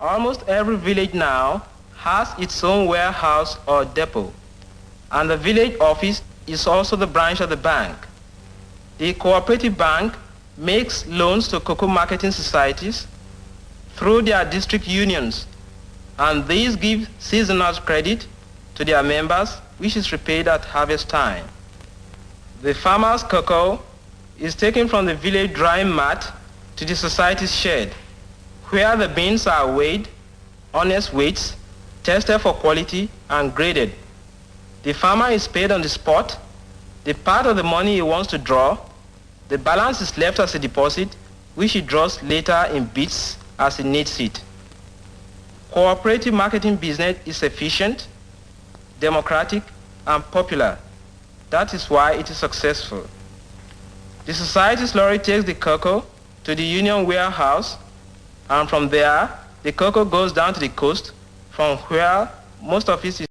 Almost every village now has its own warehouse or depot, and the village office is also the branch of the bank. The cooperative bank makes loans to cocoa marketing societies through their district unions, and these give seasonal credit to their members, which is repaid at harvest time. The farmer's cocoa is taken from the village drying mat to the society's shed, where the beans are weighed, honest weights, tested for quality, and graded. The farmer is paid on the spot. The part of the money he wants to draw, the balance is left as a deposit, which he draws later in bits as he needs it. Cooperative marketing business is efficient, democratic, and popular. That is why it is successful. The society's lorry takes the cocoa to the union warehouse, and from there, the cocoa goes down to the coast, from where most of it is.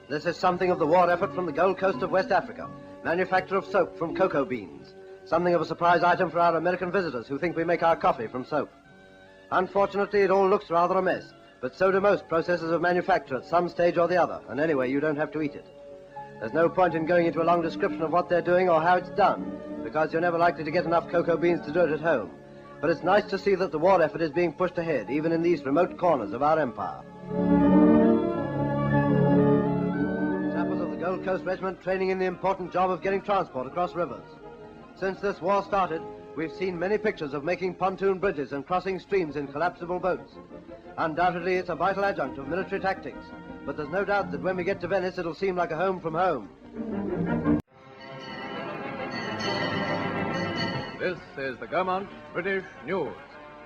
This is something of the war effort from the Gold Coast of West Africa, manufacture of soap from cocoa beans. Something of a surprise item for our American visitors who think we make our coffee from soap. Unfortunately, it all looks rather a mess, but so do most processes of manufacture at some stage or the other, and anyway, you don't have to eat it. There's no point in going into a long description of what they're doing or how it's done, because you're never likely to get enough cocoa beans to do it at home. But it's nice to see that the war effort is being pushed ahead, even in these remote corners of our empire. Sappers of the Gold Coast Regiment training in the important job of getting transport across rivers. Since this war started, we've seen many pictures of making pontoon bridges and crossing streams in collapsible boats. Undoubtedly, it's a vital adjunct of military tactics, but there's no doubt that when we get to Venice, it'll seem like a home from home. This is the Gaumont British News,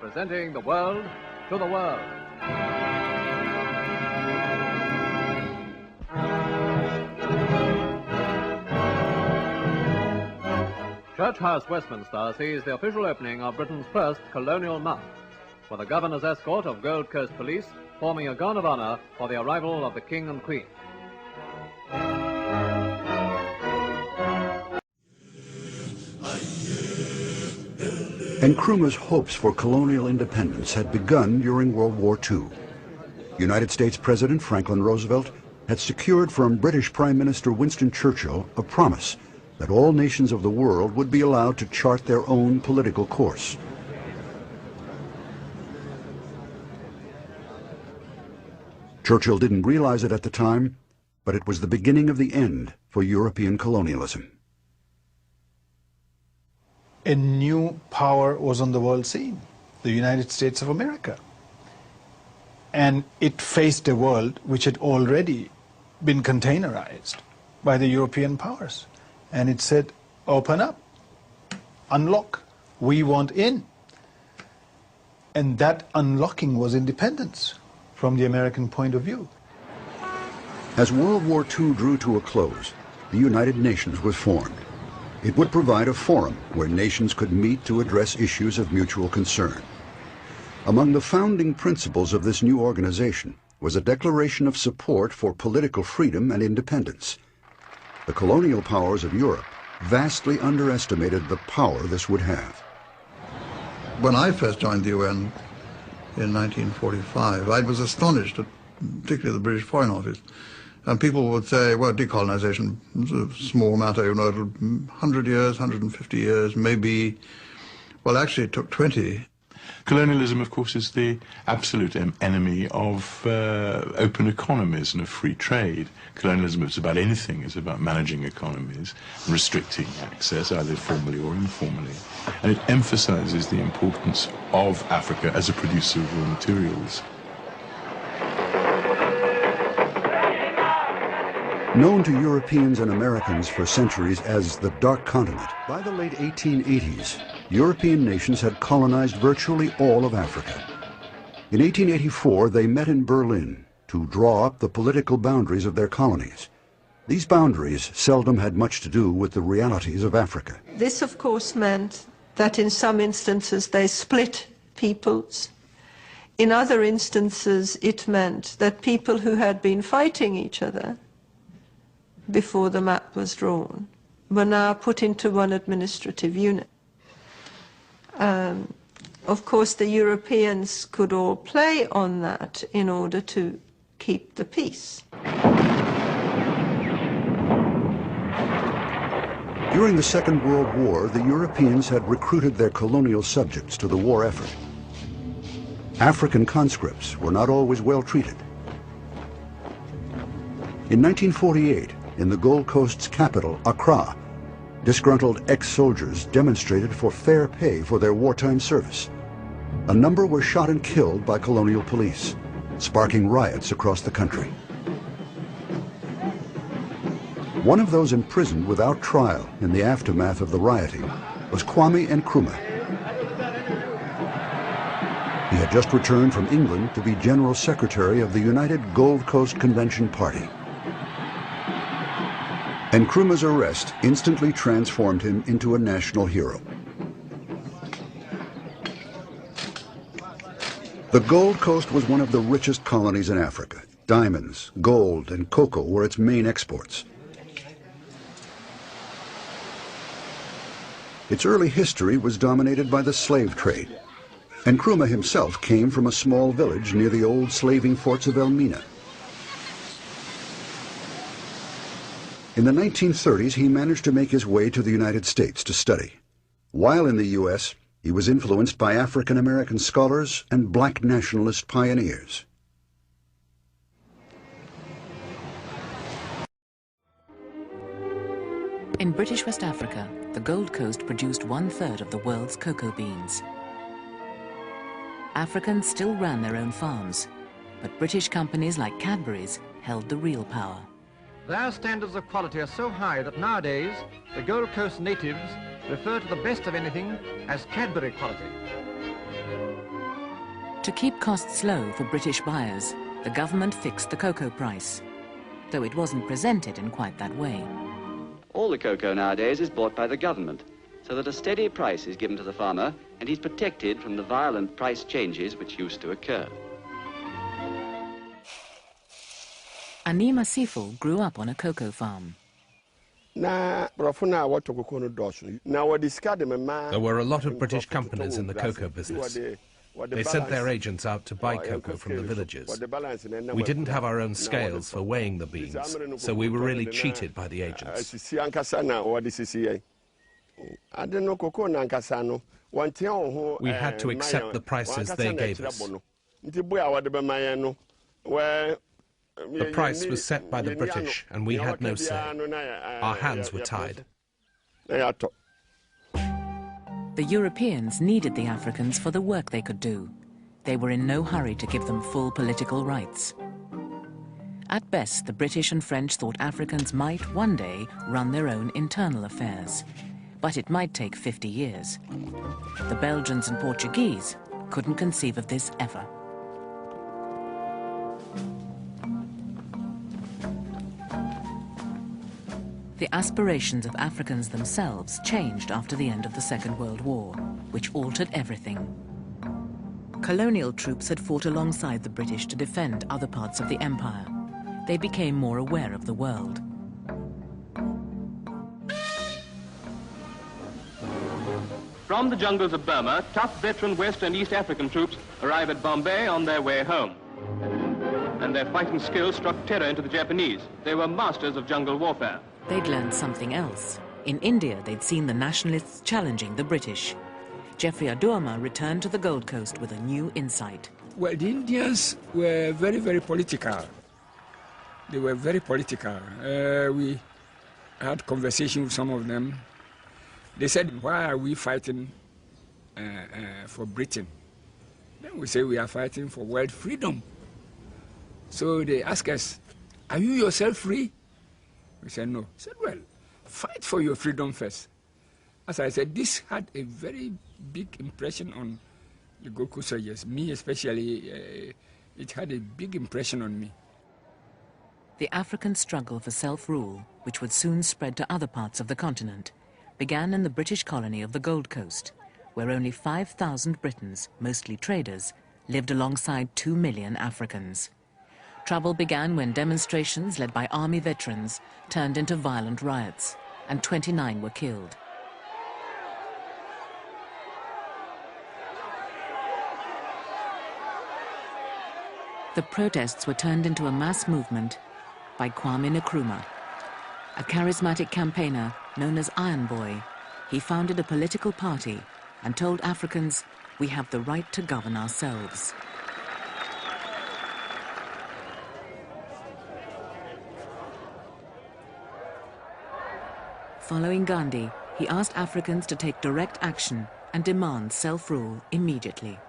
presenting the world to the world. Church House, Westminster, sees the official opening of Britain's first colonial mount, with a governor's escort of Gold Coast police forming a guard of honor for the arrival of the King and Queen. Nkrumah's hopes for colonial independence had begun during World War II. United States President Franklin Roosevelt had secured from British Prime Minister Winston Churchill a promise that all nations of the world would be allowed to chart their own political course. Churchill didn't realize it at the time, but it was the beginning of the end for European colonialism. A new power was on the world scene, the United States of America. And it faced a world which had already been containerized by the European powers. And it said, open up, unlock, we want in. And that unlocking was independence from the American point of view. As World War II drew to a close, the United Nations was formed. It would provide a forum where nations could meet to address issues of mutual concern. Among the founding principles of this new organization was a declaration of support for political freedom and independence. The colonial powers of Europe vastly underestimated the power this would have. When I first joined the UN in 1945, I was astonished at particularly the British Foreign Office. And people would say, well, decolonization is a small matter, you know, 100 years, 150 years, maybe. Well, actually, it took 20. Colonialism, of course, is the absolute enemy of open economies and of free trade. Colonialism is about anything. It's about managing economies, restricting access, either formally or informally. And it emphasizes the importance of Africa as a producer of raw materials. Known to Europeans and Americans for centuries as the Dark Continent, by the late 1880s, European nations had colonized virtually all of Africa. In 1884, they met in Berlin to draw up the political boundaries of their colonies. These boundaries seldom had much to do with the realities of Africa. This, of course, meant that in some instances they split peoples. In other instances, it meant that people who had been fighting each other before the map was drawn, were now put into one administrative unit. Of course, the Europeans could all play on that in order to keep the peace. During the Second World War, the Europeans had recruited their colonial subjects to the war effort. African conscripts were not always well treated. In 1948, in the Gold Coast's capital, Accra, disgruntled ex-soldiers demonstrated for fair pay for their wartime service. A number were shot and killed by colonial police, sparking riots across the country. One of those imprisoned without trial in the aftermath of the rioting was Kwame Nkrumah. He had just returned from England to be General Secretary of the United Gold Coast Convention Party. Nkrumah's arrest instantly transformed him into a national hero. The Gold Coast was one of the richest colonies in Africa. Diamonds, gold, and cocoa were its main exports. Its early history was dominated by the slave trade. Nkrumah himself came from a small village near the old slaving forts of Elmina. In the 1930s, he managed to make his way to the United States to study. While in the U.S., he was influenced by African-American scholars and black nationalist pioneers. In British West Africa, the Gold Coast produced 1/3 of the world's cocoa beans. Africans still ran their own farms, but British companies like Cadbury's held the real power. Their standards of quality are so high that nowadays the Gold Coast natives refer to the best of anything as Cadbury quality. To keep costs low for British buyers, the government fixed the cocoa price, though it wasn't presented in quite that way. All the cocoa nowadays is bought by the government, so that a steady price is given to the farmer and he's protected from the violent price changes which used to occur. Anima Sifo grew up on a cocoa farm. There were a lot of British companies in the cocoa business. They sent their agents out to buy cocoa from the villages. We didn't have our own scales for weighing the beans, so we were really cheated by the agents. We had to accept the prices they gave us. The price was set by the British, and we had no say. Our hands were tied. The Europeans needed the Africans for the work they could do. They were in no hurry to give them full political rights. At best, the British and French thought Africans might one day run their own internal affairs, but it might take 50 years. The Belgians and Portuguese couldn't conceive of this ever. The aspirations of Africans themselves changed after the end of the Second World War, which altered everything. Colonial troops had fought alongside the British to defend other parts of the empire. They became more aware of the world. From the jungles of Burma, tough veteran West and East African troops arrive at Bombay on their way home. And their fighting skills struck terror into the Japanese. They were masters of jungle warfare. They'd learned something else. In India, they'd seen the nationalists challenging the British. Geoffrey Aduama returned to the Gold Coast with a new insight. Well, the Indians were very, very political. They were very political. We had conversation with some of them. They said, why are we fighting for Britain? Then we say we are fighting for world freedom. So they ask us, are you yourself free? We said, no. He said, well, fight for your freedom first. As I said, this had a very big impression on the Gold Coast soldiers. Me especially, it had a big impression on me. The African struggle for self-rule, which would soon spread to other parts of the continent, began in the British colony of the Gold Coast, where only 5,000 Britons, mostly traders, lived alongside 2 million Africans. Trouble began when demonstrations led by army veterans turned into violent riots, and 29 were killed. The protests were turned into a mass movement by Kwame Nkrumah, a charismatic campaigner known as Iron Boy. He founded a political party and told Africans, "We have the right to govern ourselves." Following Gandhi, he asked Africans to take direct action and demand self-rule immediately.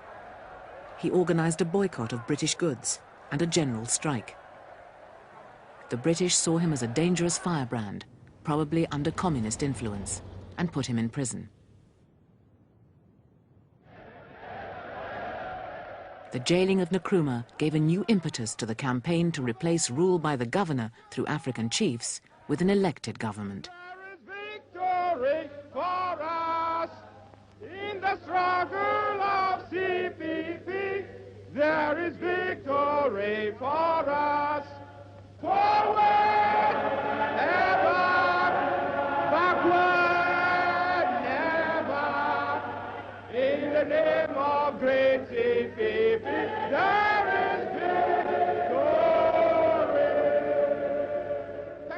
He organized a boycott of British goods and a general strike. The British saw him as a dangerous firebrand, probably under communist influence, and put him in prison. The jailing of Nkrumah gave a new impetus to the campaign to replace rule by the governor through African chiefs with an elected government. Victory for us in the struggle of CPP. There is victory for us. Forward, ever, backward, never. In the name of great CPP, there is victory.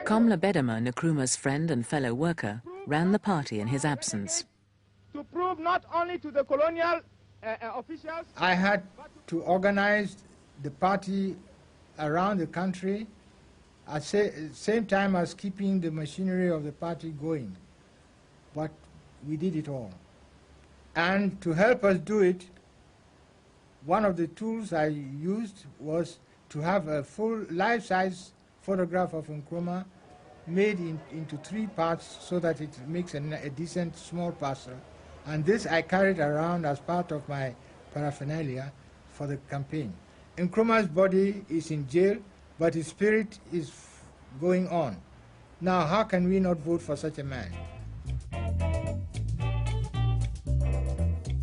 Komla Bedama, Nkrumah's friend and fellow worker, ran the party in his absence. To prove not only to the colonial officials... I had to organize the party around the country at the same time as keeping the machinery of the party going. But we did it all. And to help us do it, one of the tools I used was to have a full life-size photograph of Nkrumah made into 3 parts so that it makes a decent small parcel. And this I carried around as part of my paraphernalia for the campaign. Nkrumah's body is in jail, but his spirit is going on. Now, how can we not vote for such a man?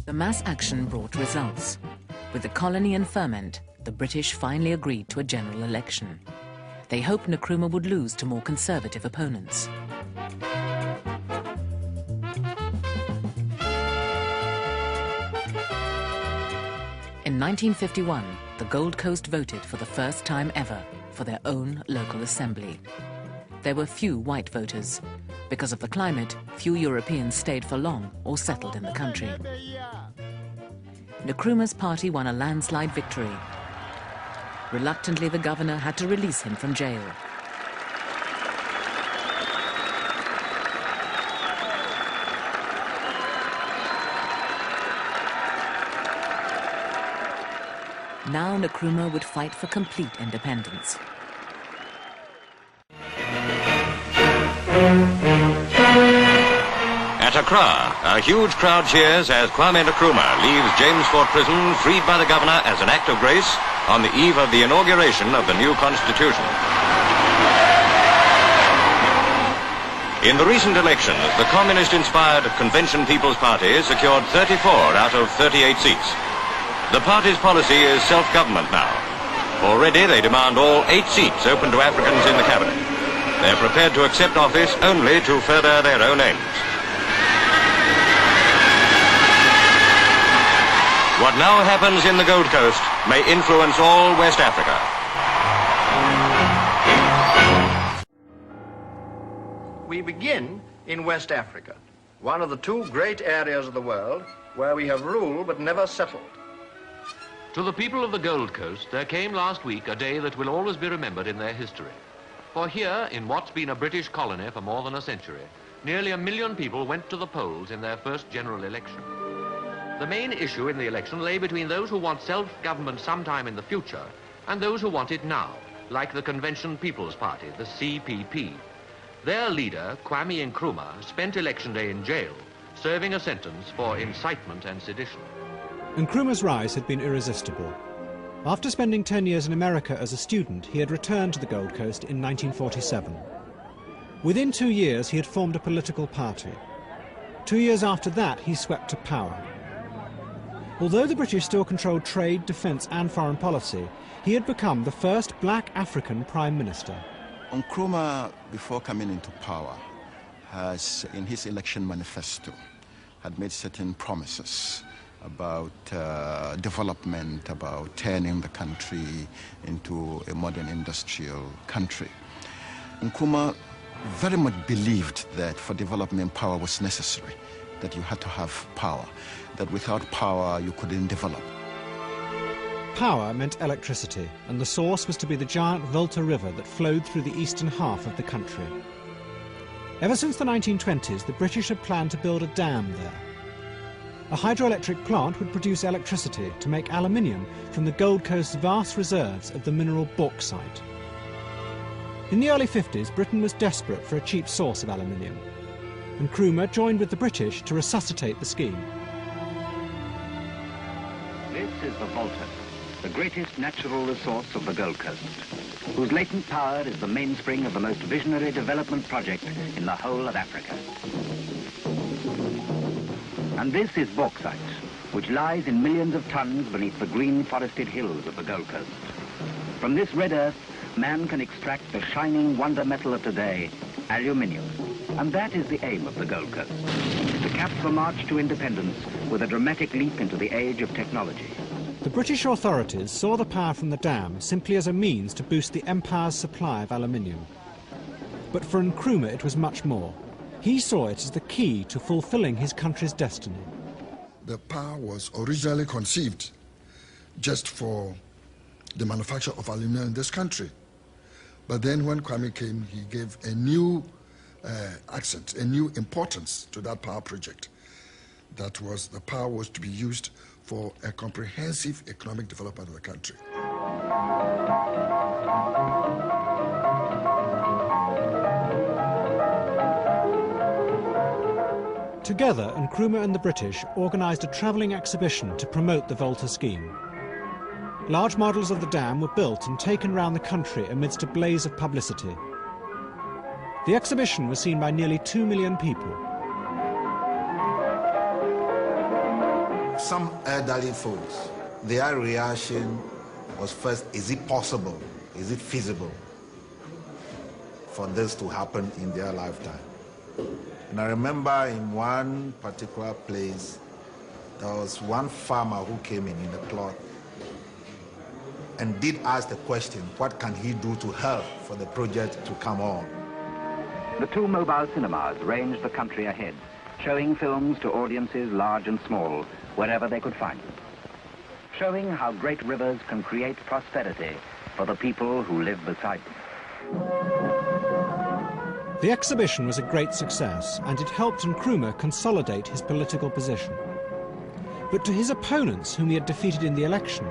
The mass action brought results. With the colony in ferment, the British finally agreed to a general election. They hoped Nkrumah would lose to more conservative opponents. In 1951, the Gold Coast voted for the first time ever for their own local assembly. There were few white voters. Because of the climate, few Europeans stayed for long or settled in the country. Nkrumah's party won a landslide victory. Reluctantly, the governor had to release him from jail. Now Nkrumah would fight for complete independence. At Accra, a huge crowd cheers as Kwame Nkrumah leaves James Fort Prison freed by the governor as an act of grace on the eve of the inauguration of the new constitution. In the recent elections, the communist-inspired Convention People's Party secured 34 out of 38 seats. The party's policy is self-government now. Already they demand all 8 seats open to Africans in the cabinet. They're prepared to accept office only to further their own aims. What now happens in the Gold Coast may influence all West Africa. We begin in West Africa, one of the 2 great areas of the world where we have ruled but never settled. To the people of the Gold Coast, there came last week a day that will always be remembered in their history. For here, in what's been a British colony for more than a century, nearly 1 million people went to the polls in their first general election. The main issue in the election lay between those who want self-government sometime in the future and those who want it now, like the Convention People's Party, the CPP. Their leader, Kwame Nkrumah, spent election day in jail, serving a sentence for incitement and sedition. Nkrumah's rise had been irresistible. After spending 10 years in America as a student, he had returned to the Gold Coast in 1947. Within 2 years, he had formed a political party. 2 years after that, he swept to power. Although the British still controlled trade, defence and foreign policy, he had become the first black African Prime Minister. Nkrumah, before coming into power, has, in his election manifesto, had made certain promises about development, about turning the country into a modern industrial country. Nkrumah very much believed that for development, power was necessary, that you had to have power, that without power you couldn't develop. Power meant electricity, and the source was to be the giant Volta River that flowed through the eastern half of the country. Ever since the 1920s, the British had planned to build a dam there. A hydroelectric plant would produce electricity to make aluminium from the Gold Coast's vast reserves of the mineral bauxite. In the early 50s, Britain was desperate for a cheap source of aluminium, and Nkrumah joined with the British to resuscitate the scheme. This is the Volta, the greatest natural resource of the Gold Coast, whose latent power is the mainspring of the most visionary development project in the whole of Africa. And this is bauxite, which lies in millions of tons beneath the green forested hills of the Gold Coast. From this red earth, man can extract the shining wonder metal of today, aluminium. And that is the aim of the Gold Coast, to cap the march to independence with a dramatic leap into the age of technology. The British authorities saw the power from the dam simply as a means to boost the empire's supply of aluminium. But for Nkrumah it was much more. He saw it as the key to fulfilling his country's destiny. The power was originally conceived just for the manufacture of aluminium in this country. But then when Kwame came, he gave a new accent, a new importance to that power project. That was, the power was to be used for a comprehensive economic development of the country. Together, Nkrumah and the British organised a travelling exhibition to promote the Volta scheme. Large models of the dam were built and taken round the country amidst a blaze of publicity. The exhibition was seen by nearly 2 million people. Some elderly folks, their reaction was first, is it possible, is it feasible for this to happen in their lifetime? And I remember in one particular place, there was one farmer who came in the cloth and did ask the question, what can he do to help for the project to come on? The two mobile cinemas ranged the country ahead, showing films to audiences large and small, wherever they could find them, showing how great rivers can create prosperity for the people who live beside them. The exhibition was a great success, and it helped Nkrumah consolidate his political position. But to his opponents, whom he had defeated in the election,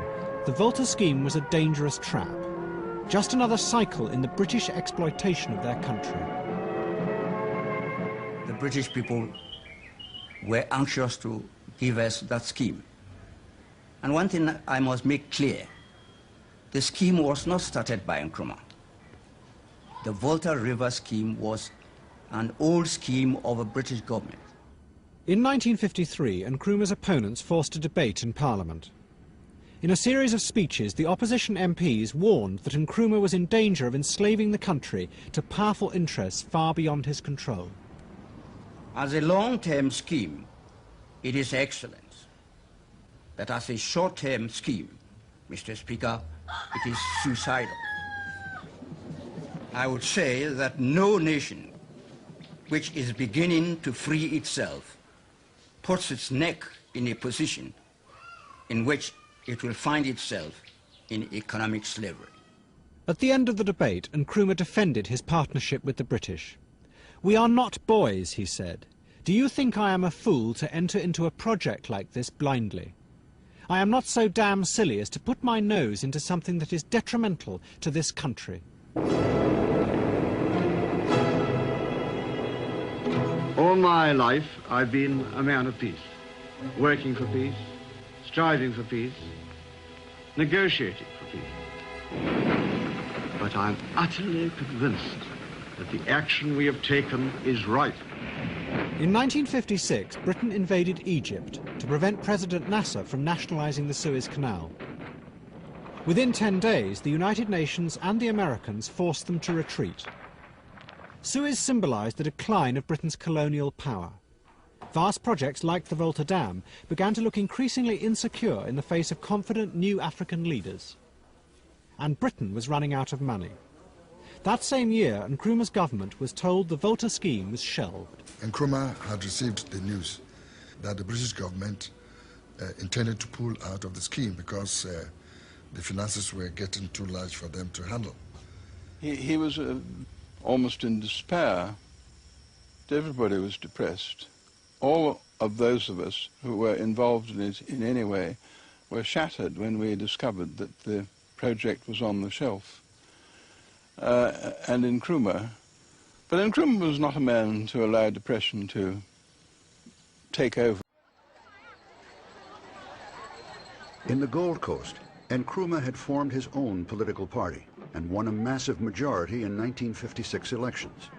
the Volta scheme was a dangerous trap, just another cycle in the British exploitation of their country. The British people were anxious to give us that scheme. And one thing I must make clear, the scheme was not started by Nkrumah. The Volta River scheme was an old scheme of a British government. In 1953, Nkrumah's opponents forced a debate in Parliament. In a series of speeches, the opposition MPs warned that Nkrumah was in danger of enslaving the country to powerful interests far beyond his control. As a long-term scheme, it is excellent. But as a short-term scheme, Mr. Speaker, it is suicidal. I would say that no nation which is beginning to free itself puts its neck in a position in which it will find itself in economic slavery. At the end of the debate, Nkrumah defended his partnership with the British. "We are not boys," he said. "Do you think I am a fool to enter into a project like this blindly? I am not so damn silly as to put my nose into something that is detrimental to this country." All my life, I've been a man of peace, working for peace, striving for peace, negotiating for peace. But I'm utterly convinced that the action we have taken is right. In 1956, Britain invaded Egypt to to prevent President Nasser from nationalizing the Suez Canal. Within 10 days, the United Nations and the Americans forced them to retreat. Suez symbolized the decline of Britain's colonial power. Vast projects like the Volta Dam began to look increasingly insecure in the face of confident new African leaders. And Britain was running out of money. That same year, Nkrumah's government was told the Volta scheme was shelved. Nkrumah had received the news that the British government intended to pull out of the scheme because the finances were getting too large for them to handle. He was almost in despair. Everybody was depressed. All of those of us who were involved in it in any way were shattered when we discovered that the project was on the shelf. And Nkrumah, but Nkrumah was not a man to allow depression to take over. In the Gold Coast, Nkrumah had formed his own political party and won a massive majority in 1956 elections.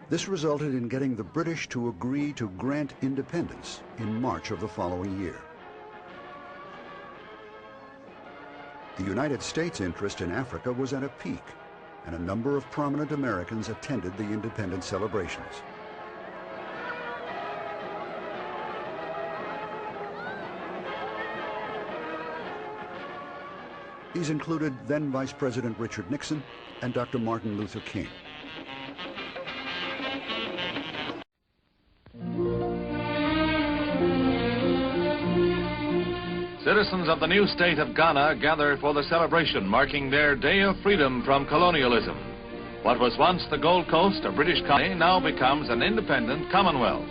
This resulted in getting the British to agree to grant independence in March of the following year. The United States' interest in Africa was at a peak, and a number of prominent Americans attended the independence celebrations. These included then Vice President Richard Nixon and Dr. Martin Luther King. Citizens of the new state of Ghana gather for the celebration marking their Day of Freedom from colonialism. What was once the Gold Coast, a British colony, now becomes an independent Commonwealth.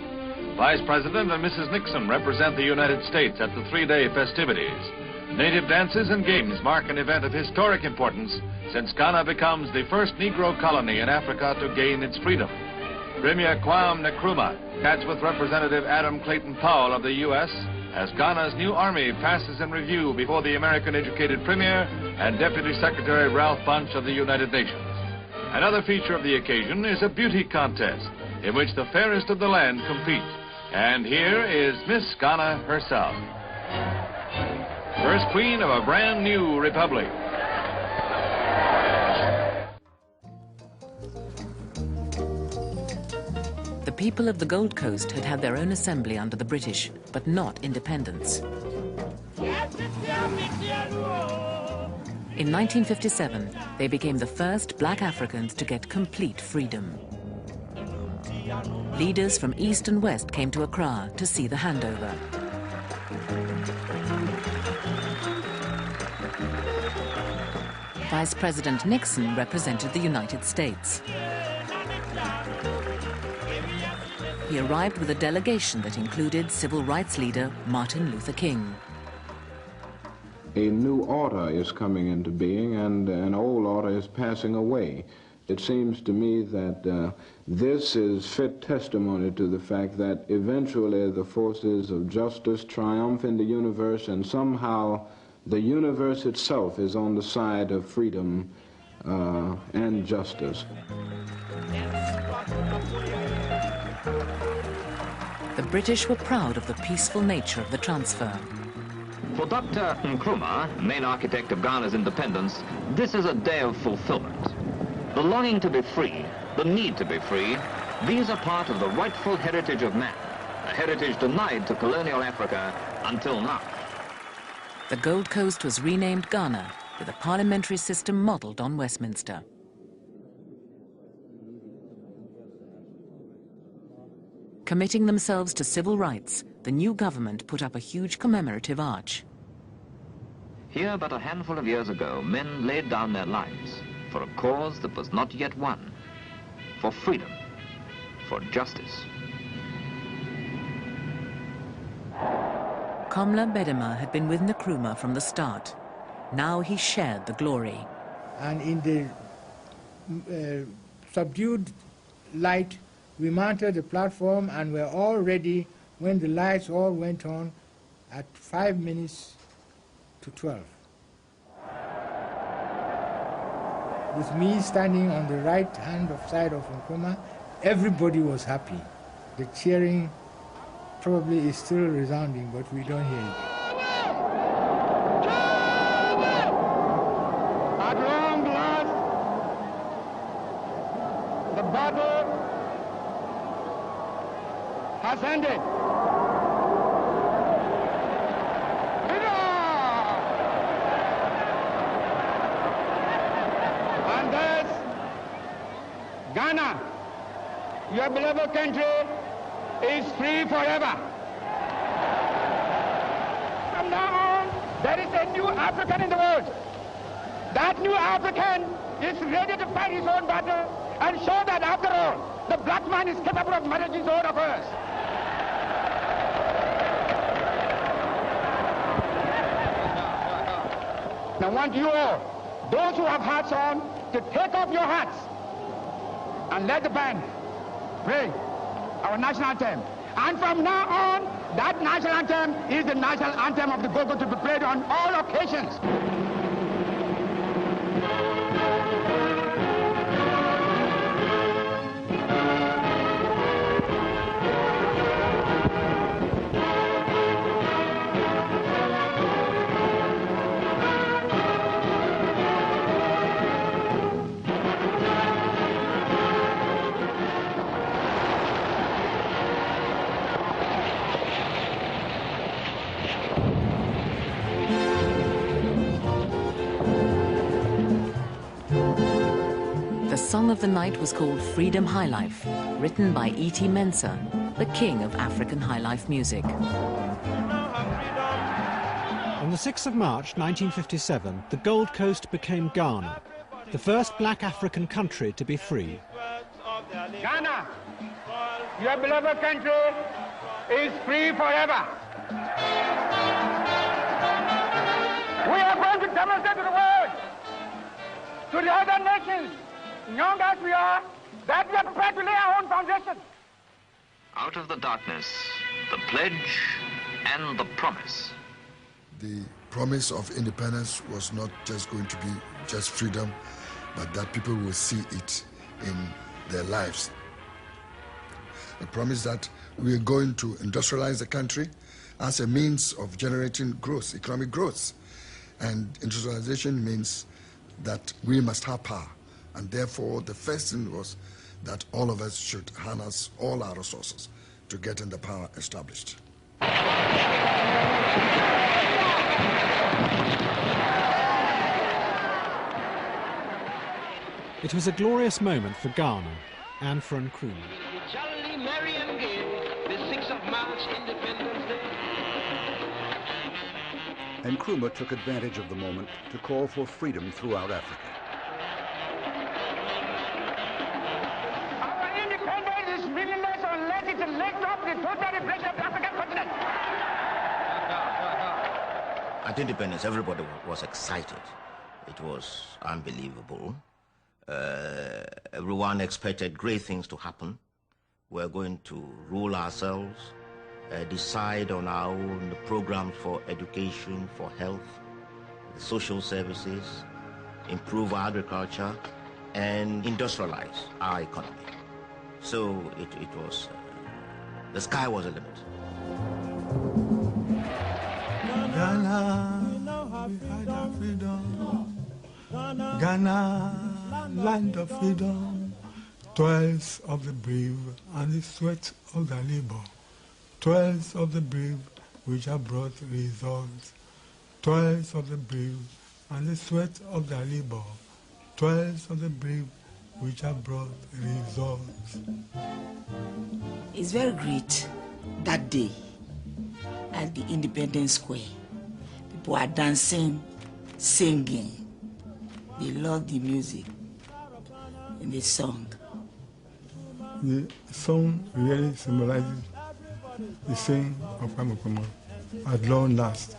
Vice President and Mrs. Nixon represent the United States at the three-day festivities. Native dances and games mark an event of historic importance since Ghana becomes the first Negro colony in Africa to gain its freedom. Premier Kwame Nkrumah chats with Representative Adam Clayton Powell of the U.S. as Ghana's new army passes in review before the American-educated Premier and Deputy Secretary Ralph Bunche of the United Nations. Another feature of the occasion is a beauty contest in which the fairest of the land compete. And here is Miss Ghana herself, first queen of a brand new republic. The people of the Gold Coast had had their own assembly under the British, but not independence. In 1957, they became the first black Africans to get complete freedom. Leaders from East and West came to Accra to see the handover. Vice President Nixon represented the United States. He arrived with a delegation that included civil rights leader Martin Luther King. A new order is coming into being and an old order is passing away. It seems to me that this is fit testimony to the fact that eventually the forces of justice triumph in the universe, and somehow the universe itself is on the side of freedom and justice. The British were proud of the peaceful nature of the transfer. For Dr. Nkrumah, main architect of Ghana's independence, this is a day of fulfillment. The longing to be free, the need to be free, these are part of the rightful heritage of man, a heritage denied to colonial Africa until now. The Gold Coast was renamed Ghana, with a parliamentary system modelled on Westminster. Committing themselves to civil rights, the new government put up a huge commemorative arch. Here, but a handful of years ago, men laid down their lives for a cause that was not yet won, for freedom, for justice. Komla Bedema had been with Nkrumah from the start. Now he shared the glory. And in the subdued light, we mounted the platform and were all ready when the lights all went on at 5 minutes to 12. With me standing on the right-hand side of Nkrumah, everybody was happy. The cheering probably is still resounding, but we don't hear it. At long last, the battle has ended. And thus, Ghana, your beloved country, is free forever. From now on, there is a new African in the world. That new African is ready to fight his own battle and show that after all, the black man is capable of managing his own affairs. I want you all, those who have hats on, to take off your hats and let the band play our national anthem. And from now on, that national anthem is the national anthem of the Gogo to be played on all occasions. The song of the night was called Freedom Highlife, written by E.T. Mensah, the king of African highlife music. On the 6th of March 1957, the Gold Coast became Ghana, the first black African country to be free. Ghana, your beloved country, is free forever. We are going to demonstrate to the world, to the other nations, young as we are, that we are prepared to lay our own foundation. Out of the darkness, the pledge and the promise. The promise of independence was not just going to be just freedom, but that people will see it in their lives. A promise that we are going to industrialize the country as a means of generating growth, economic growth. And industrialization means that we must have power. And therefore, the first thing was that all of us should harness all our resources to get in the power established. It was a glorious moment for Ghana and for Nkrumah. Jolly, merry and gay, the 6th of March, Independence Day. Nkrumah took advantage of the moment to call for freedom throughout Africa. Our independence is meaningless unless it's linked up with the total liberation of the African continent. At independence, everybody was excited. It was unbelievable. Everyone expected great things to happen. We're going to rule ourselves, decide on our own programs for education, for health, social services, improve our agriculture, and industrialize our economy. So it was, the sky was the limit. Ghana, we had our freedom. Ghana, land of freedom. Toils of the brave and the sweat of their labor. Toils of the brave which have brought results. Toils of the brave and the sweat of their labor. Toils of the brave which have brought results. It's very great that day at the Independence Square. People are dancing, singing. They love the music and the song. The song really symbolizes the saying of Nkrumah, at long last,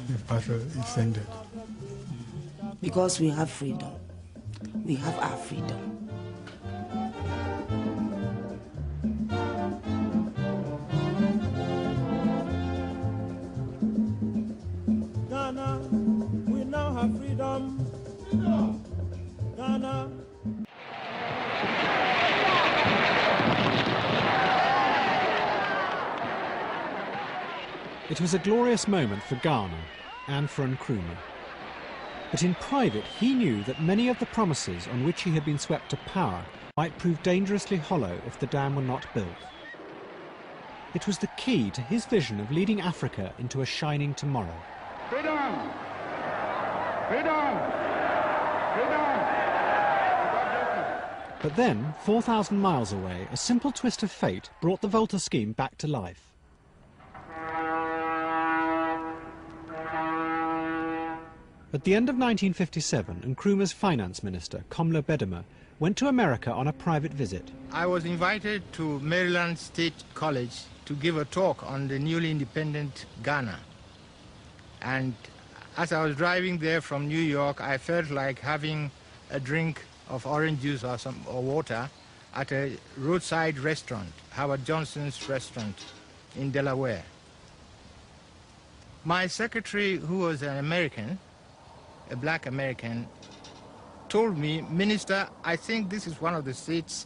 the battle is ended. Because we have freedom. We have our freedom. Ghana, we now have freedom. Ghana. It was a glorious moment for Ghana and for Nkrumah. But in private, he knew that many of the promises on which he had been swept to power might prove dangerously hollow if the dam were not built. It was the key to his vision of leading Africa into a shining tomorrow. Freedom! Freedom! Freedom! But then, 4,000 miles away, a simple twist of fate brought the Volta scheme back to life. At the end of 1957, Nkrumah's finance minister, Komla Bedema, went to America on a private visit. I was invited to Maryland State College to give a talk on the newly independent Ghana. And as I was driving there from New York, I felt like having a drink of orange juice or water at a roadside restaurant, Howard Johnson's restaurant in Delaware. My secretary, who was an American, a black American, told me, Minister, I think this is one of the states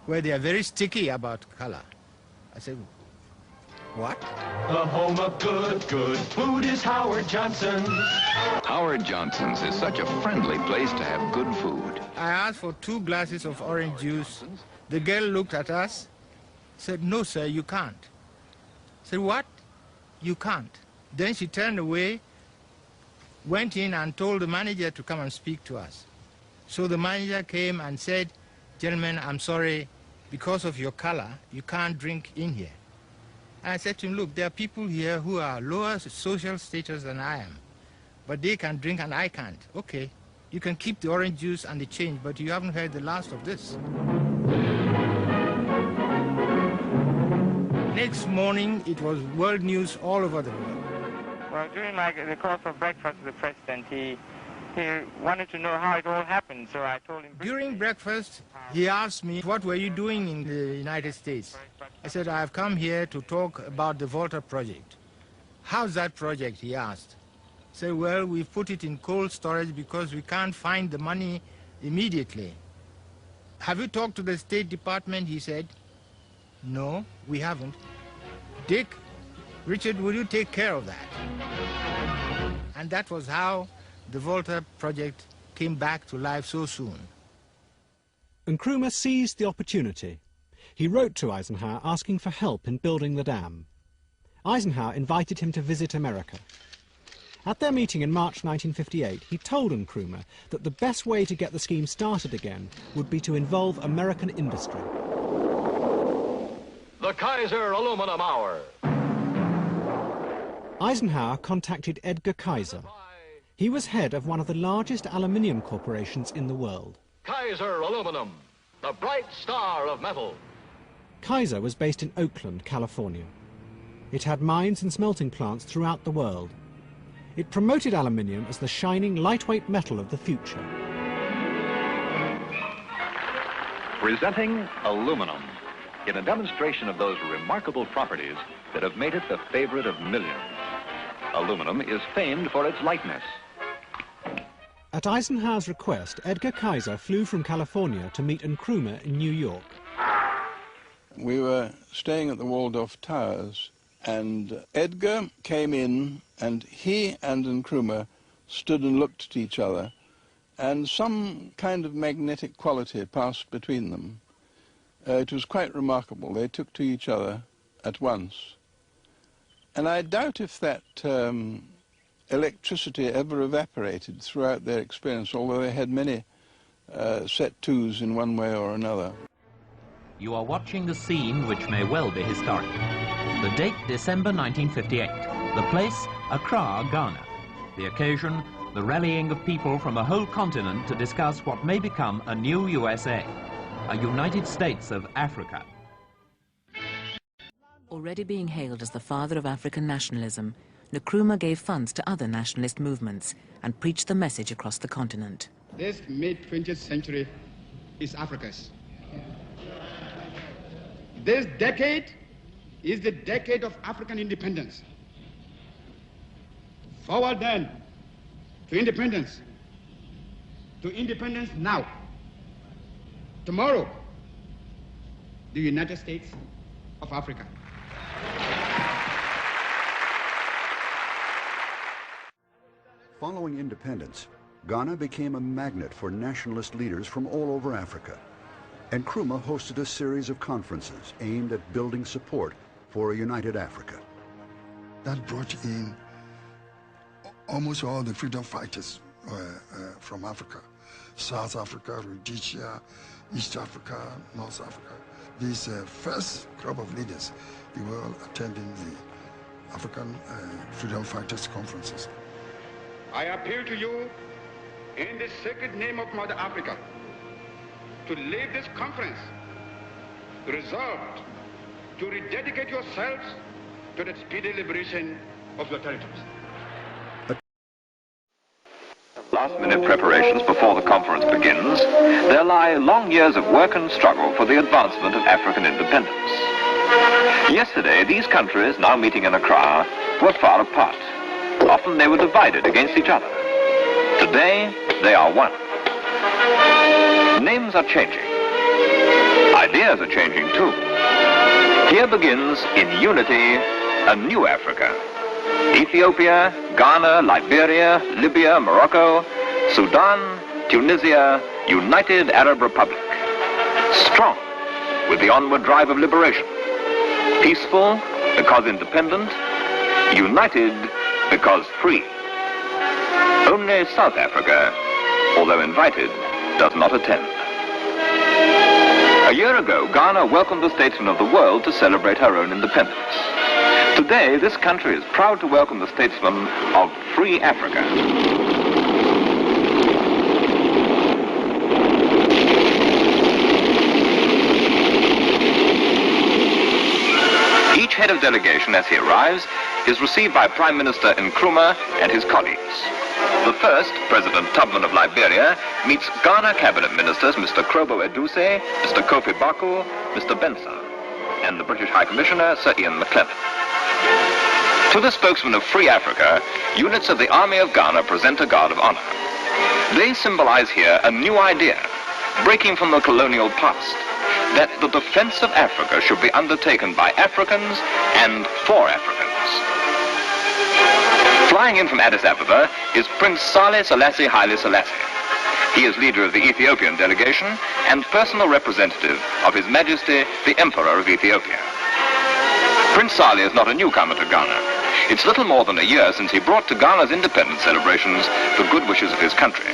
where they are very sticky about color. I said, what? The home of good food is Howard Johnson's. Howard Johnson's is such a friendly place to have good food. I asked for 2 glasses of orange juice. The girl looked at us, said, no, sir, you can't. I said, what? You can't. Then she turned away, went in and told the manager to come and speak to us. So the manager came and said, gentlemen, I'm sorry, because of your color, you can't drink in here. And I said to him, look, there are people here who are lower social status than I am, but they can drink and I can't. Okay, you can keep the orange juice and the change, but you haven't heard the last of this. Next morning, it was world news all over the world. Well, during the course of breakfast with the president, he wanted to know how it all happened, so I told him... During breakfast, he asked me, what were you doing in the United States? I said, I have come here to talk about the Volta project. How's that project, he asked. I said, well, we've put it in cold storage because we can't find the money immediately. Have you talked to the State Department, he said. No, we haven't. Dick, Richard, will you take care of that? And that was how the Volta project came back to life so soon. Nkrumah seized the opportunity. He wrote to Eisenhower asking for help in building the dam. Eisenhower invited him to visit America. At their meeting in March 1958, he told Nkrumah that the best way to get the scheme started again would be to involve American industry. The Kaiser Aluminum Hour. Eisenhower contacted Edgar Kaiser. He was head of one of the largest aluminium corporations in the world. Kaiser Aluminum, the bright star of metal. Kaiser was based in Oakland, California. It had mines and smelting plants throughout the world. It promoted aluminium as the shining, lightweight metal of the future. Presenting aluminum, in a demonstration of those remarkable properties that have made it the favorite of millions. Aluminum is famed for its lightness. At Eisenhower's request, Edgar Kaiser flew from California to meet Nkrumah in New York. We were staying at the Waldorf Towers, and Edgar came in, and he and Nkrumah stood and looked at each other, and some kind of magnetic quality passed between them. It was quite remarkable. They took to each other at once. And I doubt if that electricity ever evaporated throughout their experience, although they had many set twos in one way or another. You are watching a scene which may well be historic. The date, December 1958. The place, Accra, Ghana. The occasion, the rallying of people from a whole continent to discuss what may become a new USA, a United States of Africa. Already being hailed as the father of African nationalism, Nkrumah gave funds to other nationalist movements and preached the message across the continent. This mid-20th century is Africa's. This decade is the decade of African independence. Forward then to independence now. Tomorrow, the United States of Africa. Following independence, Ghana became a magnet for nationalist leaders from all over Africa. And Nkrumah hosted a series of conferences aimed at building support for a united Africa. That brought in almost all the freedom fighters from Africa. South Africa, Rhodesia, East Africa, North Africa. These first crop of leaders, they were all attending the African freedom fighters conferences. I appeal to you in the sacred name of Mother Africa to leave this conference resolved to rededicate yourselves to the speedy liberation of your territories. Last-minute preparations before the conference begins, there lie long years of work and struggle for the advancement of African independence. Yesterday, these countries, now meeting in Accra, were far apart. Often they were divided against each other. Today, they are one. Names are changing. Ideas are changing too. Here begins, in unity, a new Africa. Ethiopia, Ghana, Liberia, Libya, Morocco, Sudan, Tunisia, United Arab Republic. Strong with the onward drive of liberation. Peaceful because independent. United because free. Only South Africa, although invited, does not attend. A year ago, Ghana welcomed the statesmen of the world to celebrate her own independence. Today, this country is proud to welcome the statesmen of free Africa. Each head of delegation, as he arrives, is received by Prime Minister Nkrumah and his colleagues. The first, President Tubman of Liberia, meets Ghana cabinet ministers Mr. Krobo Eduse, Mr. Kofi Baku, Mr. Benson, and the British High Commissioner, Sir Ian McClellan. To the spokesman of Free Africa, units of the Army of Ghana present a guard of honor. They symbolize here a new idea, breaking from the colonial past, that the defense of Africa should be undertaken by Africans and for Africans. Flying in from Addis Ababa is Prince Saleh Selassie Haile Selassie. He is leader of the Ethiopian delegation and personal representative of His Majesty, the Emperor of Ethiopia. Prince Saleh is not a newcomer to Ghana. It's little more than a year since he brought to Ghana's independence celebrations the good wishes of his country.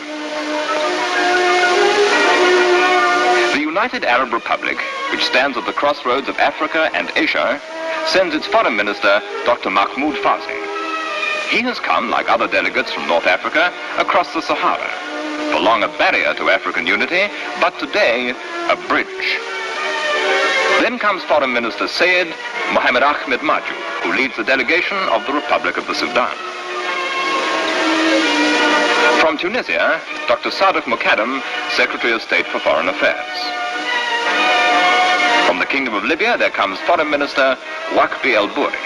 The United Arab Republic, which stands at the crossroads of Africa and Asia, sends its foreign minister, Dr. Mahmoud Fawzi. He has come, like other delegates from North Africa, across the Sahara. For long a barrier to African unity, but today a bridge. Then comes Foreign Minister Sayed Mohamed Ahmed Maju, who leads the delegation of the Republic of the Sudan. From Tunisia, Dr. Sadek Moukadam, Secretary of State for Foreign Affairs. From the Kingdom of Libya, there comes Foreign Minister Wakbi El Bouri.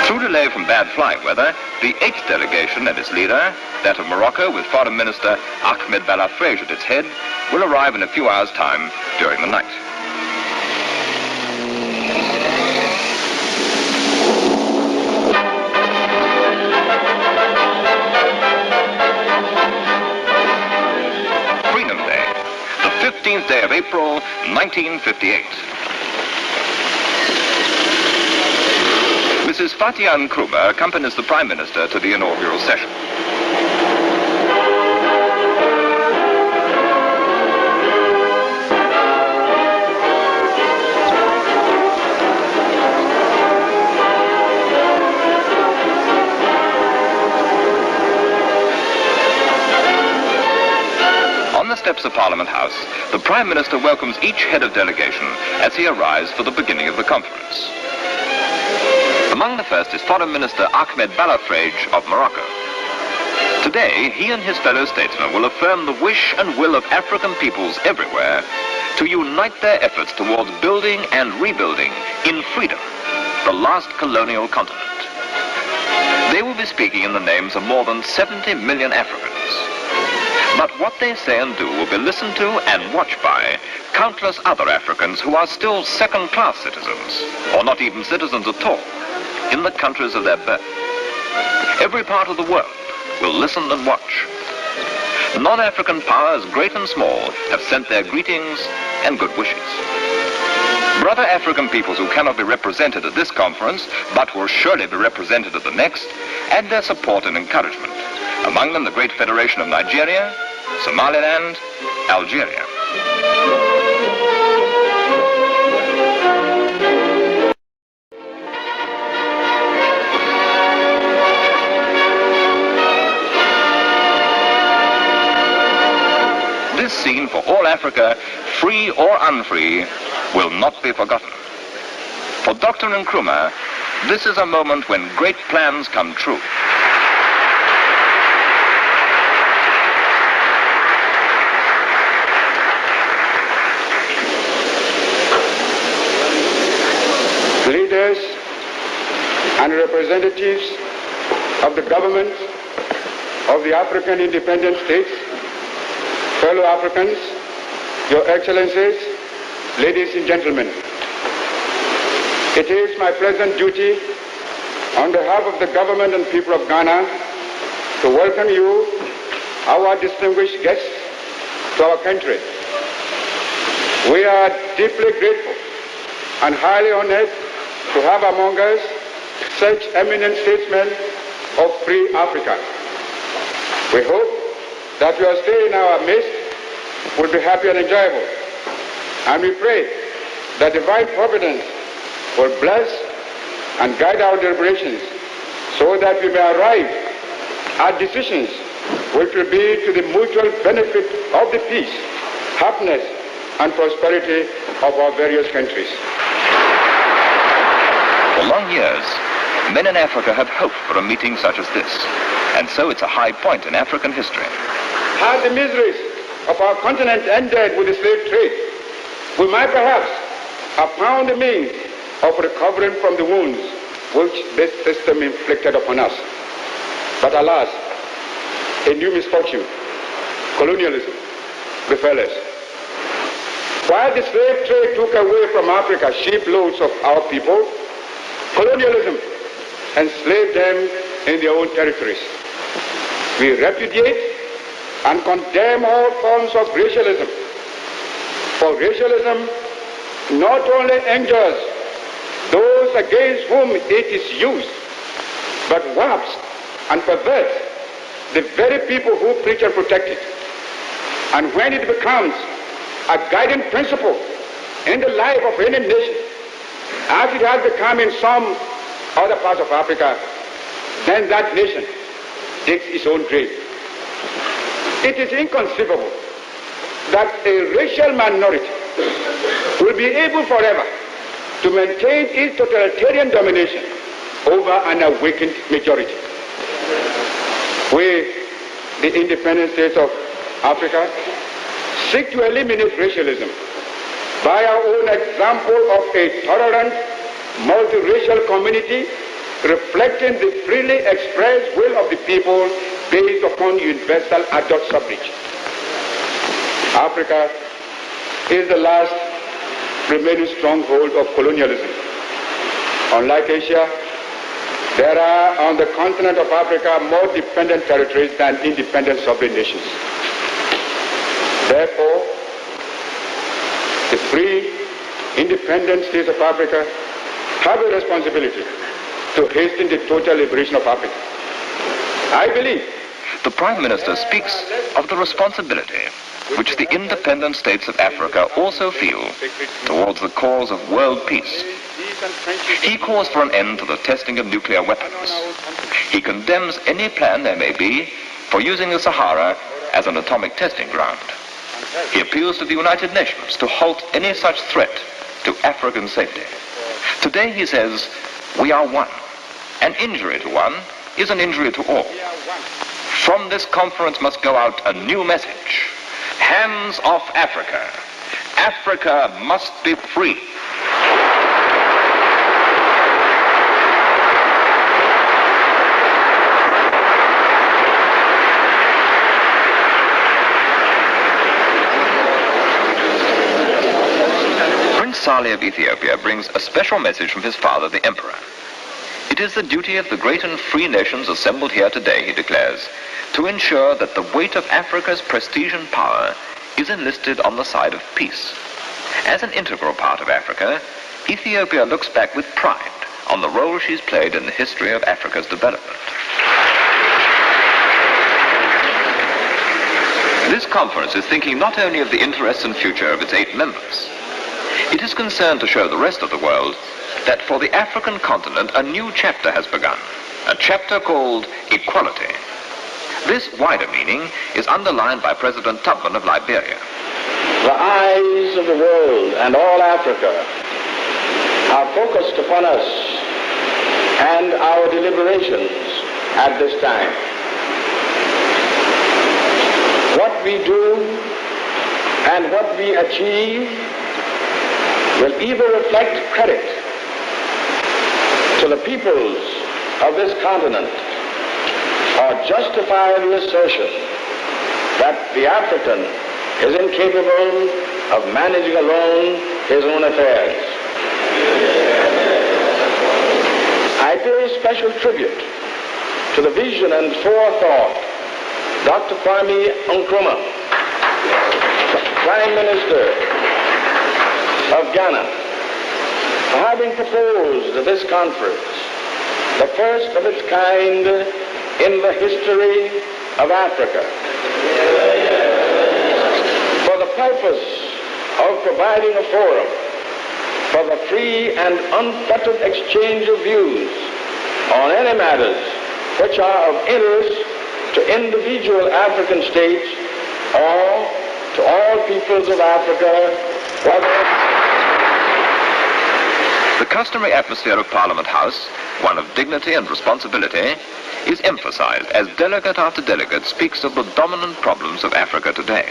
Through delay from bad flying weather, the 8th delegation and its leader, that of Morocco with Foreign Minister Ahmed Balafrej at its head, will arrive in a few hours' time during the night. Freedom Day, the 15th day of April, 1958. Mrs. Fatia Nkrumah accompanies the Prime Minister to the inaugural session. On the steps of Parliament House, the Prime Minister welcomes each head of delegation as he arrives for the beginning of the conference. Among the first is Foreign Minister Ahmed Balafrej of Morocco. Today, he and his fellow statesmen will affirm the wish and will of African peoples everywhere to unite their efforts towards building and rebuilding in freedom the last colonial continent. They will be speaking in the names of more than 70 million Africans. But what they say and do will be listened to and watched by countless other Africans who are still second-class citizens, or not even citizens at all, in the countries of their birth. Every part of the world, will listen and watch. Non-African powers, great and small, have sent their greetings and good wishes. Brother African peoples who cannot be represented at this conference, but will surely be represented at the next, add their support and encouragement. Among them the Great Federation of Nigeria, Somaliland, Algeria. This scene for all Africa, free or unfree, will not be forgotten. For Dr. Nkrumah, this is a moment when great plans come true. Leaders and representatives of the government of the African independent states, fellow Africans, Your Excellencies, ladies and gentlemen, it is my pleasant duty on behalf of the government and people of Ghana to welcome you, our distinguished guests, to our country. We are deeply grateful and highly honored to have among us such eminent statesmen of free Africa. We hope that your stay in our midst will be happy and enjoyable. And we pray that divine providence will bless and guide our deliberations so that we may arrive at decisions which will be to the mutual benefit of the peace, happiness, and prosperity of our various countries. For long years, men in Africa have hoped for a meeting such as this, and so it's a high point in African history. Had the miseries of our continent ended with the slave trade, we might perhaps have found a means of recovering from the wounds which this system inflicted upon us. But alas, a new misfortune, colonialism, befell us. While the slave trade took away from Africa shiploads of our people, colonialism enslaved them in their own territories. We repudiate and condemn all forms of racialism. For racialism not only injures those against whom it is used, but warps and perverts the very people who preach and protect it. And when it becomes a guiding principle in the life of any nation, as it has become in some other parts of Africa, then that nation digs its own grave. It is inconceivable that a racial minority will be able forever to maintain its totalitarian domination over an awakened majority. We, the independent states of Africa, seek to eliminate racialism by our own example of a tolerant, multiracial community reflecting the freely expressed will of the people based upon universal adult suffrage. Africa is the last remaining stronghold of colonialism. Unlike Asia, there are on the continent of Africa more dependent territories than independent sovereign nations. Therefore, the free, independent states of Africa have a responsibility to hasten the total liberation of Africa. I believe the Prime Minister speaks of the responsibility which the independent states of Africa also feel towards the cause of world peace. He calls for an end to the testing of nuclear weapons. He condemns any plan there may be for using the Sahara as an atomic testing ground. He appeals to the United Nations to halt any such threat to African safety. Today, he says, we are one. An injury to one is an injury to all. From this conference must go out a new message. Hands off Africa. Africa must be free. Prince Saleh of Ethiopia brings a special message from his father, the Emperor. It is the duty of the great and free nations assembled here today, he declares, to ensure that the weight of Africa's prestige and power is enlisted on the side of peace. As an integral part of Africa, Ethiopia looks back with pride on the role she's played in the history of Africa's development. This conference is thinking not only of the interests and future of its 8 members. It is concerned to show the rest of the world that for the African continent a new chapter has begun, a chapter called equality. This wider meaning is underlined by President Tubman of Liberia. The eyes of the world and all Africa are focused upon us and our deliberations at this time. What we do and what we achieve will either reflect credit to the peoples of this continent or justify the assertion that the African is incapable of managing alone his own affairs. I pay special tribute to the vision and forethought Dr. Kwame Nkrumah, Prime Minister of Ghana, for having proposed this conference, the first of its kind in the history of Africa, for the purpose of providing a forum for the free and unfettered exchange of views on any matters which are of interest to individual African states or to all peoples of Africa, The customary atmosphere of Parliament House, one of dignity and responsibility, is emphasized as delegate after delegate speaks of the dominant problems of Africa today.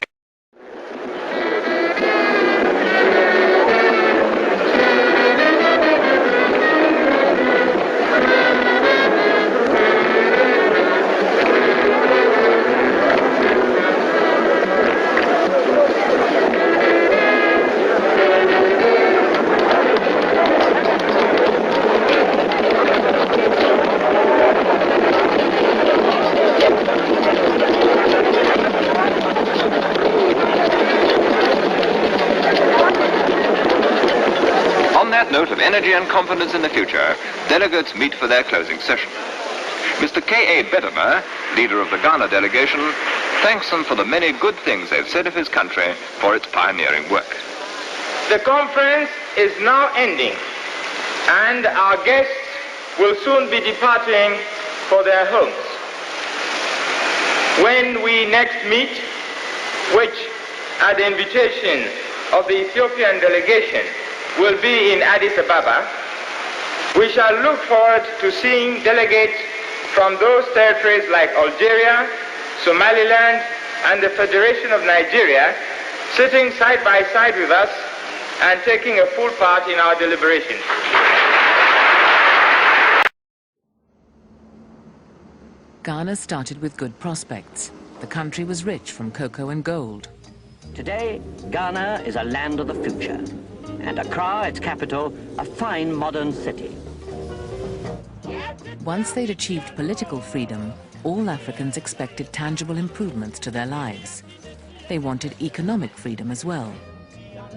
Note of energy and confidence in the future, delegates meet for their closing session. Mr. K.A. Bedimer, leader of the Ghana delegation, thanks them for the many good things they've said of his country for its pioneering work. The conference is now ending, and our guests will soon be departing for their homes. When we next meet, which at the invitation of the Ethiopian delegation will be in Addis Ababa, we shall look forward to seeing delegates from those territories like Algeria, Somaliland, and the Federation of Nigeria sitting side by side with us and taking a full part in our deliberations. Ghana started with good prospects. The country was rich from cocoa and gold. Today, Ghana is a land of the future, and Accra, its capital, a fine modern city. Once they'd achieved political freedom, all Africans expected tangible improvements to their lives. They wanted economic freedom as well.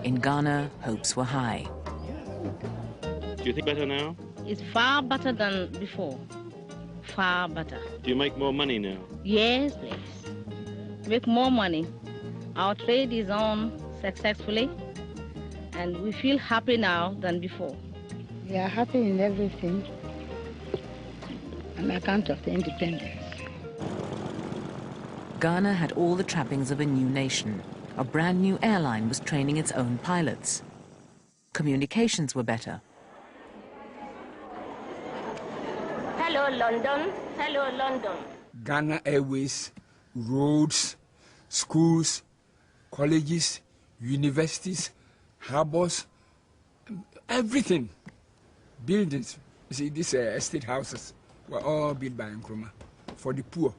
In Ghana, hopes were high. Do you think better now? It's far better than before. Far better. Do you make more money now? Yes, please. Make more money. Our trade is on successfully, and we feel happy now than before. We are happy in everything on account of the independence. Ghana had all the trappings of a new nation. A brand new airline was training its own pilots. Communications were better. Hello, London. Hello, London. Ghana Airways, roads, schools, colleges, universities, harbors, everything. Buildings. You see, these estate houses were all built by Nkrumah for the poor.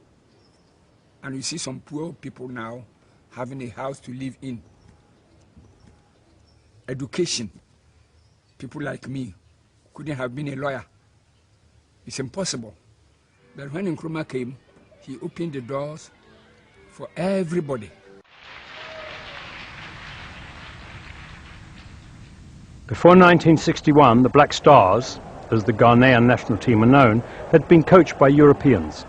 And you see some poor people now having a house to live in. Education. People like me couldn't have been a lawyer It's impossible. But when Nkrumah came, he opened the doors for everybody. Before 1961, the Black Stars, as the Ghanaian national team are known, had been coached by Europeans.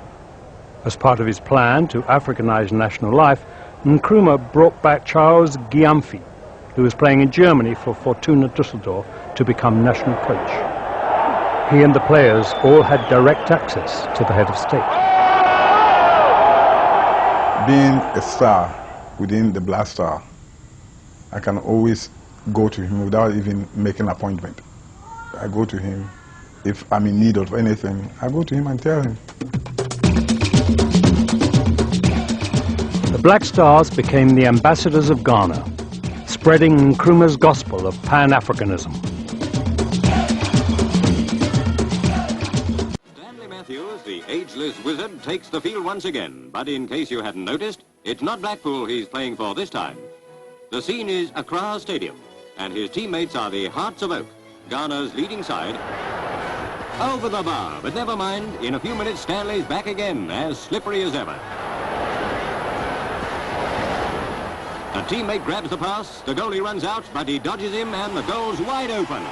As part of his plan to Africanize national life, Nkrumah brought back Charles Gyamfi, who was playing in Germany for Fortuna Düsseldorf, to become national coach. He and the players all had direct access to the head of state. Being a star within the Black Star, I can always go to him without even making an appointment. I go to him. If I'm in need of anything, I go to him and tell him. The Black Stars became the ambassadors of Ghana, spreading Nkrumah's gospel of Pan-Africanism. Stanley Matthews, the ageless wizard, takes the field once again. But in case you hadn't noticed, it's not Blackpool he's playing for this time. The scene is Accra Stadium, and his teammates are the Hearts of Oak, Ghana's leading side. Over the bar, but never mind. In a few minutes, Stanley's back again, as slippery as ever. A teammate grabs the pass, the goalie runs out, but he dodges him, and the goal's wide open.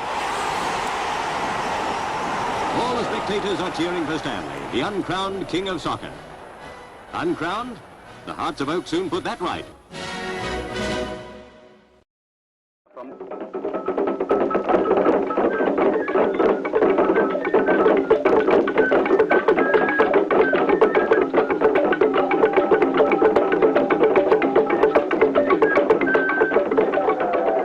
All the spectators are cheering for Stanley, the uncrowned king of soccer. Uncrowned? The Hearts of Oak soon put that right.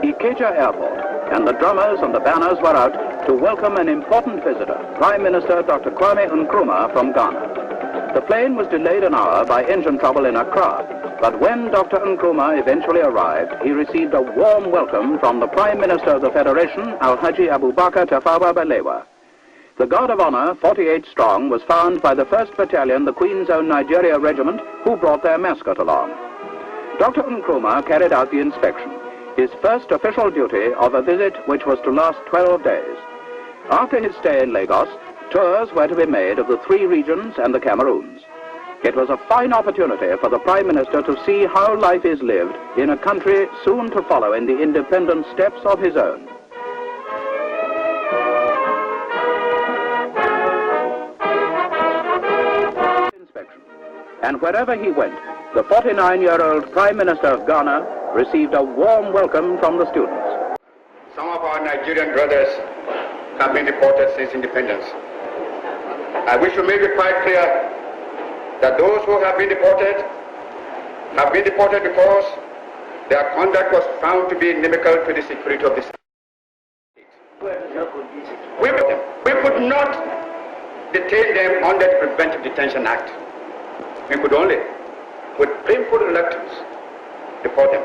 Ikeja Airport, and the drummers and the banners were out to welcome an important visitor, Prime Minister Dr. Kwame Nkrumah from Ghana. The plane was delayed an hour by engine trouble in Accra, but when Dr. Nkrumah eventually arrived, he received a warm welcome from the Prime Minister of the Federation, Alhaji Abubakar Tafawa Balewa. The Guard of Honor, 48 strong, was found by the 1st Battalion, the Queen's Own Nigeria Regiment, who brought their mascot along. Dr. Nkrumah carried out the inspection, his first official duty of a visit which was to last 12 days. After his stay in Lagos, tours were to be made of the 3 regions and the Cameroons. It was a fine opportunity for the Prime Minister to see how life is lived in a country soon to follow in the independent steps of his own. Inspection. And wherever he went, the 49-year-old Prime Minister of Ghana received a warm welcome from the students. Some of our Nigerian brothers have been deported since independence. I wish to make it quite clear that those who have been deported because their conduct was found to be inimical to the security of the state. We could not detain them under the Preventive Detention Act. We could only, with painful reluctance, deport them.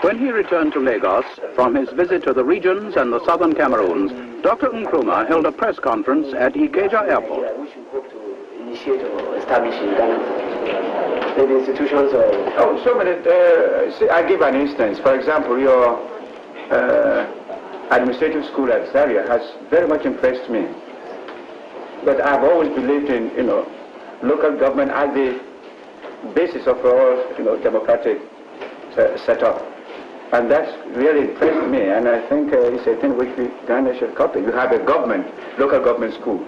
When he returned to Lagos from his visit to the regions and the southern Cameroons, Dr. Nkrumah held a press conference at Ikeja Airport. The institutions of... so many. I give an instance. For example, your administrative school at Zaria has very much impressed me. But I've always believed in, local government as the basis of all, democratic setup. And that's really impressed me, and I think it's a thing which Ghana should copy. You have a government, local government school,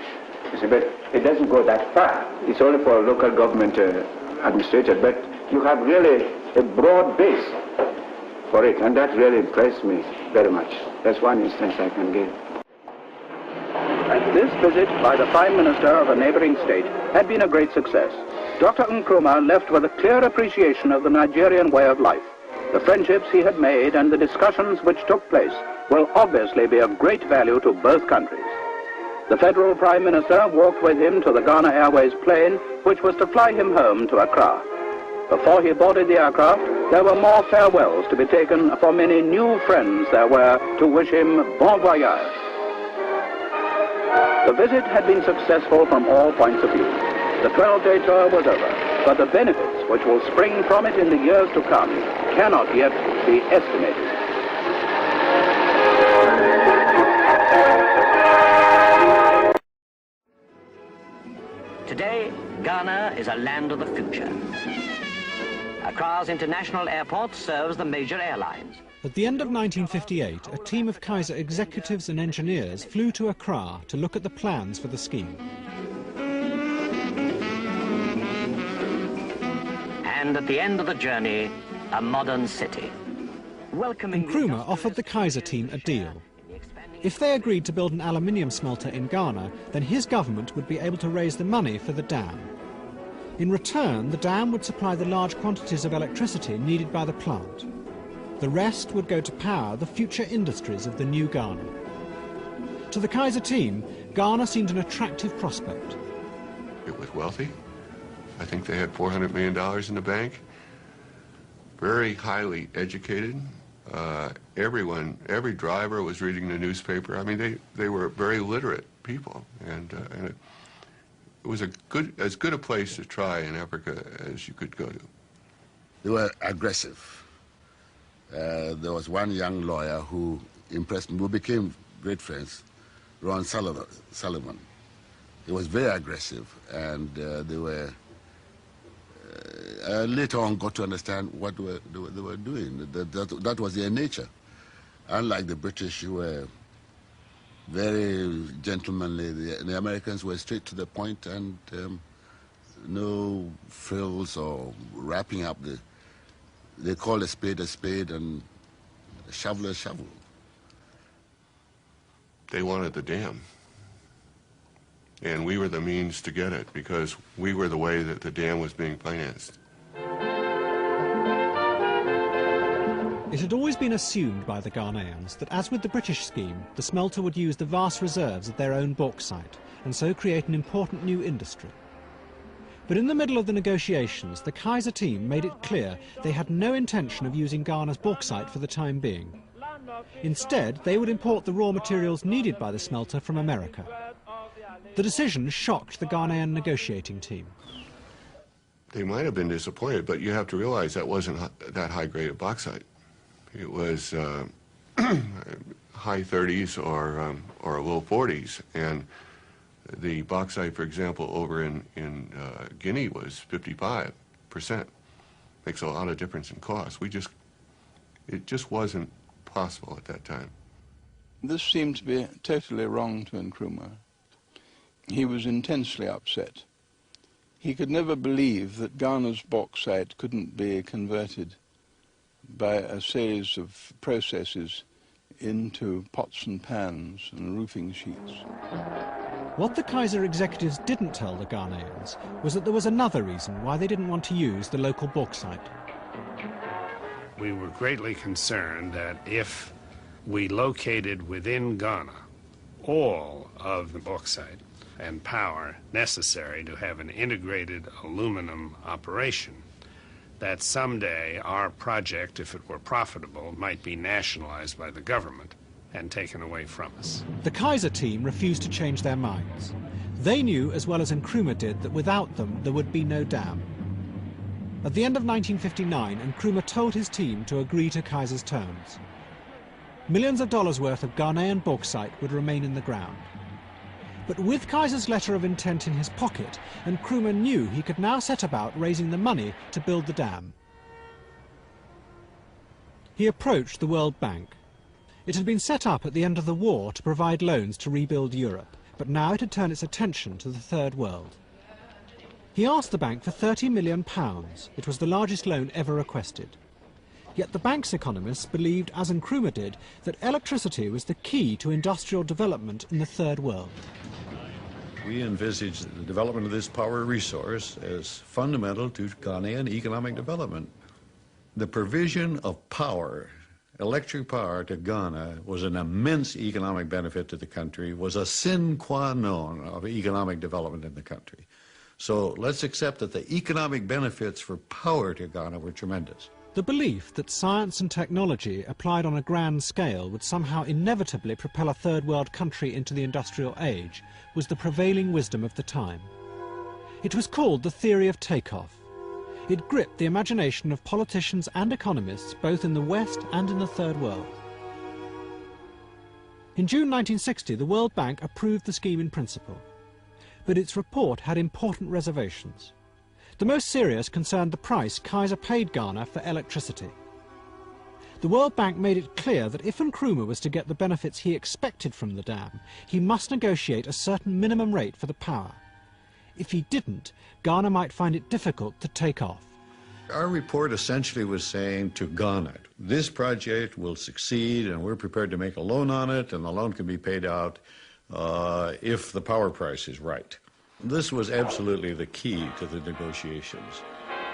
you see, but it doesn't go that far. It's only for local government administrators, but you have really a broad base for it, and that really impressed me very much. That's one instance I can give. This visit by the Prime Minister of a neighboring state had been a great success. Dr. Nkrumah left with a clear appreciation of the Nigerian way of life. The friendships he had made and the discussions which took place will obviously be of great value to both countries. The Federal Prime Minister walked with him to the Ghana Airways plane, which was to fly him home to Accra. Before he boarded the aircraft, there were more farewells to be taken for many new friends there were to wish him bon voyage. The visit had been successful from all points of view. The 12-day tour was over, but the benefits which will spring from it in the years to come cannot yet be estimated. Ghana is a land of the future. Accra's international airport serves the major airlines. At the end of 1958, a team of Kaiser executives and engineers flew to Accra to look at the plans for the scheme. And at the end of the journey, a modern city. Nkrumah offered the Kaiser team a deal. If they agreed to build an aluminium smelter in Ghana, then his government would be able to raise the money for the dam. In return, the dam would supply the large quantities of electricity needed by the plant. The rest would go to power the future industries of the new Ghana. To the Kaiser team, Ghana seemed an attractive prospect. It was wealthy. I think they had $400 million in the bank. Very highly educated. Every driver was reading the newspaper. I mean, they were very literate people, and it was as good a place to try in Africa as you could go to. They were aggressive. There was one young lawyer who impressed me, who became great friends, Ron Sullivan. He was very aggressive, and they were later on got to understand what they were doing. That was their nature. Unlike the British, who were very gentlemanly, the Americans were straight to the point and no frills or wrapping up the... They call a spade and a shovel. They wanted the dam. And we were the means to get it because we were the way that the dam was being financed. It had always been assumed by the Ghanaians that, as with the British scheme, the smelter would use the vast reserves of their own bauxite and so create an important new industry. But in the middle of the negotiations, the Kaiser team made it clear they had no intention of using Ghana's bauxite for the time being. Instead, they would import the raw materials needed by the smelter from America. The decision shocked the Ghanaian negotiating team. They might have been disappointed, but you have to realize that wasn't that high grade of bauxite. It was high 30s or low 40s, and the bauxite, for example, over in Guinea was 55%. Makes a lot of difference in cost. It just wasn't possible at that time. This seemed to be totally wrong to Nkrumah. He was intensely upset. He could never believe that Ghana's bauxite couldn't be converted by a series of processes into pots and pans and roofing sheets. What the Kaiser executives didn't tell the Ghanaians was that there was another reason why they didn't want to use the local bauxite. We were greatly concerned that if we located within Ghana all of the bauxite and power necessary to have an integrated aluminum operation, that someday our project, if it were profitable, might be nationalized by the government and taken away from us. The Kaiser team refused to change their minds. They knew as well as Nkrumah did that without them there would be no dam. At the end of 1959, Nkrumah told his team to agree to Kaiser's terms. Millions of dollars worth of Ghanaian bauxite would remain in the ground. But with Kaiser's letter of intent in his pocket, Nkrumah knew he could now set about raising the money to build the dam. He approached the World Bank. It had been set up at the end of the war to provide loans to rebuild Europe, but now it had turned its attention to the Third World. He asked the bank for £30 million. It was the largest loan ever requested. Yet the bank's economists believed, as Nkrumah did, that electricity was the key to industrial development in the Third World. We envisage the development of this power resource as fundamental to Ghanaian economic development. The provision of power, electric power to Ghana, was an immense economic benefit to the country, was a sine qua non of economic development in the country. So let's accept that the economic benefits for power to Ghana were tremendous. The belief that science and technology applied on a grand scale would somehow inevitably propel a third world country into the industrial age was the prevailing wisdom of the time. It was called the theory of takeoff. It gripped the imagination of politicians and economists both in the West and in the Third World. In June 1960, the World Bank approved the scheme in principle. but its report had important reservations. The most serious concerned the price Kaiser paid Ghana for electricity. The World Bank made it clear that if Nkrumah was to get the benefits he expected from the dam, he must negotiate a certain minimum rate for the power. If he didn't, Ghana might find it difficult to take off. Our report essentially was saying to Ghana, this project will succeed and we're prepared to make a loan on it, and the loan can be paid out if the power price is right. This was absolutely the key to the negotiations.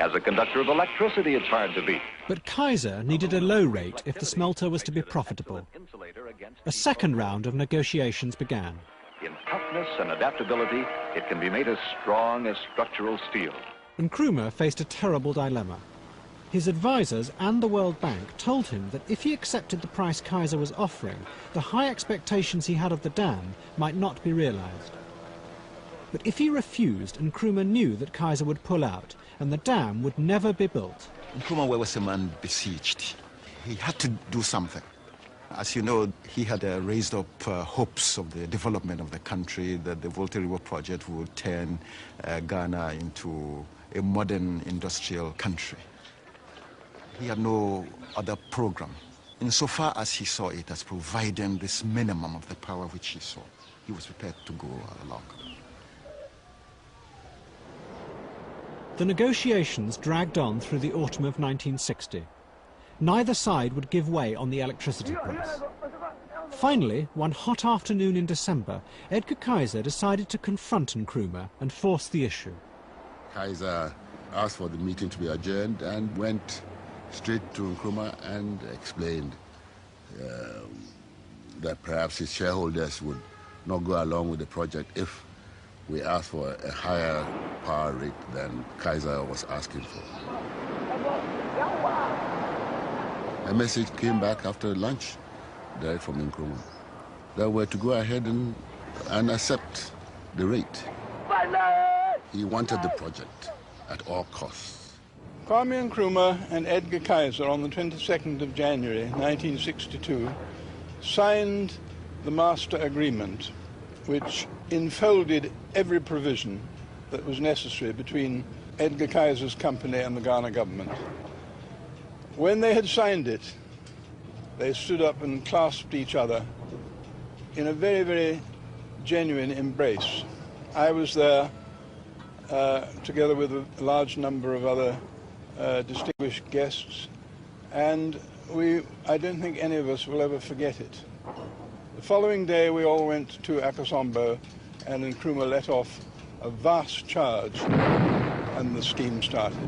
As a conductor of electricity, it's hard to beat. But Kaiser needed a low rate if the smelter was to be profitable. A second round of negotiations began. In toughness and adaptability, it can be made as strong as structural steel. Nkrumah faced a terrible dilemma. His advisors and the World Bank told him that if he accepted the price Kaiser was offering, the high expectations he had of the dam might not be realized. But if he refused, Nkrumah knew that Kaiser would pull out and the dam would never be built. Nkrumah was a man besieged. He had to do something. As you know, he had raised up hopes of the development of the country, that the Volta River project would turn Ghana into a modern industrial country. He had no other program. Insofar as he saw it as providing this minimum of the power which he saw, he was prepared to go along. The negotiations dragged on through the autumn of 1960. Neither side would give way on the electricity price. Finally, one hot afternoon in December, Edgar Kaiser decided to confront Nkrumah and force the issue. Kaiser asked for the meeting to be adjourned and went straight to Nkrumah and explained that perhaps his shareholders would not go along with the project if we asked for a higher power rate than Kaiser was asking for. A message came back after lunch, direct from Nkrumah, that we're to go ahead and accept the rate. He wanted the project at all costs. Kwame Nkrumah and Edgar Kaiser on the 22nd of January 1962 signed the master agreement, which enfolded every provision that was necessary between Edgar Kaiser's company and the Ghana government. When they had signed it, they stood up and clasped each other in a very, very genuine embrace. I was there together with a large number of other distinguished guests, and I don't think any of us will ever forget it. The following day we all went to Akosombo, and Nkrumah let off a vast charge, and the scheme started.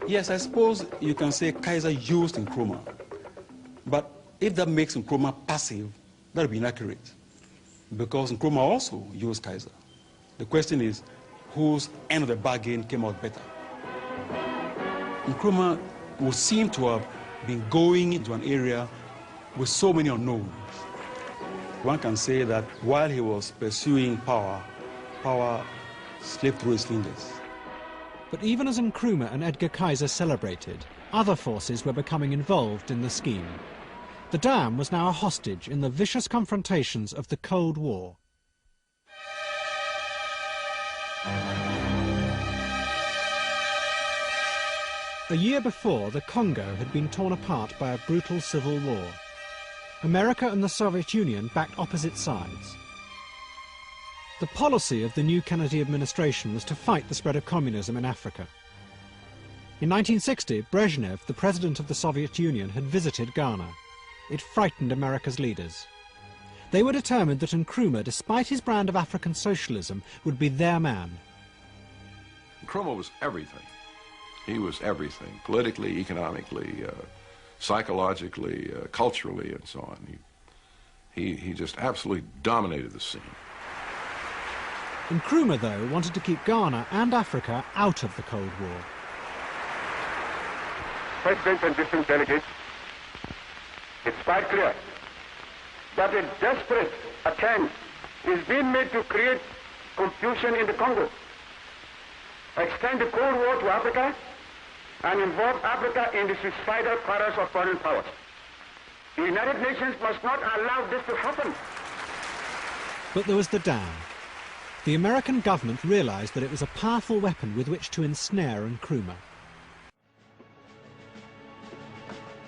Yes, I suppose you can say Kaiser used Nkrumah, but if that makes Nkrumah passive, that would be inaccurate, because Nkrumah also used Kaiser. The question is, whose end of the bargain came out better? Nkrumah would seem to have been going into an area with so many unknowns. One can say that while he was pursuing power, power slipped through his fingers. But even as Nkrumah and Edgar Kaiser celebrated, other forces were becoming involved in the scheme. The dam was now a hostage in the vicious confrontations of the Cold War. A year before, the Congo had been torn apart by a brutal civil war. America and the Soviet Union backed opposite sides. The policy of the new Kennedy administration was to fight the spread of communism in Africa. In 1960, Brezhnev, the president of the Soviet Union, had visited Ghana. It frightened America's leaders. They were determined that Nkrumah, despite his brand of African socialism, would be their man. Nkrumah was everything. He was everything, politically, economically, psychologically, culturally, and so on. He just absolutely dominated the scene. Nkrumah, though, wanted to keep Ghana and Africa out of the Cold War. President and distinct delegates, it's quite clear that a desperate attempt is being made to create confusion in the Congo, extend the Cold War to Africa, and involve Africa in the suicidal quarrels of foreign powers. The United Nations must not allow this to happen. But there was the dam. The American government realised that it was a powerful weapon with which to ensnare Nkrumah.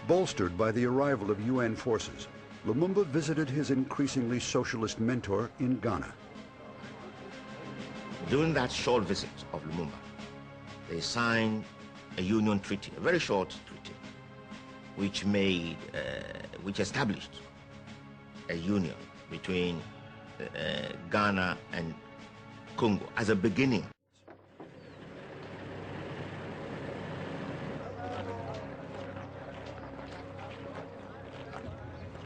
Bolstered by the arrival of UN forces, Lumumba visited his increasingly socialist mentor in Ghana. During that short visit of Lumumba, they signed a union treaty, a very short treaty, which established a union between Ghana and Congo as a beginning.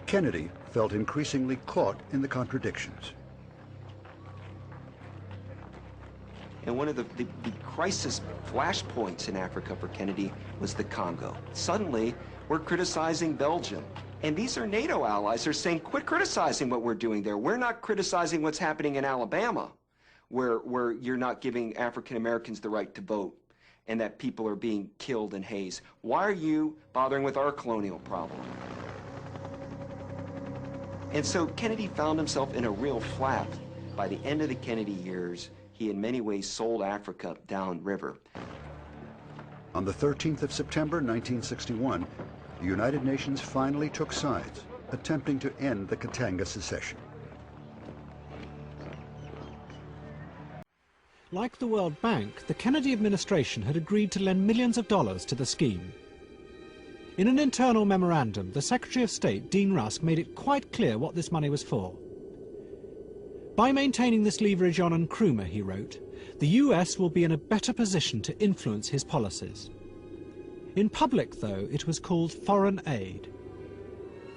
Kennedy felt increasingly caught in the contradictions. And one of the crisis flashpoints in Africa for Kennedy was the Congo. Suddenly, we're criticizing Belgium. And these are NATO allies. They're saying, quit criticizing what we're doing there. We're not criticizing what's happening in Alabama, where you're not giving African Americans the right to vote and that people are being killed in Hays. Why are you bothering with our colonial problem? And so Kennedy found himself in a real flat. By the end of the Kennedy years, he in many ways sold Africa downriver. On the 13th of September 1961, the United Nations finally took sides, attempting to end the Katanga secession. Like the World Bank, the Kennedy administration had agreed to lend millions of dollars to the scheme. In an internal memorandum, the Secretary of State, Dean Rusk, made it quite clear what this money was for. By maintaining this leverage on Nkrumah, he wrote, the US will be in a better position to influence his policies. In public, though, it was called foreign aid.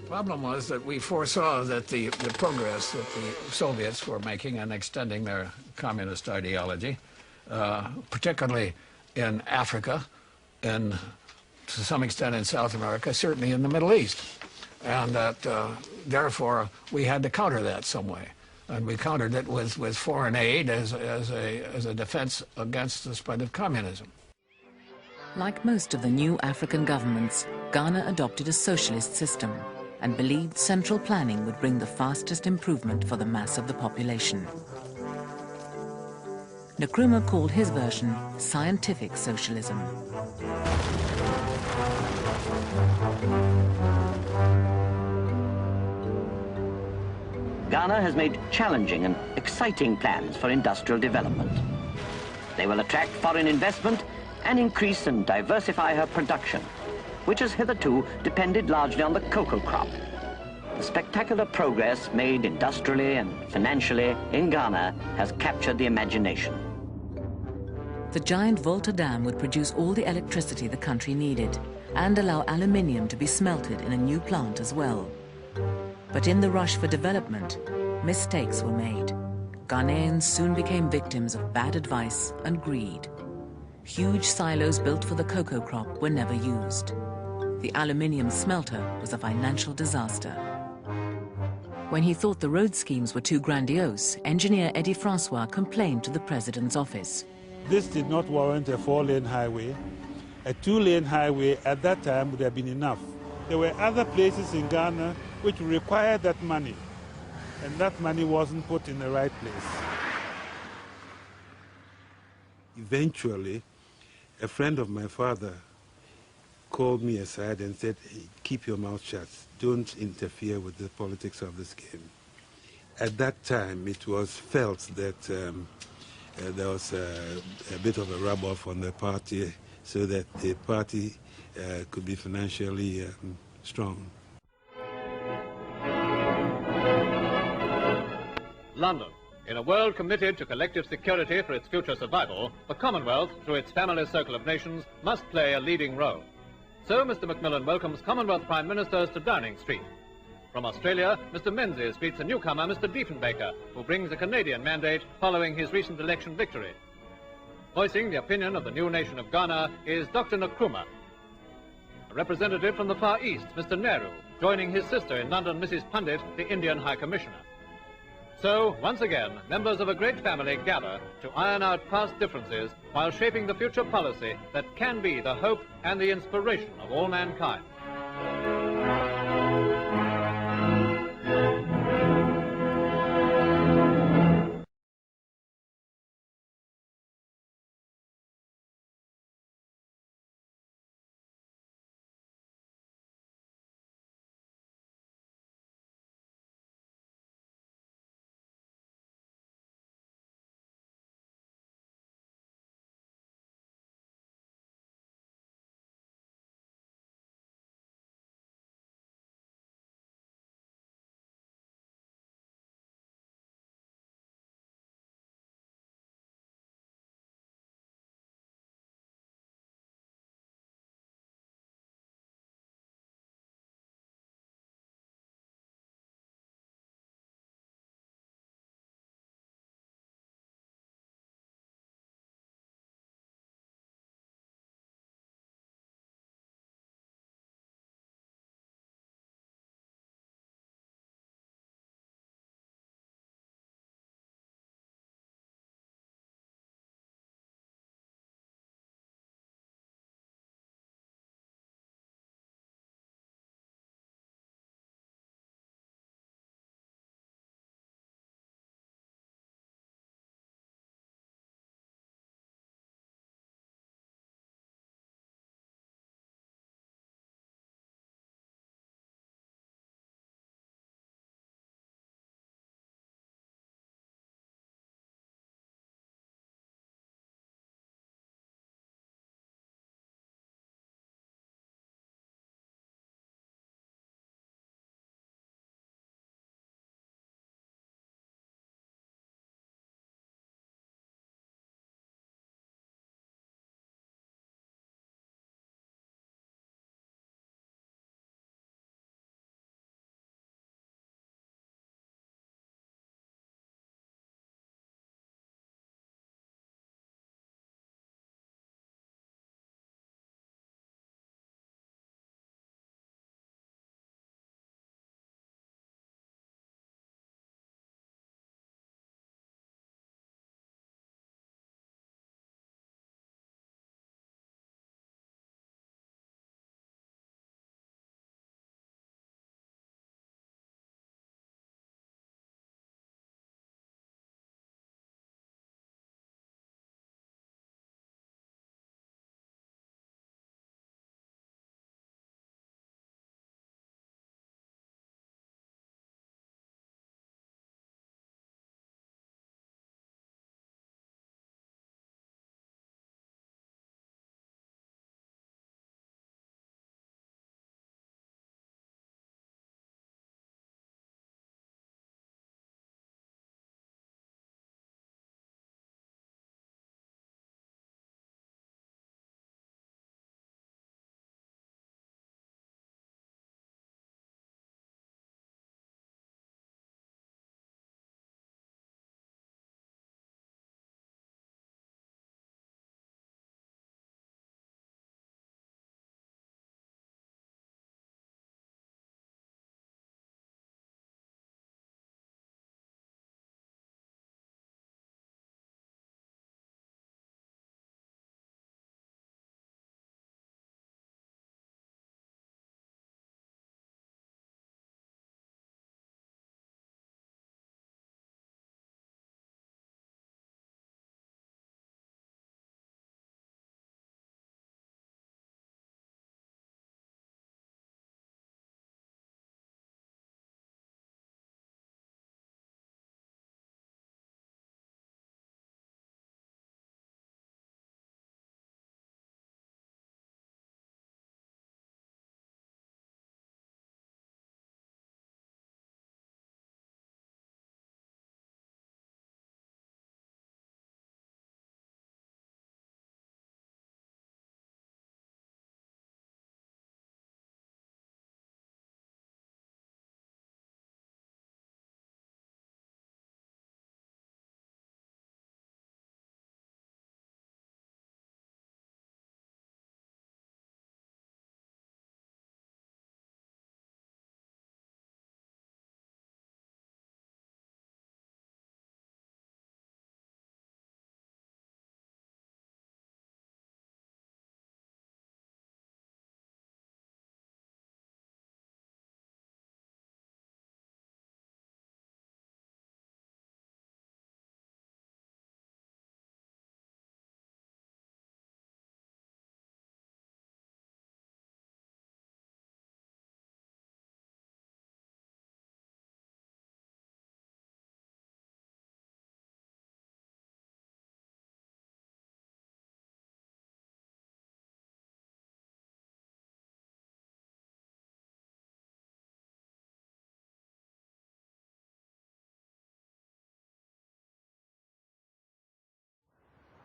The problem was that we foresaw that the progress that the Soviets were making in extending their communist ideology, particularly in Africa and to some extent in South America, certainly in the Middle East, and that therefore we had to counter that some way. And we countered it with foreign aid as a defense against the spread of communism. Like most of the new African governments, Ghana adopted a socialist system and believed central planning would bring the fastest improvement for the mass of the population. Nkrumah called his version scientific socialism. Ghana has made challenging and exciting plans for industrial development. They will attract foreign investment and increase and diversify her production, which has hitherto depended largely on the cocoa crop. The spectacular progress made industrially and financially in Ghana has captured the imagination. The giant Volta Dam would produce all the electricity the country needed and allow aluminium to be smelted in a new plant as well. But in the rush for development, mistakes were made. Ghanaians soon became victims of bad advice and greed. Huge silos built for the cocoa crop were never used. The aluminium smelter was a financial disaster. When he thought the road schemes were too grandiose, engineer Eddie Francois complained to the president's office. This did not warrant a 4-lane highway. A 2-lane highway at that time would have been enough. There were other places in Ghana which required that money, and that money wasn't put in the right place. Eventually, a friend of my father called me aside and said, hey, keep your mouth shut. Don't interfere with the politics of this game. At that time, it was felt that there was a bit of a rub-off on the party so that the party could be financially strong. London. In a world committed to collective security for its future survival, the Commonwealth, through its family circle of nations, must play a leading role. So Mr. Macmillan welcomes Commonwealth Prime Ministers to Downing Street. From Australia, Mr. Menzies greets a newcomer, Mr. Diefenbaker, who brings a Canadian mandate following his recent election victory. Voicing the opinion of the new nation of Ghana is Dr. Nkrumah. A representative from the Far East, Mr. Nehru, joining his sister in London, Mrs. Pandit, the Indian High Commissioner. So, once again, members of a great family gather to iron out past differences while shaping the future policy that can be the hope and the inspiration of all mankind.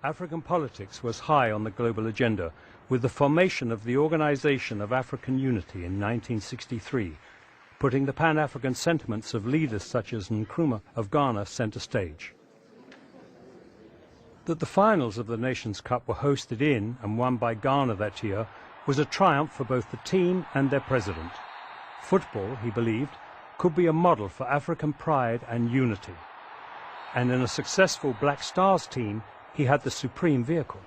African politics was high on the global agenda, with the formation of the Organization of African Unity in 1963, putting the Pan-African sentiments of leaders such as Nkrumah of Ghana center stage. That the finals of the Nations Cup were hosted in and won by Ghana that year was a triumph for both the team and their president. Football, he believed, could be a model for African pride and unity. And in a successful Black Stars team, he had the supreme vehicle.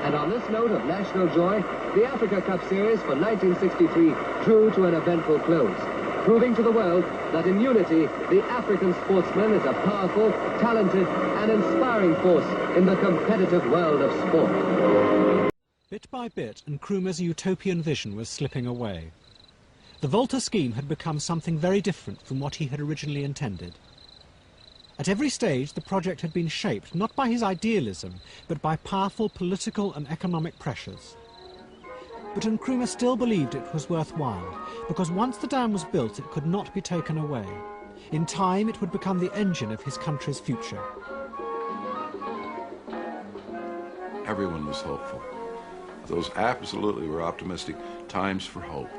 And on this note of national joy, the Africa Cup Series for 1963 drew to an eventful close, proving to the world that in unity, the African sportsman is a powerful, talented, and inspiring force in the competitive world of sport. Bit by bit, Nkrumah's utopian vision was slipping away. The Volta scheme had become something very different from what he had originally intended. At every stage, the project had been shaped not by his idealism, but by powerful political and economic pressures. But Nkrumah still believed it was worthwhile, because once the dam was built, it could not be taken away. In time, it would become the engine of his country's future. Everyone was hopeful. Those absolutely were optimistic times for hope.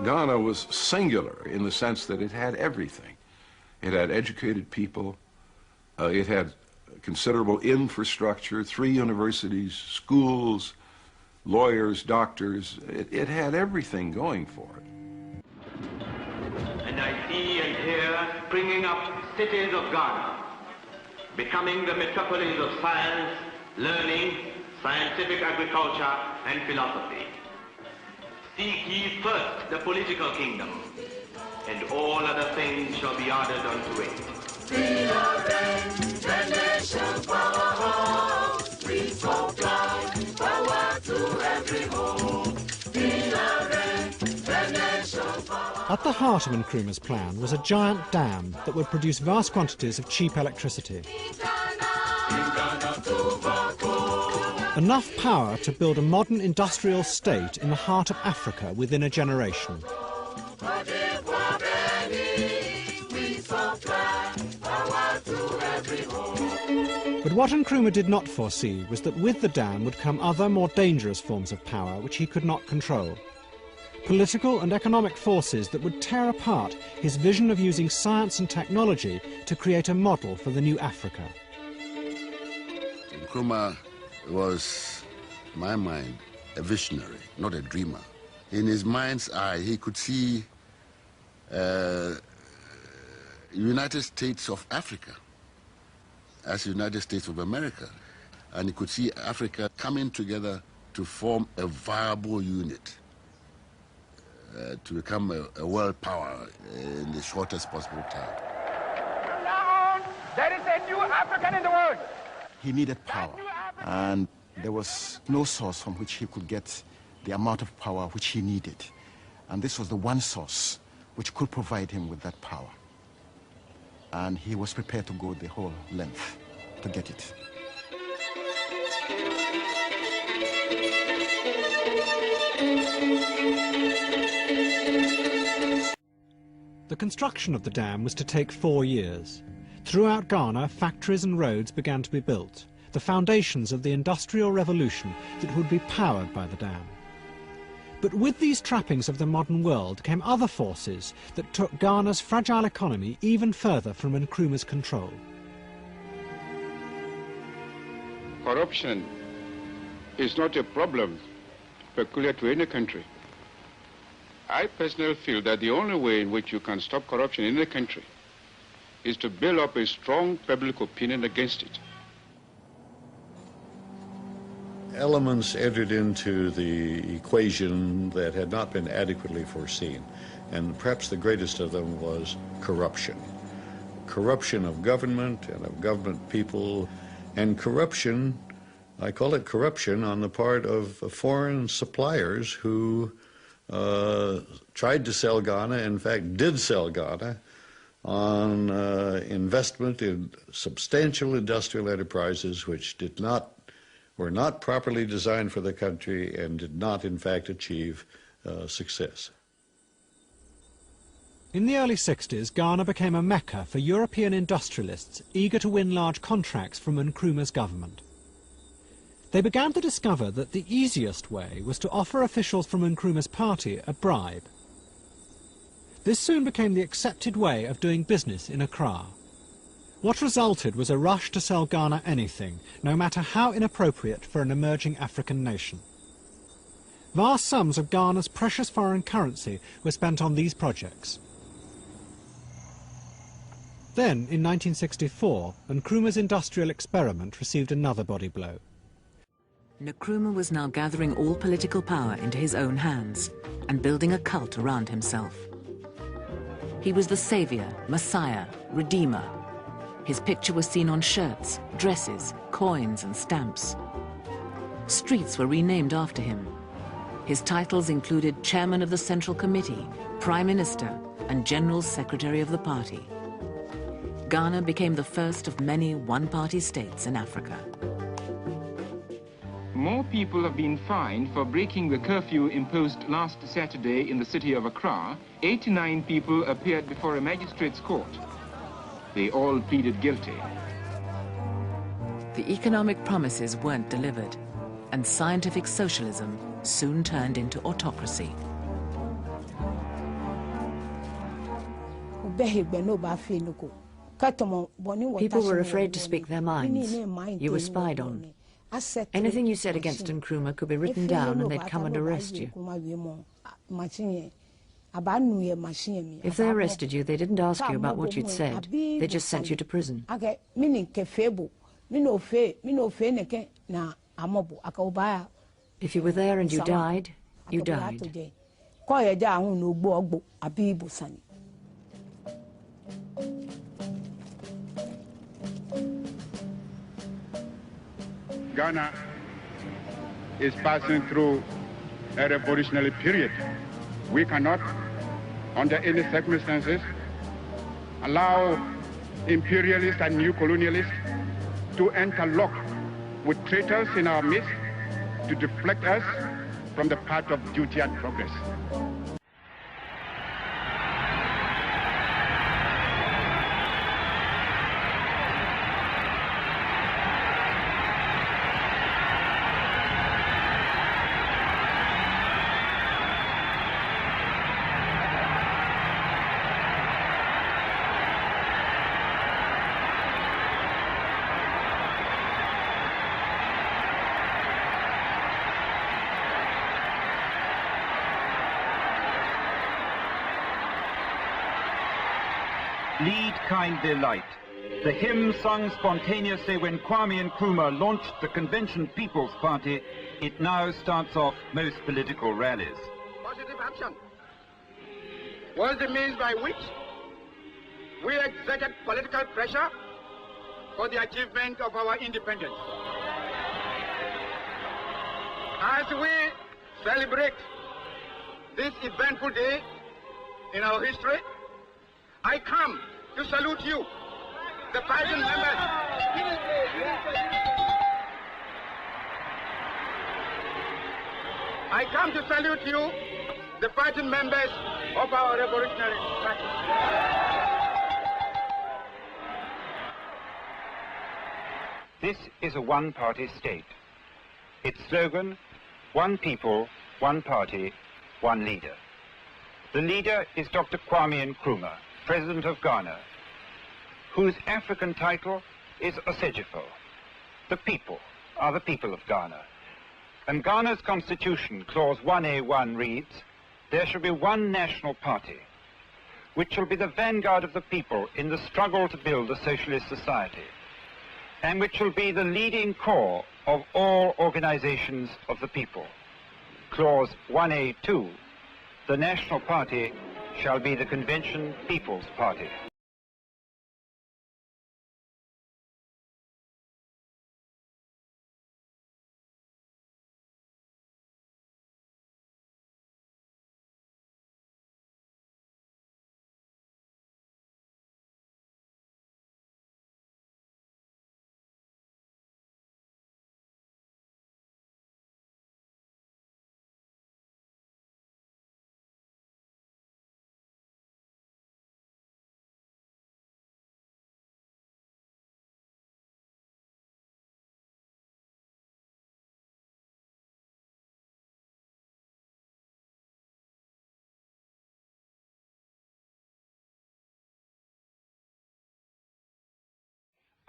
Ghana was singular in the sense that it had everything. It had educated people, it had considerable infrastructure, 3 universities, schools, lawyers, doctors. It had everything going for it. And I see and hear springing up cities of Ghana, becoming the metropolis of science, learning, scientific agriculture, and philosophy. Seek ye first the political kingdom, and all other things shall be added unto it. We are the nation powerhouse. We supply power to every home. We are the nation powerhouse. At the heart of Nkrumah's plan was a giant dam that would produce vast quantities of cheap electricity. Enough power to build a modern industrial state in the heart of Africa within a generation. But what Nkrumah did not foresee was that with the dam would come other, more dangerous forms of power which he could not control. Political and economic forces that would tear apart his vision of using science and technology to create a model for the new Africa. Nkrumah was, in my mind, a visionary, not a dreamer. In his mind's eye, he could see United States of Africa as United States of America. And he could see Africa coming together to form a viable unit, to become a world power in the shortest possible time. From now on, there is a new African in the world. He needed power, and there was no source from which he could get the amount of power which he needed. And this was the one source which could provide him with that power. And he was prepared to go the whole length to get it. The construction of the dam was to take 4 years. Throughout Ghana, factories and roads began to be built, the foundations of the industrial revolution that would be powered by the dam. But with these trappings of the modern world came other forces that took Ghana's fragile economy even further from Nkrumah's control. Corruption is not a problem peculiar to any country. I personally feel that the only way in which you can stop corruption in a country is to build up a strong public opinion against it. Elements entered into the equation that had not been adequately foreseen, and perhaps the greatest of them was corruption. Corruption of government and of government people, and corruption, I call it corruption, on the part of foreign suppliers who tried to sell Ghana, in fact did sell Ghana, on investment in substantial industrial enterprises which were not properly designed for the country and did not, in fact, achieve success. In the early 60s, Ghana became a mecca for European industrialists eager to win large contracts from Nkrumah's government. They began to discover that the easiest way was to offer officials from Nkrumah's party a bribe. This soon became the accepted way of doing business in Accra. What resulted was a rush to sell Ghana anything, no matter how inappropriate for an emerging African nation. Vast sums of Ghana's precious foreign currency were spent on these projects. Then, in 1964, Nkrumah's industrial experiment received another body blow. Nkrumah was now gathering all political power into his own hands and building a cult around himself. He was the savior, messiah, redeemer. His picture was seen on shirts, dresses, coins and stamps. Streets were renamed after him. His titles included Chairman of the Central Committee, Prime Minister and General Secretary of the party. Ghana became the first of many one-party states in Africa. More people have been fined for breaking the curfew imposed last Saturday in the city of Accra. 89 people appeared before a magistrate's court. They all pleaded guilty. The economic promises weren't delivered, and scientific socialism soon turned into autocracy. People were afraid to speak their minds. You were spied on. Anything you said against Nkrumah could be written down and they'd come and arrest you. If they arrested you, they didn't ask you about what you'd said. They just sent you to prison. If you were there and you died, you died. Ghana is passing through a revolutionary period. We cannot, under any circumstances, allow imperialists and new colonialists to interlock with traitors in our midst to deflect us from the path of duty and progress. Lead kindly light. The hymn sung spontaneously when Kwame Nkrumah launched the Convention People's Party, it now starts off most political rallies. Positive action was the means by which we exerted political pressure for the achievement of our independence. As we celebrate this eventful day in our history, I come to salute you, the party members. I come to salute you, the party members of our revolutionary party. This is a one-party state. Its slogan, one people, one party, one leader. The leader is Dr. Kwame Nkrumah, President of Ghana, whose African title is Osejifo. The people are the people of Ghana. And Ghana's constitution, clause 1A1 reads, there shall be one national party, which shall be the vanguard of the people in the struggle to build a socialist society, and which shall be the leading core of all organizations of the people. Clause 1A2, the national party shall be the Convention People's Party.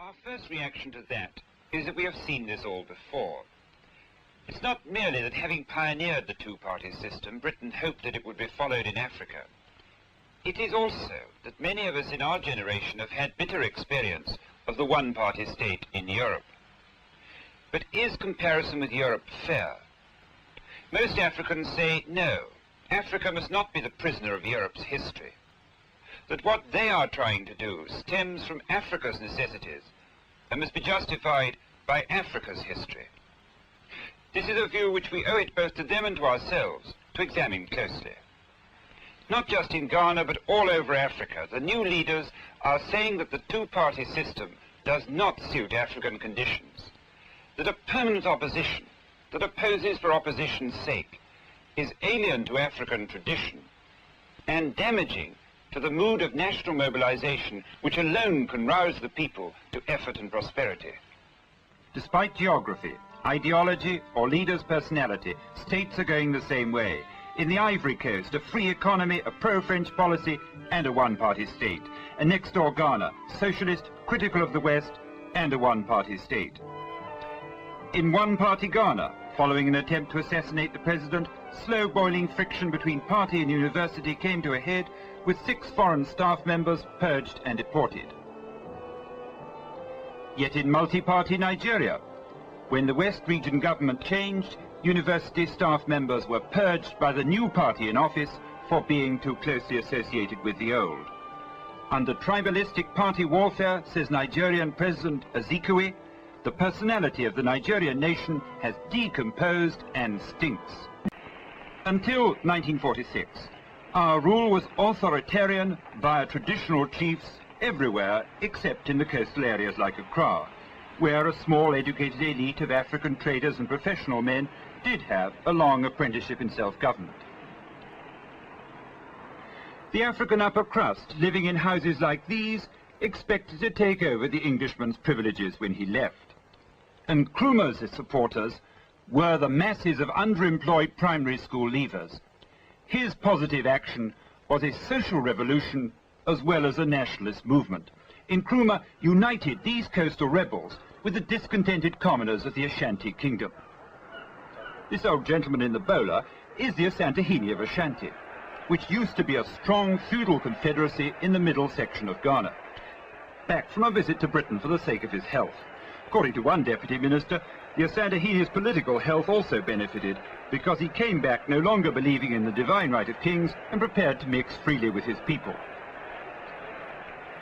Our first reaction to that is that we have seen this all before. It's not merely that having pioneered the two-party system, Britain hoped that it would be followed in Africa. It is also that many of us in our generation have had bitter experience of the one-party state in Europe. But is comparison with Europe fair? Most Africans say no, Africa must not be the prisoner of Europe's history. That what they are trying to do stems from Africa's necessities and must be justified by Africa's history. This is a view which we owe it both to them and to ourselves to examine closely. Not just in Ghana, but all over Africa, the new leaders are saying that the two-party system does not suit African conditions, that a permanent opposition that opposes for opposition's sake is alien to African tradition and damaging to the mood of national mobilization which alone can rouse the people to effort and prosperity. Despite geography, ideology, or leaders' personality, states are going the same way. In the Ivory Coast, a free economy, a pro-French policy, and a one-party state. And next door Ghana, socialist, critical of the West, and a one-party state. In one-party Ghana, following an attempt to assassinate the president, slow-boiling friction between party and university came to a head, with 6 foreign staff members purged and deported. Yet in multi-party Nigeria, when the West Region government changed, university staff members were purged by the new party in office for being too closely associated with the old. Under tribalistic party warfare, says Nigerian President Azikiwe, the personality of the Nigerian nation has decomposed and stinks. Until 1946, our rule was authoritarian via traditional chiefs everywhere except in the coastal areas like Accra, where a small educated elite of African traders and professional men did have a long apprenticeship in self-government. The African upper crust, living in houses like these, expected to take over the Englishman's privileges when he left. And Nkrumah's supporters were the masses of underemployed primary school leavers. His positive action was a social revolution as well as a nationalist movement. Nkrumah united these coastal rebels with the discontented commoners of the Ashanti Kingdom. This old gentleman in the bowler is the Asantehene of Ashanti, which used to be a strong feudal confederacy in the middle section of Ghana, back from a visit to Britain for the sake of his health. According to one deputy minister, the Asantehene's political health also benefited because he came back no longer believing in the divine right of kings and prepared to mix freely with his people.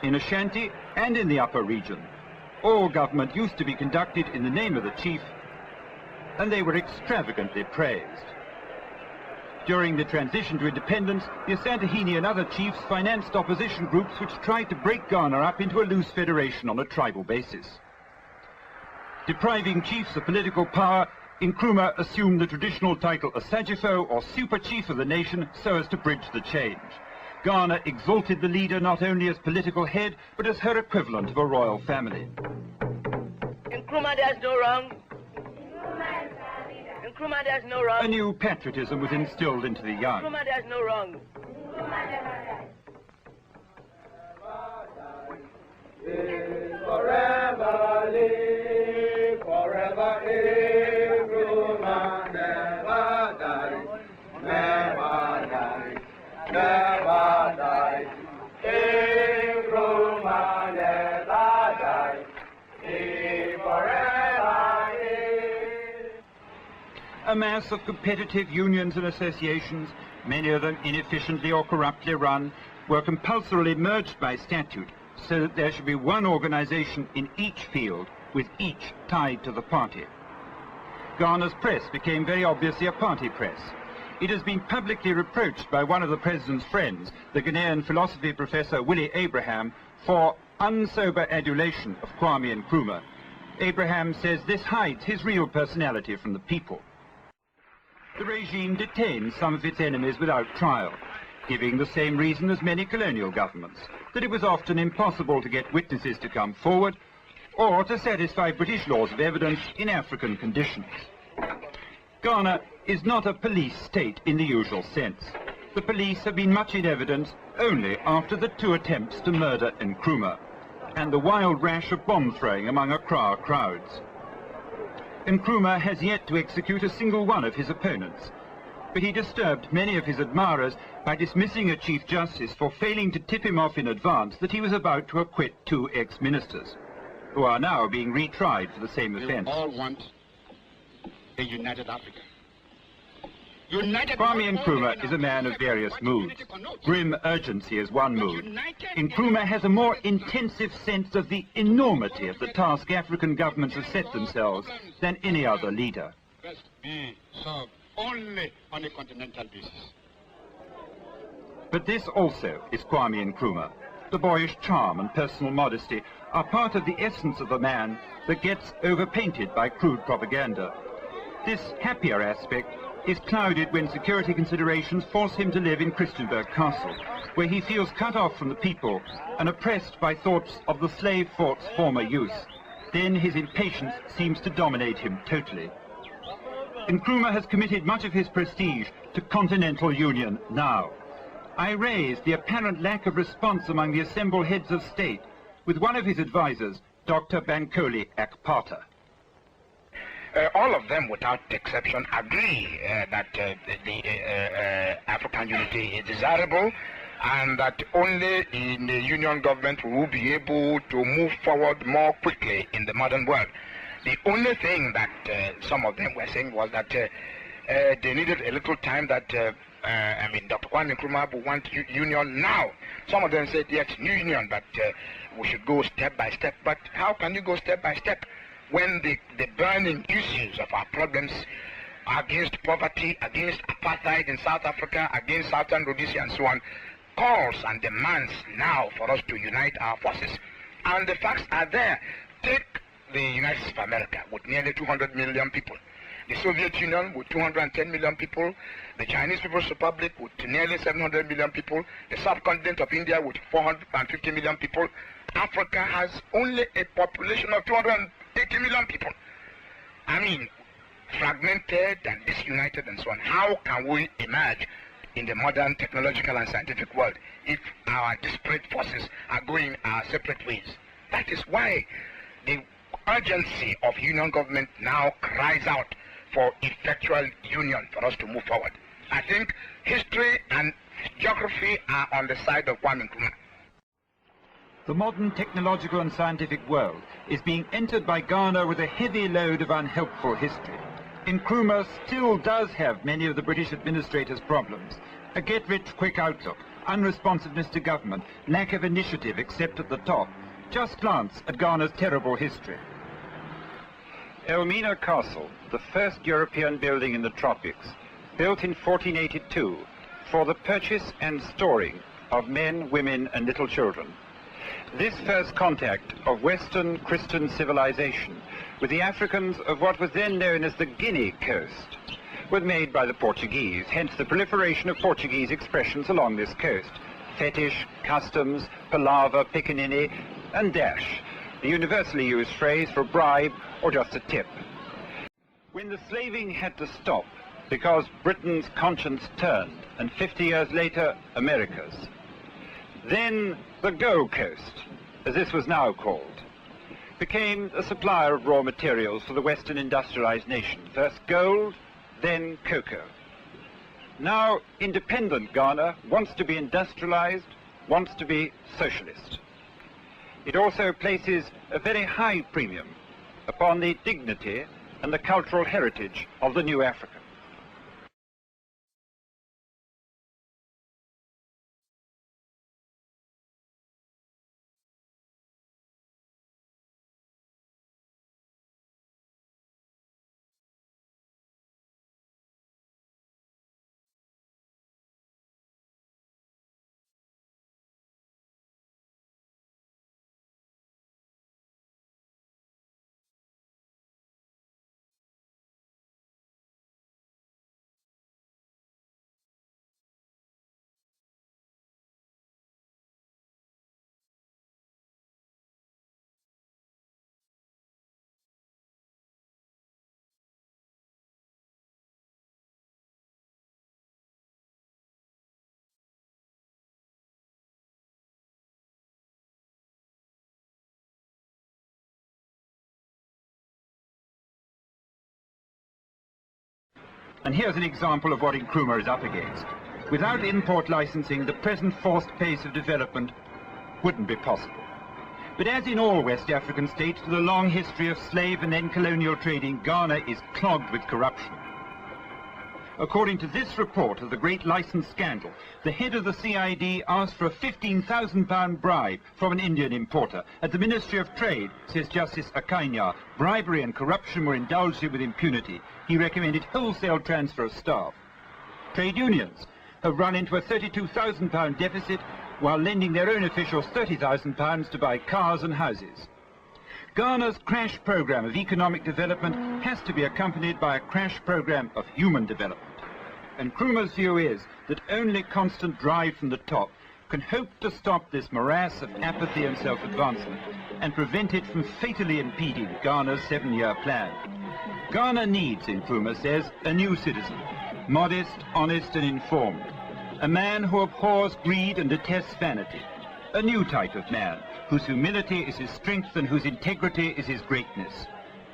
In Ashanti and in the upper region, all government used to be conducted in the name of the chief, and they were extravagantly praised. During the transition to independence, the Asantehene and other chiefs financed opposition groups which tried to break Ghana up into a loose federation on a tribal basis. Depriving chiefs of political power, Nkrumah assumed the traditional title Asajifo, or super chief of the nation, so as to bridge the change. Ghana exalted the leader not only as political head, but as her equivalent of a royal family. Nkrumah does no wrong. Nkrumah does no wrong. A new patriotism was instilled into the young. Nkrumah does no wrong. Forever live, forever Nkrumah never die, never die, never die. Nkrumah never die, he forever live. A mass of competitive unions and associations, many of them inefficiently or corruptly run, were compulsorily merged by statute, so that there should be one organization in each field, with each tied to the party. Ghana's press became very obviously a party press. It has been publicly reproached by one of the president's friends, the Ghanaian philosophy professor Willie Abraham, for unsober adulation of Kwame Nkrumah. Abraham says this hides his real personality from the people. The regime detained some of its enemies without trial, giving the same reason as many colonial governments, that it was often impossible to get witnesses to come forward or to satisfy British laws of evidence in African conditions. Ghana is not a police state in the usual sense. The police have been much in evidence only after the 2 attempts to murder Nkrumah. and the wild rash of bomb throwing among Accra crowds. Nkrumah has yet to execute a single one of his opponents, but he disturbed many of his admirers by dismissing a Chief Justice for failing to tip him off in advance that he was about to acquit 2 ex-ministers, who are now being retried for the same offence. We all want a united Africa. Kwame Nkrumah is a man of various moods. Grim urgency is one mood. Nkrumah has a more intensive sense of the enormity of the task African governments have set themselves than any other leader. Must be solved only on a continental basis. But this also is Kwame Nkrumah. The boyish charm and personal modesty are part of the essence of the man that gets overpainted by crude propaganda. This happier aspect is clouded when security considerations force him to live in Christiansburg Castle, where he feels cut off from the people and oppressed by thoughts of the slave fort's former use. Then his impatience seems to dominate him totally. Nkrumah has committed much of his prestige to continental union now. I raised the apparent lack of response among the assembled heads of state with one of his advisers, Dr. Bankole Akpata. All of them, without exception, agree that the African unity is desirable and that only in the union government will be able to move forward more quickly in the modern world. The only thing that some of them were saying was that they needed a little time, that Dr. Kwame Nkrumah would want union now. Some of them said, yes, new union, but we should go step by step. But how can you go step by step when the burning issues of our problems against poverty, against apartheid in South Africa, against Southern Rhodesia and so on, calls and demands now for us to unite our forces? And the facts are there. Take the United States of America with nearly 200 million people, the Soviet Union with 210 million people, the Chinese People's Republic with nearly 700 million people, the subcontinent of India with 450 million people. Africa has only a population of 280 million people. I mean, fragmented and disunited and so on. How can we emerge in the modern technological and scientific world if our disparate forces are going our separate ways? That is why the urgency of union government now cries out for effectual union for us to move forward. I think history and geography are on the side of Kwame Nkrumah. The modern technological and scientific world is being entered by Ghana with a heavy load of unhelpful history. Nkrumah still does have many of the British administrators' problems: a get-rich-quick outlook, unresponsiveness to government, lack of initiative except at the top. Just glance at Ghana's terrible history. Elmina Castle, the first European building in the tropics, built in 1482 for the purchase and storing of men, women and little children. This first contact of Western Christian civilization with the Africans of what was then known as the Guinea coast was made by the Portuguese, hence the proliferation of Portuguese expressions along this coast: fetish, customs, palaver, pickaninny and dash, the universally used phrase for bribe or just a tip. When the slaving had to stop because Britain's conscience turned, and 50 years later, America's, then the Gold Coast, as this was now called, became a supplier of raw materials for the Western industrialized nation. First gold, then cocoa. Now independent Ghana wants to be industrialized, wants to be socialist. It also places a very high premium upon the dignity and the cultural heritage of the new Africa. And here's an example of what Nkrumah is up against. Without import licensing, the present forced pace of development wouldn't be possible. But as in all West African states with a long history of slave and then colonial trading, Ghana is clogged with corruption. According to this report of the great license scandal, the head of the CID asked for a £15,000 bribe from an Indian importer. At the Ministry of Trade, says Justice Akainya, bribery and corruption were indulged in with impunity. He recommended wholesale transfer of staff. Trade unions have run into a £32,000 deficit while lending their own officials £30,000 to buy cars and houses. Ghana's crash program of economic development has to be accompanied by a crash program of human development. And Nkrumah's view is that only constant drive from the top can hope to stop this morass of apathy and self-advancement and prevent it from fatally impeding Ghana's 7-year plan. Ghana needs, Nkrumah says, a new citizen, modest, honest and informed, a man who abhors greed and detests vanity, a new type of man, whose humility is his strength and whose integrity is his greatness.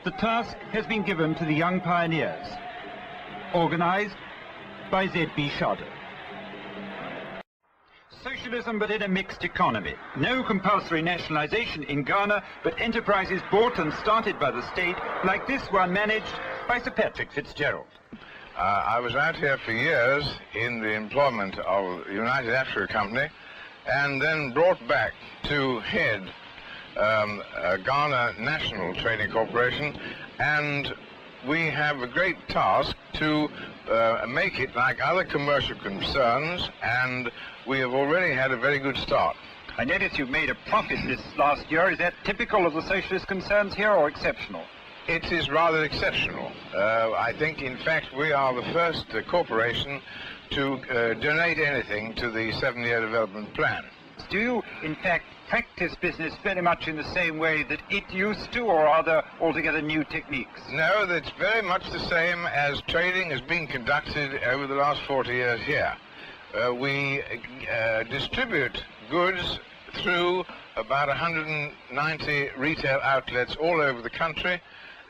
The task has been given to the young pioneers, organized by Z.B. Shada. Socialism but in a mixed economy. No compulsory nationalization in Ghana, but enterprises bought and started by the state, like this one managed by Sir Patrick Fitzgerald. I was out here for years in the employment of the United Africa Company, and then brought back to head Ghana National Trading Corporation, and we have a great task to make it like other commercial concerns, and we have already had a very good start. I notice you've made a profit this last year. Is that typical of the socialist concerns here or exceptional? It is rather exceptional. I think, in fact, we are the first corporation to donate anything to the 7-year development plan. Do you, in fact, practice business very much in the same way that it used to, or are there altogether new techniques? No, that's very much the same as trading has been conducted over the last 40 years here. We distribute goods through about 190 retail outlets all over the country,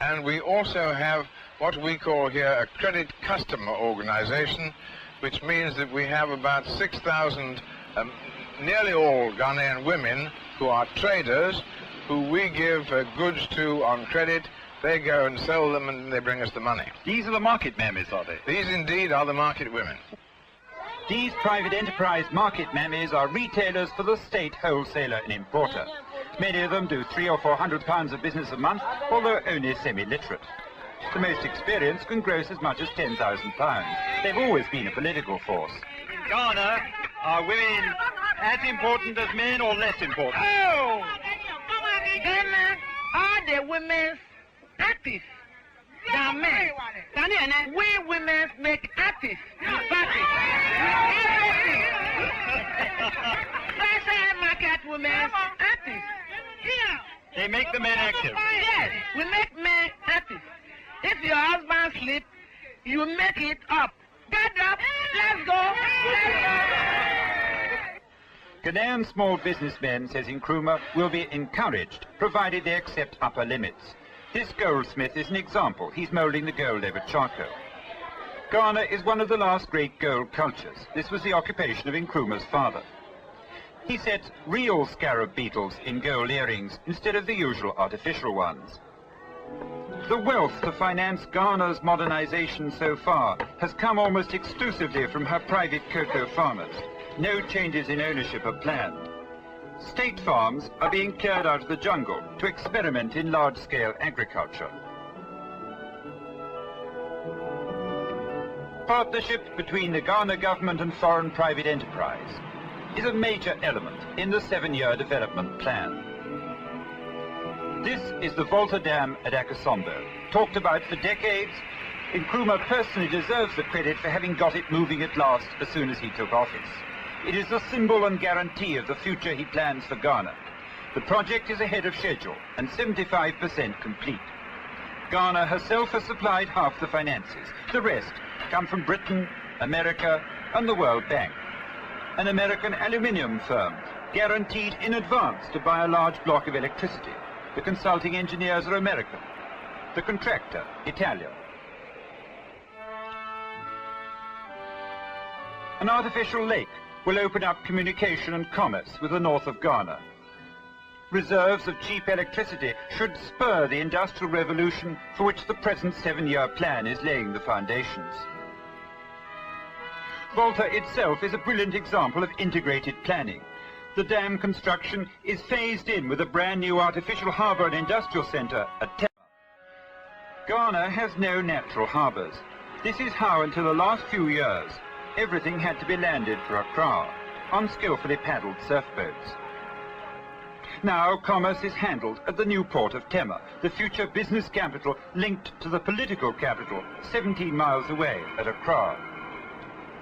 and we also have what we call here a credit customer organization, which means that we have about 6,000 nearly all Ghanaian women who are traders, who we give goods to on credit. They go and sell them and they bring us the money. These are the market mammies, are they? These indeed are the market women. These private enterprise market mammies are retailers for the state wholesaler and importer. Many of them do £300 or £400 of business a month, although only semi-literate. The most experienced can gross as much as £10,000. They've always been a political force. In Ghana, are women as important as men or less important? Oh! Ghana, are the women active than men? We women make active parties. Everything. Special market women active. They make the men active. Yes, we make men active. If your husband sleeps, you make it up. Get up, let's go. Ghanaian small businessmen, says Nkrumah, will be encouraged, provided they accept upper limits. This goldsmith is an example. He's moulding the gold over charcoal. Ghana is one of the last great gold cultures. This was the occupation of Nkrumah's father. He sets real scarab beetles in gold earrings instead of the usual artificial ones. The wealth to finance Ghana's modernization so far has come almost exclusively from her private cocoa farmers. No changes in ownership are planned. State farms are being cleared out of the jungle to experiment in large-scale agriculture. Partnership between the Ghana government and foreign private enterprise is a major element in the 7-year development plan. This is the Volta Dam at Akosombo. Talked about for decades, Nkrumah personally deserves the credit for having got it moving at last as soon as he took office. It is the symbol and guarantee of the future he plans for Ghana. The project is ahead of schedule and 75% complete. Ghana herself has supplied half the finances. The rest come from Britain, America, and the World Bank. An American aluminium firm guaranteed in advance to buy a large block of electricity. The consulting engineers are American. The contractor, Italian. An artificial lake will open up communication and commerce with the north of Ghana. Reserves of cheap electricity should spur the industrial revolution for which the present 7-year plan is laying the foundations. Volta itself is a brilliant example of integrated planning. The dam construction is phased in with a brand new artificial harbour and industrial centre at Tema. Ghana has no natural harbours. This is how, until the last few years, everything had to be landed for Accra on skillfully paddled surfboats. Now commerce is handled at the new port of Tema, the future business capital linked to the political capital 17 miles away at Accra.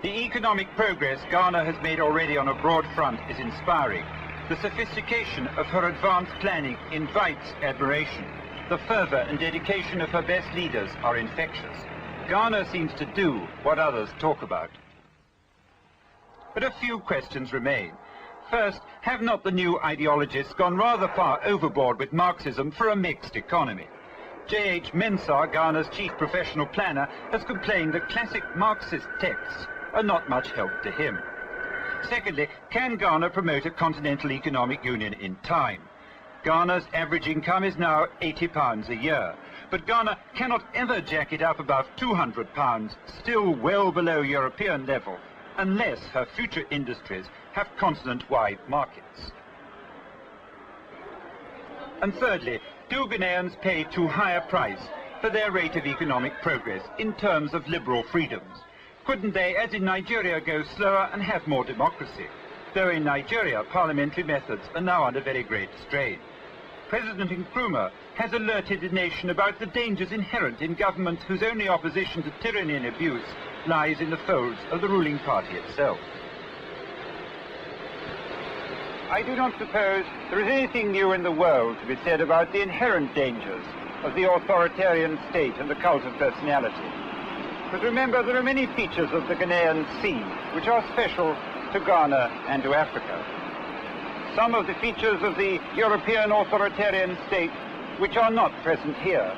The economic progress Ghana has made already on a broad front is inspiring. The sophistication of her advanced planning invites admiration. The fervour and dedication of her best leaders are infectious. Ghana seems to do what others talk about. But a few questions remain. First, have not the new ideologists gone rather far overboard with Marxism for a mixed economy? J.H. Mensah, Ghana's chief professional planner, has complained that classic Marxist texts are not much help to him. Secondly, can Ghana promote a continental economic union in time? Ghana's average income is now £80 a year, but Ghana cannot ever jack it up above £200, still well below European level, unless her future industries have continent-wide markets. And thirdly, do Ghanaians pay too high a price for their rate of economic progress in terms of liberal freedoms? Couldn't they, as in Nigeria, go slower and have more democracy? Though in Nigeria, parliamentary methods are now under very great strain. President Nkrumah has alerted the nation about the dangers inherent in governments whose only opposition to tyranny and abuse lies in the folds of the ruling party itself. I do not suppose there is anything new in the world to be said about the inherent dangers of the authoritarian state and the cult of personality. But remember, there are many features of the Ghanaian sea which are special to Ghana and to Africa. Some of the features of the European authoritarian state which are not present here.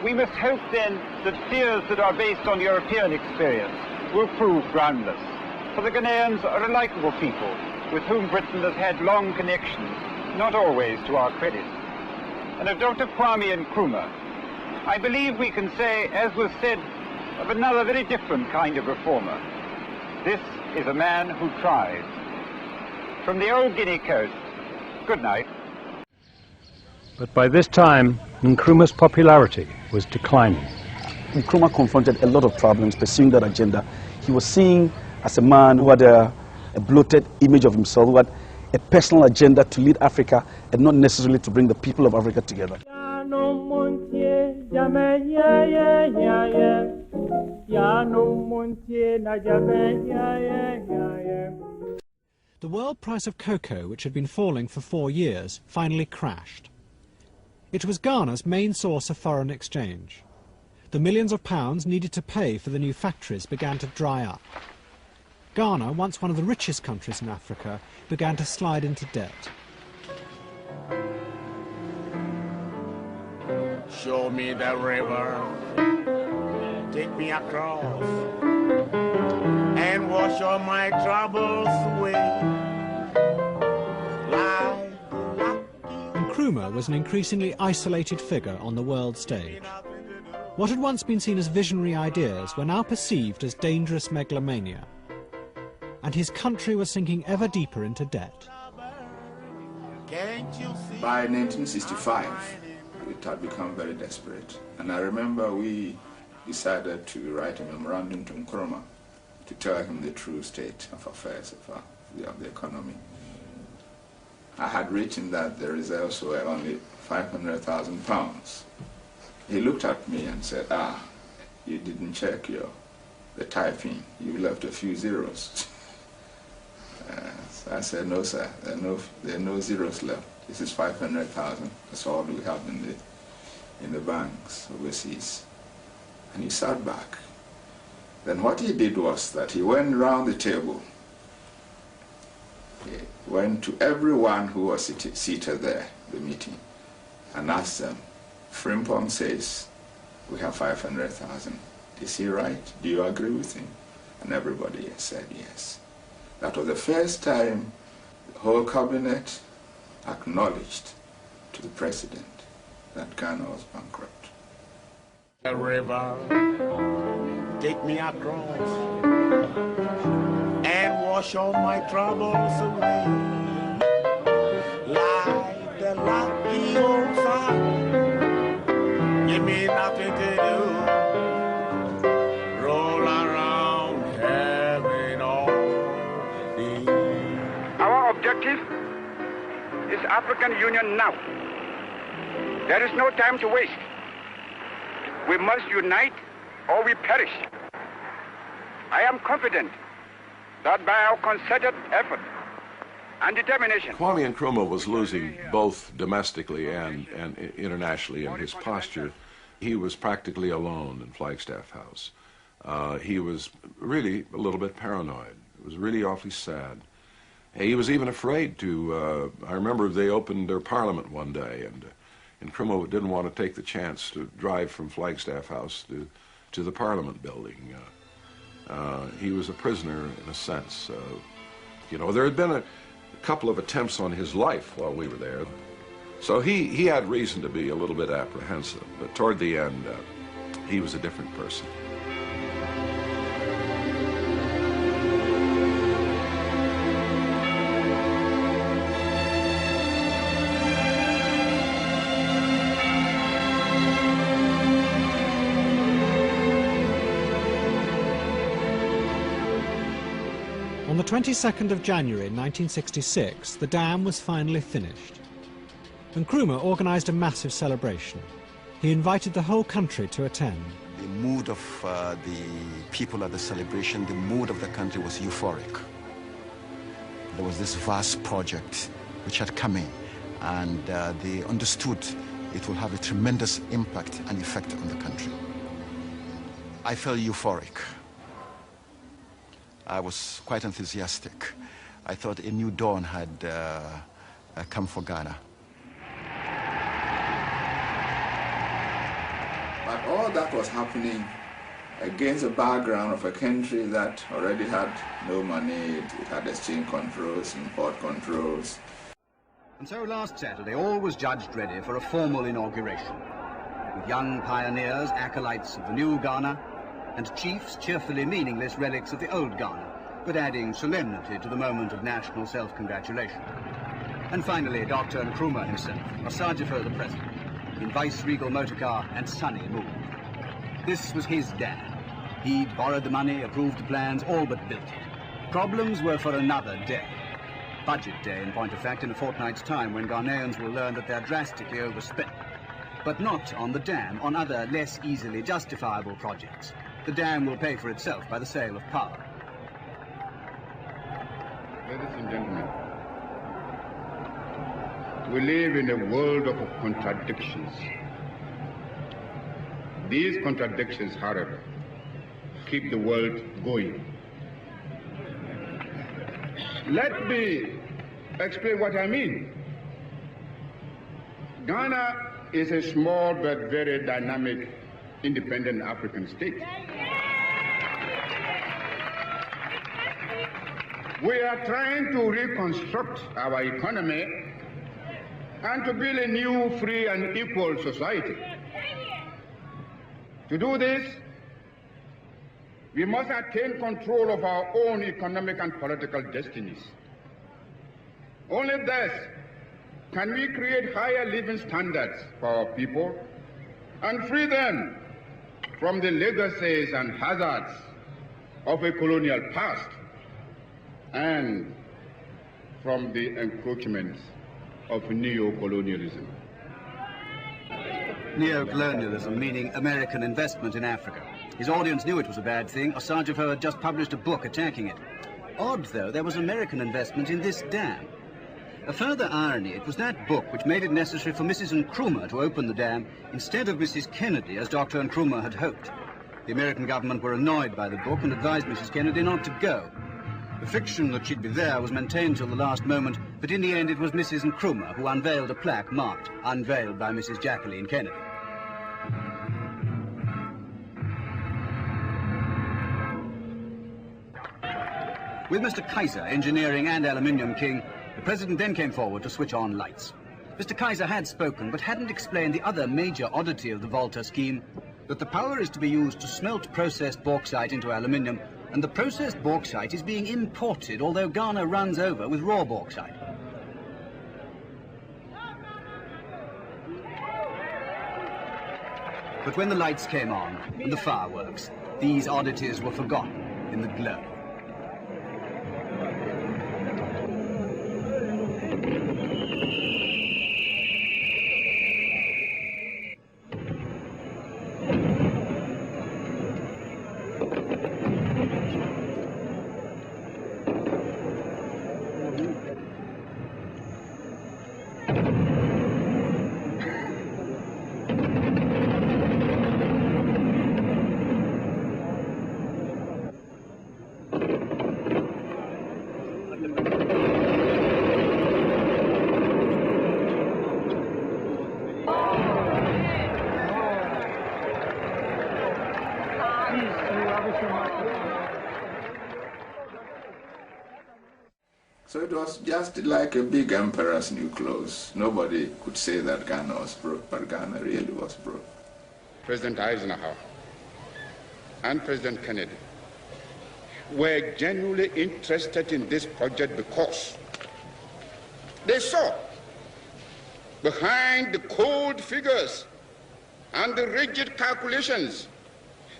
We must hope then that fears that are based on European experience will prove groundless. For the Ghanaians are a likeable people with whom Britain has had long connections, not always to our credit. And of Dr. Kwame Nkrumah, I believe we can say, as was said of another very different kind of reformer, this is a man who tries. From the old Guinea coast, good night. But by this time, Nkrumah's popularity was declining. Nkrumah confronted a lot of problems pursuing that agenda. He was seen as a man who had a bloated image of himself, who had a personal agenda to lead Africa and not necessarily to bring the people of Africa together. The world price of cocoa, which had been falling for 4 years, finally crashed. It was Ghana's main source of foreign exchange. The millions of pounds needed to pay for the new factories began to dry up. Ghana, once one of the richest countries in Africa, began to slide into debt. Show me the river, take me across, and wash all my troubles away. Nkrumah was an increasingly isolated figure on the world stage. What had once been seen as visionary ideas were now perceived as dangerous megalomania. And his country was sinking ever deeper into debt. By 1965, it had become very desperate. And I remember we decided to write a memorandum to Nkrumah to tell him the true state of affairs of the economy. I had written that the reserves were only £500,000. He looked at me and said, you didn't check the typing. You left a few zeros. So I said, no, sir, there are no zeros left. This is 500,000. That's all we have in the banks overseas. And he sat back. Then what he did was that he went round the table. He went to everyone who was seated there, the meeting, and asked them, Frimpong says we have 500,000. Is he right? Do you agree with him? And everybody said yes. That was the first time the whole cabinet acknowledged to the president that Ghana was bankrupt. The river, take me across and wash all my troubles away. Like the lucky old farm, give me nothing to do. Roll around having all the... Our objective is African Union now. There is no time to waste. We must unite or we perish. I am confident that by our concerted effort and determination... Kwame Nkrumah was losing both domestically and internationally in his posture. He was practically alone in Flagstaff House. He was really a little bit paranoid. It was really awfully sad. He was even afraid to... I remember they opened their parliament one day, and Nkrumah didn't want to take the chance to drive from Flagstaff House to the Parliament building. He was a prisoner in a sense. You know, there had been a couple of attempts on his life while we were there. So he had reason to be a little bit apprehensive, but toward the end, he was a different person. On the 22nd of January 1966, the dam was finally finished. Nkrumah organised a massive celebration. He invited the whole country to attend. The mood of the people at the celebration, the mood of the country was euphoric. There was this vast project which had come in, and they understood it will have a tremendous impact and effect on the country. I felt euphoric. I was quite enthusiastic. I thought a new dawn had come for Ghana. But all that was happening against the background of a country that already had no money, it had exchange controls, import controls. And so last Saturday, all was judged ready for a formal inauguration, with young pioneers, acolytes of the new Ghana, and chiefs, cheerfully meaningless relics of the old Ghana, but adding solemnity to the moment of national self-congratulation. And finally, Dr. Nkrumah himself, Asajifo the President, in vice-regal motorcar and sunny mood. This was his dam. He'd borrowed the money, approved the plans, all but built it. Problems were for another day. Budget day, in point of fact, in a fortnight's time, when Ghanaians will learn that they're drastically overspent. But not on the dam, on other, less easily justifiable projects. The dam will pay for itself by the sale of power. Ladies and gentlemen, we live in a world of contradictions. These contradictions, however, keep the world going. Let me explain what I mean. Ghana is a small but very dynamic independent African state. We are trying to reconstruct our economy and to build a new, free and equal society. To do this, we must attain control of our own economic and political destinies. Only thus can we create higher living standards for our people and free them from the legacies and hazards of a colonial past and from the encroachments of neo-colonialism. Neo-colonialism, meaning American investment in Africa. His audience knew it was a bad thing. Asajifo had just published a book attacking it. Odd, though, there was American investment in this dam. A further irony, it was that book which made it necessary for Mrs. Nkrumah to open the dam instead of Mrs. Kennedy, as Dr. Nkrumah had hoped. The American government were annoyed by the book and advised Mrs. Kennedy not to go. The fiction that she'd be there was maintained till the last moment, but in the end it was Mrs. Nkrumah who unveiled a plaque marked, "Unveiled by Mrs. Jacqueline Kennedy." With Mr. Kaiser engineering and aluminium king, the President then came forward to switch on lights. Mr. Kaiser had spoken, but hadn't explained the other major oddity of the Volta scheme, that the power is to be used to smelt processed bauxite into aluminium, and the processed bauxite is being imported, although Ghana runs over with raw bauxite. But when the lights came on, and the fireworks, these oddities were forgotten in the glow. So it was just like a big emperor's new clothes. Nobody could say that Ghana was broke, but Ghana really was broke. President Eisenhower and President Kennedy were genuinely interested in this project because they saw behind the cold figures and the rigid calculations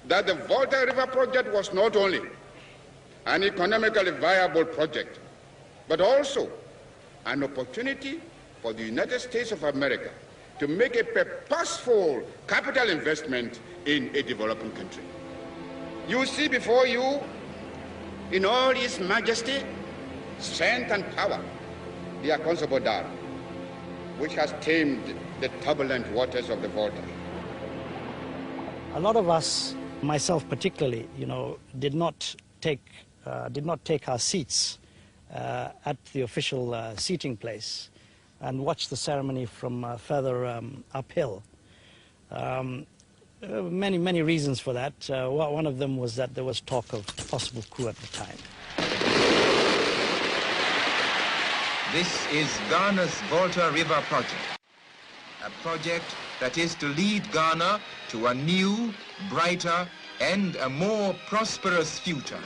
that the Volta River project was not only an economically viable project, but also an opportunity for the United States of America to make a purposeful capital investment in a developing country. You see before you, in all its majesty, strength and power, the Akonsobo Dam, which has tamed the turbulent waters of the Volta. A lot of us, myself particularly, did not take our seats at the official seating place and watch the ceremony from further uphill. Many reasons for that. One of them was that there was talk of a possible coup at the time. This is Ghana's Volta River project, a project that is to lead Ghana to a new, brighter, and a more prosperous future.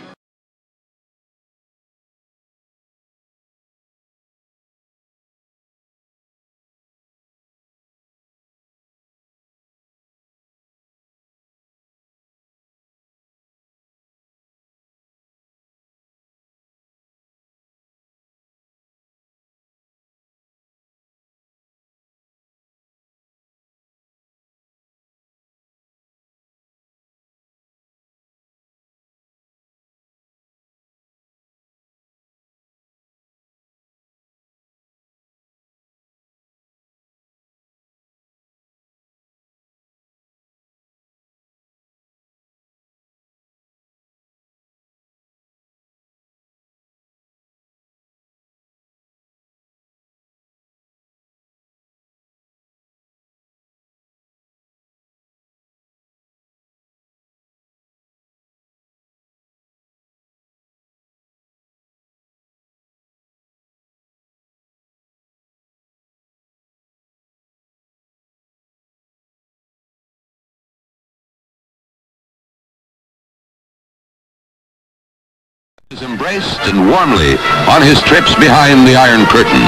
Is embraced and warmly on his trips behind the Iron Curtain.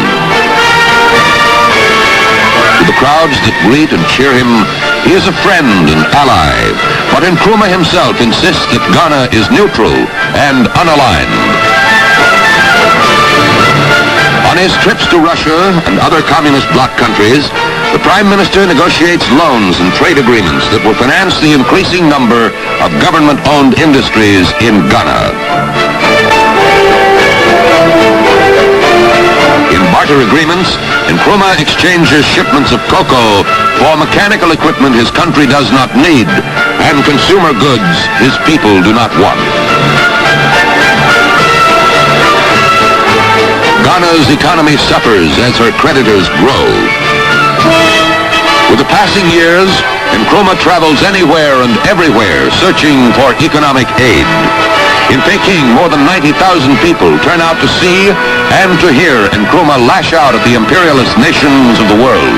To the crowds that greet and cheer him, he is a friend and ally, but Nkrumah himself insists that Ghana is neutral and unaligned. On his trips to Russia and other communist bloc countries, the Prime Minister negotiates loans and trade agreements that will finance the increasing number of government-owned industries in Ghana. In barter agreements, Nkrumah exchanges shipments of cocoa for mechanical equipment his country does not need and consumer goods his people do not want. Ghana's economy suffers as her creditors grow. With the passing years, Nkrumah travels anywhere and everywhere searching for economic aid. In Peking, more than 90,000 people turn out to see and to hear Nkrumah lash out at the imperialist nations of the world.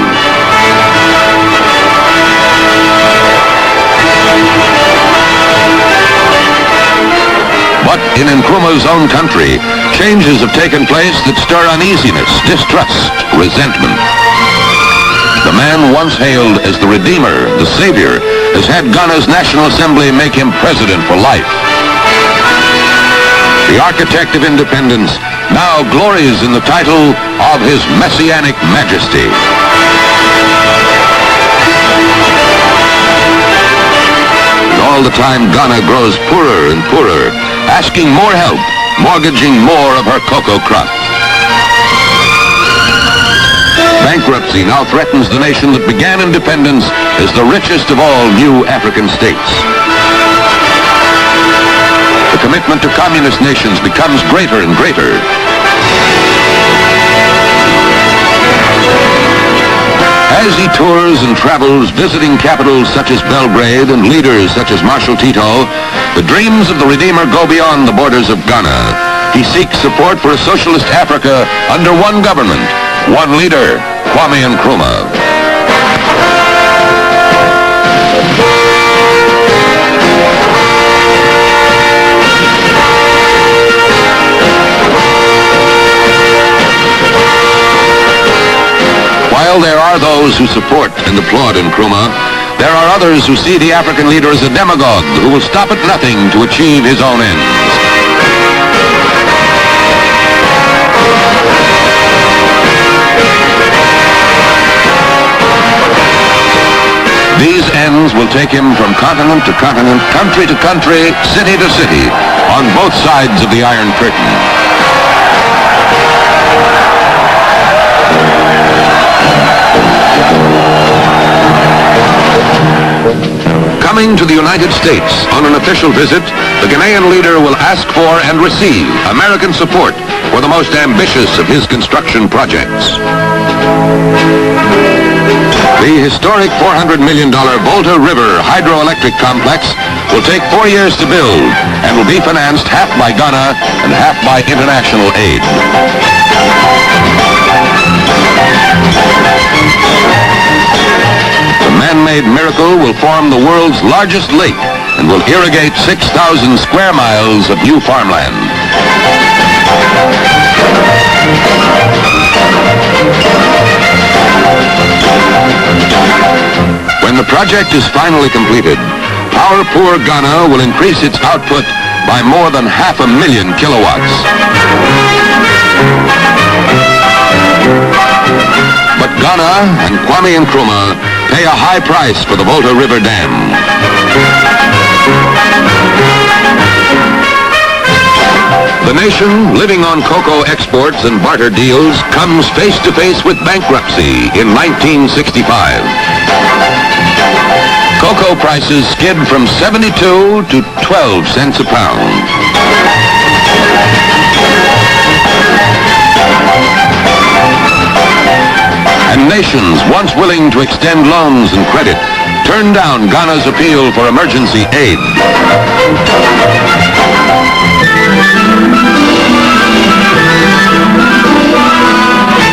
But in Nkrumah's own country, changes have taken place that stir uneasiness, distrust, resentment. The man once hailed as the Redeemer, the Savior, has had Ghana's National Assembly make him president for life. The architect of independence now glories in the title of His Messianic Majesty. And all the time Ghana grows poorer and poorer, asking more help, mortgaging more of her cocoa crop. Bankruptcy now threatens the nation that began independence as the richest of all new African states. The commitment to communist nations becomes greater and greater. As he tours and travels, visiting capitals such as Belgrade and leaders such as Marshal Tito, the dreams of the Redeemer go beyond the borders of Ghana. He seeks support for a socialist Africa under one government, one leader, Kwame Nkrumah. While there are those who support and applaud Nkrumah, there are others who see the African leader as a demagogue who will stop at nothing to achieve his own ends. These ends will take him from continent to continent, country to country, city to city, on both sides of the Iron Curtain. Coming to the United States on an official visit, the Ghanaian leader will ask for and receive American support for the most ambitious of his construction projects. The historic $400 million Volta River hydroelectric complex will take 4 years to build and will be financed half by Ghana and half by international aid. The man-made miracle will form the world's largest lake and will irrigate 6,000 square miles of new farmland. When the project is finally completed, power-poor Ghana will increase its output by more than 500,000 kilowatts. But Ghana and Kwame Nkrumah pay a high price for the Volta River Dam. The nation, living on cocoa exports and barter deals, comes face to face with bankruptcy in 1965. Cocoa prices skid from 72 to 12 cents a pound. And nations once willing to extend loans and credit turned down Ghana's appeal for emergency aid.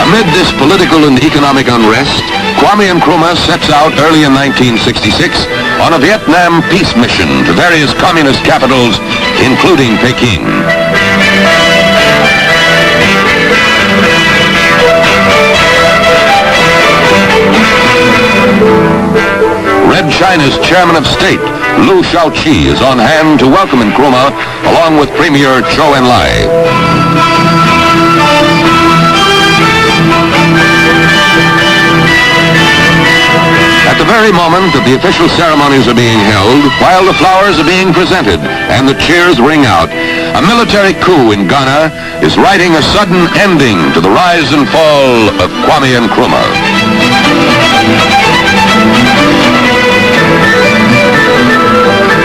Amid this political and economic unrest, Kwame Nkrumah sets out early in 1966 on a Vietnam peace mission to various communist capitals, including Peking. Red China's chairman of state, Liu Shaoqi, is on hand to welcome Nkrumah, along with Premier Zhou Enlai. At the very moment that the official ceremonies are being held, while the flowers are being presented and the cheers ring out, a military coup in Ghana is writing a sudden ending to the rise and fall of Kwame Nkrumah.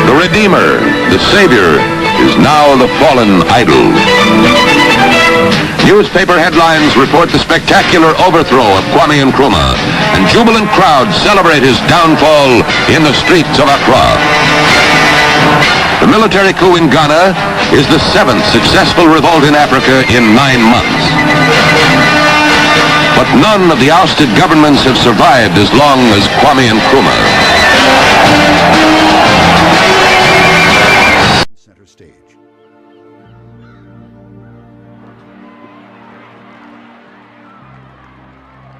The Redeemer, the Savior, is now the fallen idol. Newspaper headlines report the spectacular overthrow of Kwame Nkrumah, and jubilant crowds celebrate his downfall in the streets of Accra. The military coup in Ghana is the 7th successful revolt in Africa in 9 months. But none of the ousted governments have survived as long as Kwame Nkrumah. Center stage.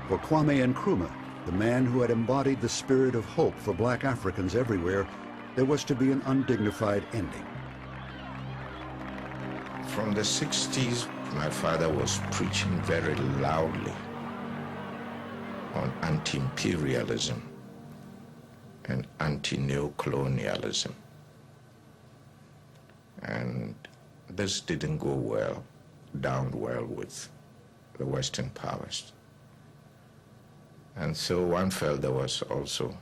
For Kwame Nkrumah, the man who had embodied the spirit of hope for black Africans everywhere, there was to be an undignified ending. From the 60s, my father was preaching very loudly on anti-imperialism and anti-neocolonialism. And this didn't go down well with the Western powers. And so one felt there was also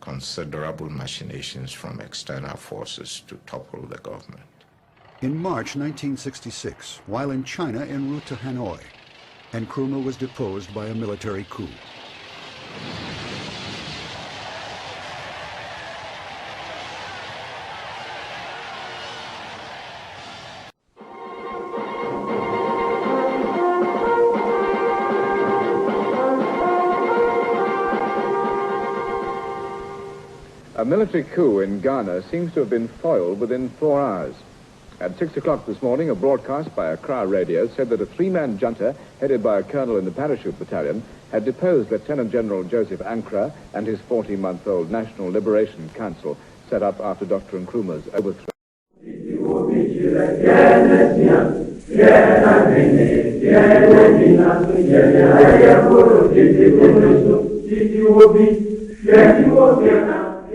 considerable machinations from external forces to topple the government. In March 1966, while in China en route to Hanoi, Nkrumah was deposed by a military coup. A military coup in Ghana seems to have been foiled within 4 hours. At 6 o'clock this morning, a broadcast by Accra Radio said that a 3-man junta, headed by a colonel in the parachute battalion, had deposed Lieutenant General Joseph Ankara and his 40-month-old National Liberation Council, set up after Dr. Nkrumah's overthrow.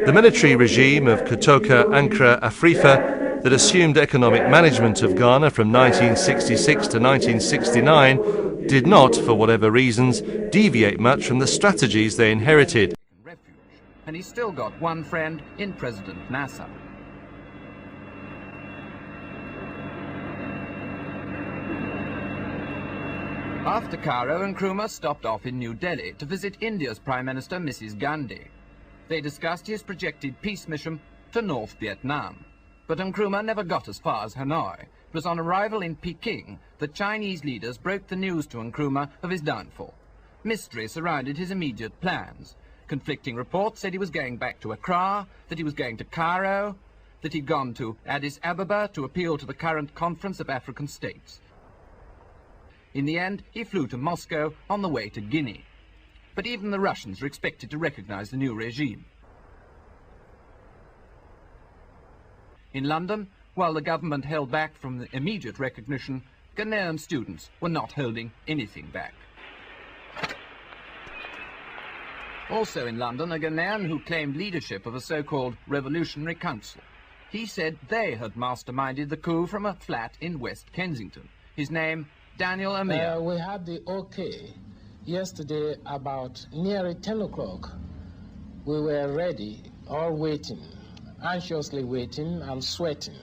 The military regime of Kotoka Ankara Afrifa that assumed economic management of Ghana from 1966 to 1969 did not, for whatever reasons, deviate much from the strategies they inherited. And he's still got one friend in President Nasser. After Cairo, Nkrumah stopped off in New Delhi to visit India's Prime Minister, Mrs. Gandhi. They discussed his projected peace mission to North Vietnam. But Nkrumah never got as far as Hanoi. It was on arrival in Peking that Chinese leaders broke the news to Nkrumah of his downfall. Mystery surrounded his immediate plans. Conflicting reports said he was going back to Accra, that he was going to Cairo, that he'd gone to Addis Ababa to appeal to the current Conference of African States. In the end, he flew to Moscow on the way to Guinea. But even the Russians were expected to recognize the new regime. In London, while the government held back from the immediate recognition, Ghanaian students were not holding anything back. Also in London, a Ghanaian who claimed leadership of a so-called Revolutionary Council. He said they had masterminded the coup from a flat in West Kensington. His name, Daniel Amir. We had the okay yesterday about nearly 10 o'clock. We were ready, all waiting, anxiously waiting and sweating.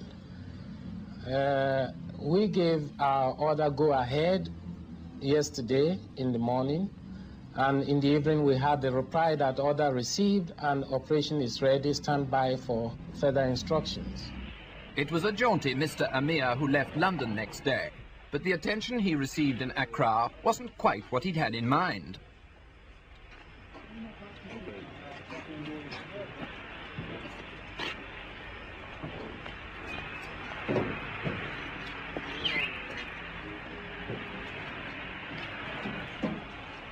We gave our order go ahead yesterday in the morning, and in the evening we had the reply that order received and operation is ready, stand by for further instructions. It was a jaunty Mr. Amir who left London next day, but the attention he received in Accra wasn't quite what he'd had in mind.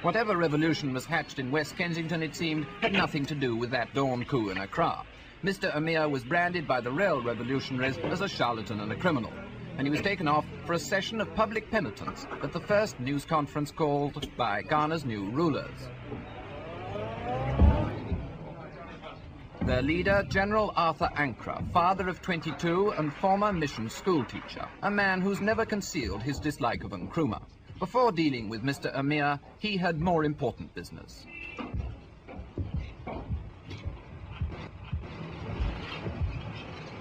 Whatever revolution was hatched in West Kensington, it seemed, had nothing to do with that dawn coup in Accra. Mr. Amir was branded by the real revolutionaries as a charlatan and a criminal, and he was taken off for a session of public penitence at the first news conference called by Ghana's new rulers. Their leader, General Arthur Ankara, father of 22 and former mission schoolteacher, a man who's never concealed his dislike of Nkrumah. Before dealing with Mr. Amir, he had more important business.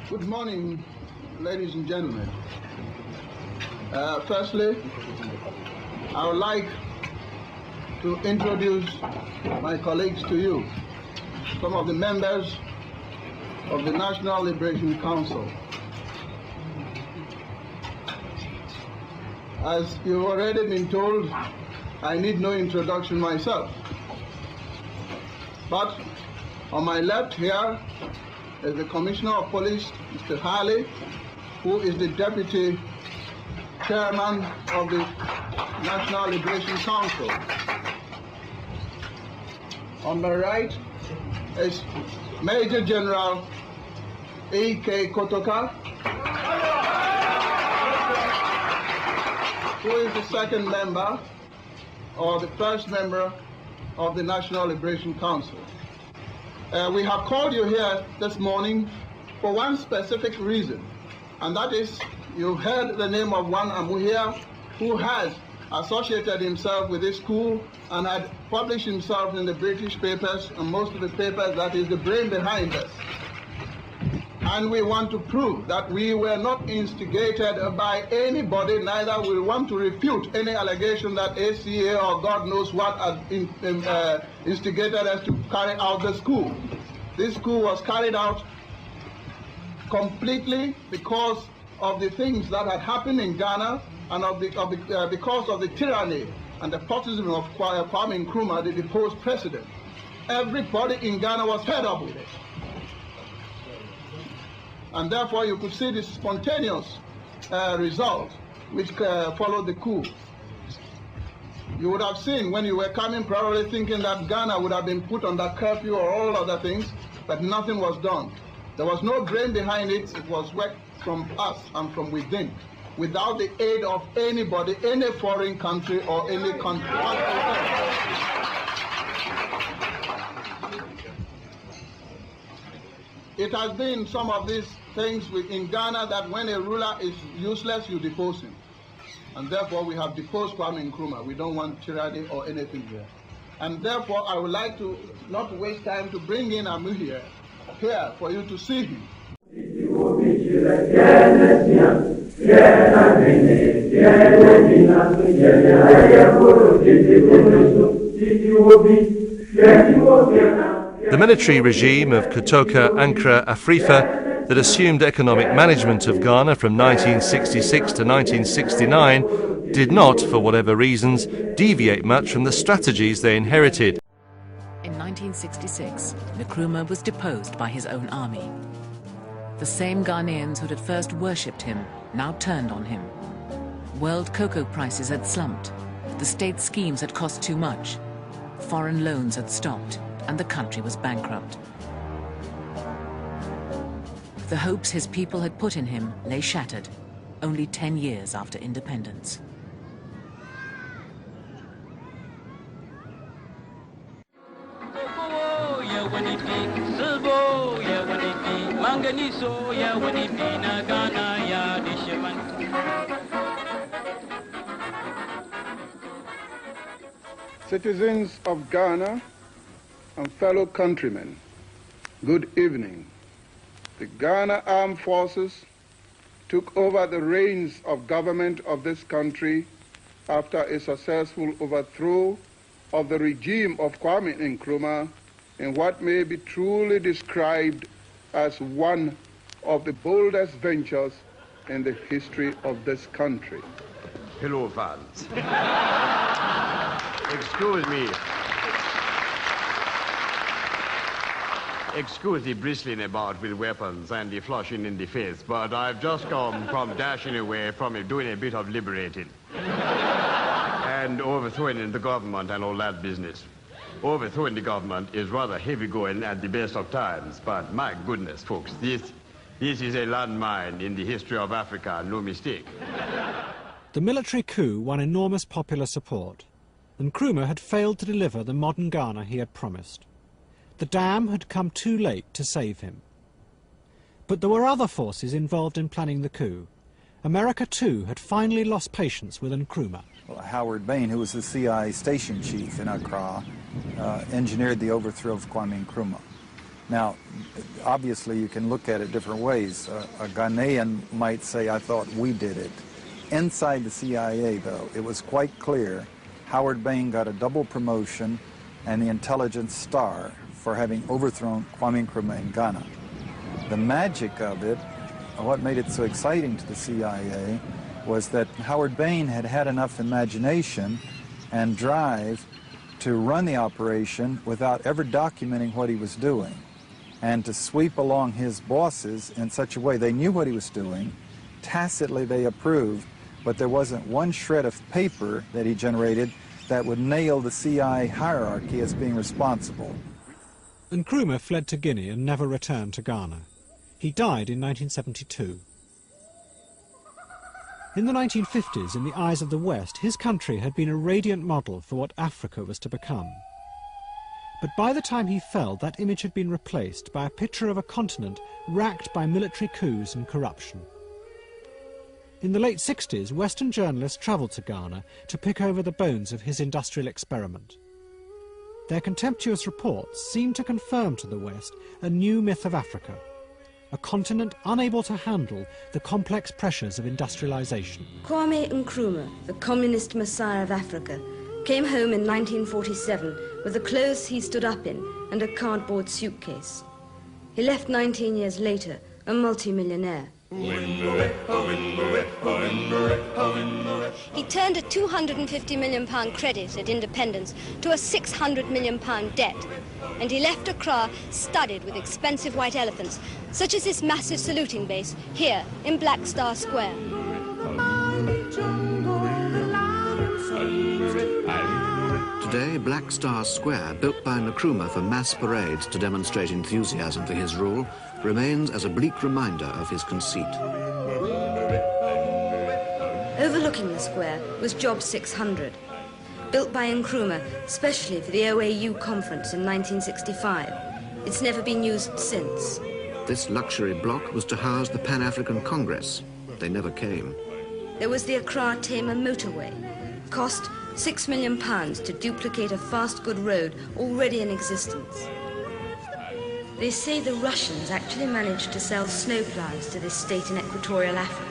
Good morning, ladies and gentlemen. Firstly, I would like to introduce my colleagues to you, some of the members of the National Liberation Council. As you've already been told, I need no introduction myself. But on my left here is the Commissioner of Police, Mr. Harley, who is the Deputy Chairman of the National Liberation Council. On my right is Major General E.K. Kotoka, who is the second member or the first member of the National Liberation Council. We have called you here this morning for one specific reason, and that is you've heard the name of one Amuhia who has associated himself with this school and had published himself in the British papers and most of the papers that is the brain behind us. And we want to prove that we were not instigated by anybody, neither we want to refute any allegation that ACA or God knows what instigated us to carry out the school. This school was carried out completely because of the things that had happened in Ghana and because of the tyranny and the despotism of Kwame Nkrumah, the deposed president. Everybody in Ghana was fed up with it. And therefore you could see the spontaneous result which followed the coup. You would have seen when you were coming probably thinking that Ghana would have been put under curfew or all other things, but nothing was done. There was no brain behind it. It was work from us and from within, without the aid of anybody, any foreign country or any country. It has been some of these things in Ghana that when a ruler is useless, you depose him. And therefore, we have deposed Kwame Nkrumah. We don't want tyranny or anything here. And therefore, I would like to not waste time to bring in Amuhia here for you to see him. The military regime of Kotoka Ankara Afrifa that assumed economic management of Ghana from 1966 to 1969 did not, for whatever reasons, deviate much from the strategies they inherited. In 1966, Nkrumah was deposed by his own army. The same Ghanaians who had first worshipped him now turned on him. World cocoa prices had slumped, the state schemes had cost too much, foreign loans had stopped, and the country was bankrupt. The hopes his people had put in him lay shattered, only 10 years after independence. Citizens of Ghana and fellow countrymen, good evening. The Ghana Armed Forces took over the reins of government of this country after a successful overthrow of the regime of Kwame Nkrumah in what may be truly described as one of the boldest ventures in the history of this country. Hello, fans. Excuse me. Excuse the bristling about with weapons and the flushing in the face, but I've just come from dashing away from it, doing a bit of liberating. And overthrowing the government and all that business. Overthrowing the government is rather heavy going at the best of times, but my goodness, folks, this is a landmine in the history of Africa, no mistake. The military coup won enormous popular support. Nkrumah had failed to deliver the modern Ghana he had promised. The dam had come too late to save him. But there were other forces involved in planning the coup. America, too, had finally lost patience with Nkrumah. Well, Howard Bain, who was the CIA station chief in Accra, engineered the overthrow of Kwame Nkrumah. Now, obviously, you can look at it different ways. A Ghanaian might say, I thought we did it. Inside the CIA, though, it was quite clear Howard Bain got a double promotion and the Intelligence Star for having overthrown Kwame Nkrumah in Ghana. The magic of it, what made it so exciting to the CIA, was that Howard Bain had had enough imagination and drive to run the operation without ever documenting what he was doing, and to sweep along his bosses in such a way they knew what he was doing, tacitly they approved, but there wasn't one shred of paper that he generated that would nail the CIA hierarchy as being responsible. Nkrumah fled to Guinea and never returned to Ghana. He died in 1972. In the 1950s, in the eyes of the West, his country had been a radiant model for what Africa was to become. But by the time he fell, that image had been replaced by a picture of a continent racked by military coups and corruption. In the late 60s, Western journalists travelled to Ghana to pick over the bones of his industrial experiment. Their contemptuous reports seemed to confirm to the West a new myth of Africa, a continent unable to handle the complex pressures of industrialization. Kwame Nkrumah, the communist messiah of Africa, came home in 1947 with the clothes he stood up in and a cardboard suitcase. He left 19 years later, a multimillionaire. He turned a £250 million credit at independence to a £600 million debt, and he left Accra studded with expensive white elephants, such as this massive saluting base here in Black Star Square. Today, Black Star Square, built by Nkrumah for mass parades to demonstrate enthusiasm for his rule, remains as a bleak reminder of his conceit. Overlooking the square was Job 600, built by Nkrumah specially for the OAU conference in 1965. It's never been used since. This luxury block was to house the Pan-African Congress. They never came. There was the Accra-Tema motorway. Cost £6 million to duplicate a fast good road already in existence. They say the Russians actually managed to sell snowplows to this state in equatorial Africa.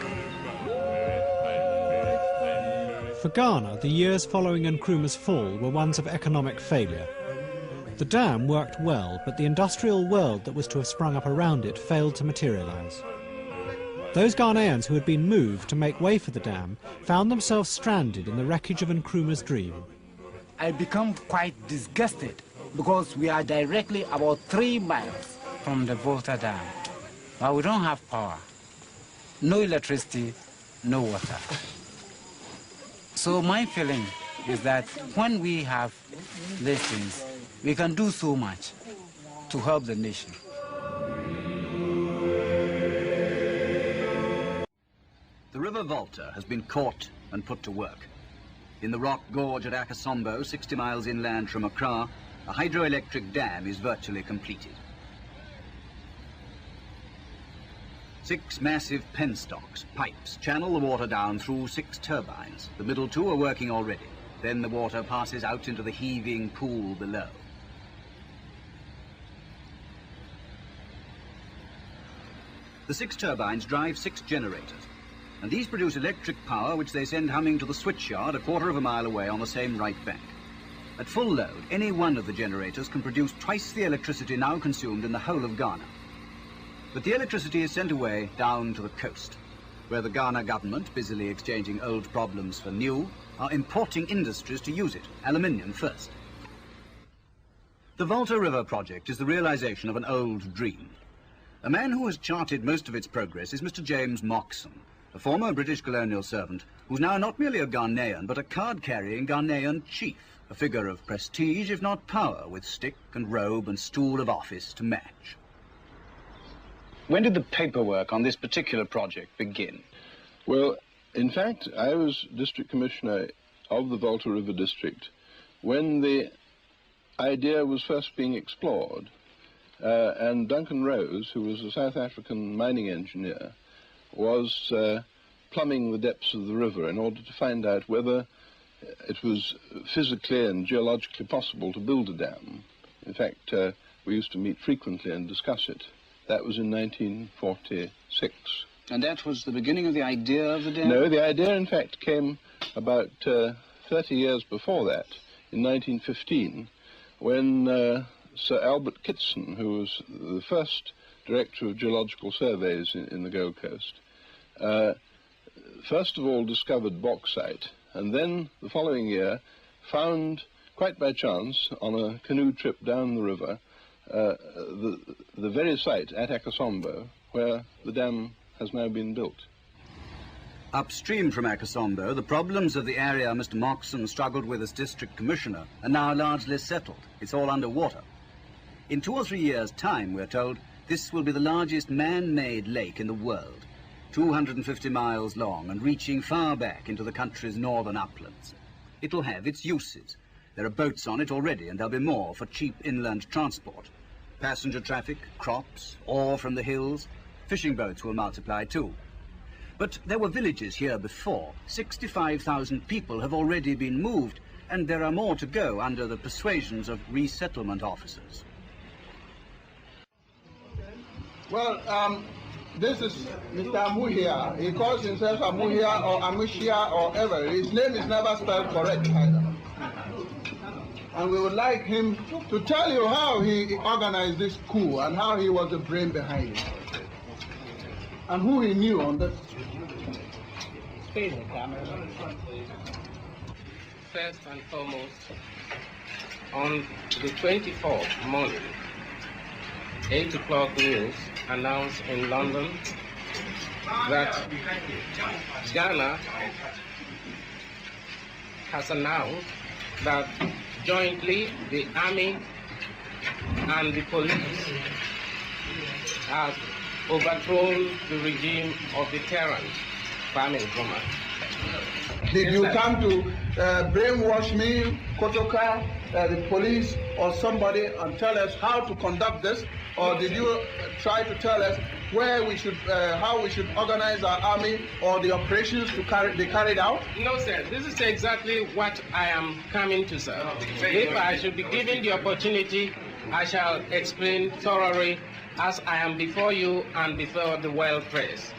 For Ghana, the years following Nkrumah's fall were ones of economic failure. The dam worked well, but the industrial world that was to have sprung up around it failed to materialize. Those Ghanaians who had been moved to make way for the dam found themselves stranded in the wreckage of Nkrumah's dream. I become quite disgusted because we are directly about 3 miles from the Volta Dam, but we don't have power, no electricity, no water. So my feeling is that when we have these things, we can do so much to help the nation. The River Volta has been caught and put to work. In the rock gorge at Akosombo, 60 miles inland from Accra, a hydroelectric dam is virtually completed. 6 massive penstocks, pipes, channel the water down through 6 turbines. The middle 2 are working already. Then the water passes out into the heaving pool below. The 6 turbines drive 6 generators, and these produce electric power which they send humming to the switchyard a quarter of a mile away on the same right bank. At full load, any one of the generators can produce twice the electricity now consumed in the whole of Ghana. But the electricity is sent away down to the coast, where the Ghana government, busily exchanging old problems for new, are importing industries to use it, aluminium first. The Volta River project is the realization of an old dream. A man who has charted most of its progress is Mr. James Moxon, a former British colonial servant who's now not merely a Ghanaian, but a card-carrying Ghanaian chief, a figure of prestige, if not power, with stick and robe and stool of office to match. When did the paperwork on this particular project begin? Well, in fact, I was district commissioner of the Volta River district when the idea was first being explored. And Duncan Rose, who was a South African mining engineer, was plumbing the depths of the river in order to find out whether it was physically and geologically possible to build a dam. In fact, we used to meet frequently and discuss it. That was in 1946. And that was the beginning of the idea of the dam? No, the idea, in fact, came about 30 years before that, in 1915, when Sir Albert Kitson, who was the first Director of Geological Surveys in the Gold Coast, first of all discovered bauxite, and then the following year found, quite by chance, on a canoe trip down the river, the very site at Akosombo where the dam has now been built. Upstream from Akosombo, the problems of the area Mr. Moxon struggled with as district commissioner are now largely settled. It's all underwater. In 2 or 3 years' time, we're told, this will be the largest man-made lake in the world, 250 miles long and reaching far back into the country's northern uplands. It'll have its uses. There are boats on it already, and there'll be more for cheap inland transport. Passenger traffic, crops, ore from the hills. Fishing boats will multiply too. But there were villages here before. 65,000 people have already been moved, and there are more to go under the persuasions of resettlement officers. Well, this is Mr. Amuhia. He calls himself Amuhia or Amushia or ever. His name is never spelled correct either. And we would like him to tell you how he organized this coup and how he was the brain behind it. And who he knew on this. First and foremost, on the 24th morning, 8 o'clock news announced in London that Ghana has announced that jointly the army and the police have overthrown the regime of the tyrant, Kwame Nkrumah. Did you come to brainwash me, Kotoka, the police, or somebody and tell us how to conduct this? Or did you try to tell us where we should, how we should organize our army or the operations to be carried out? No, sir. This is exactly what I am coming to, sir. If I should be given the opportunity, I shall explain thoroughly as I am before you and before the world press.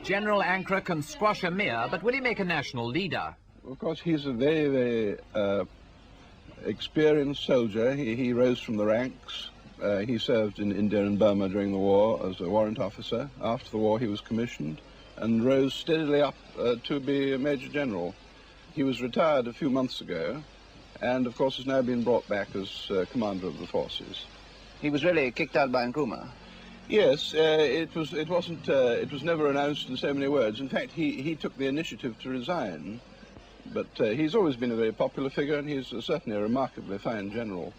General Ankara can squash Amir, but will he make a national leader? Of course, he's a very, very experienced soldier. He rose from the ranks. He served in India and Burma during the war as a warrant officer. After the war, he was commissioned and rose steadily up to be a major general. He was retired a few months ago and, of course, has now been brought back as commander of the forces. He was really kicked out by Nkrumah? Yes, it was never announced in so many words. In fact, he took the initiative to resign, but he's always been a very popular figure, and he's certainly a remarkably fine general,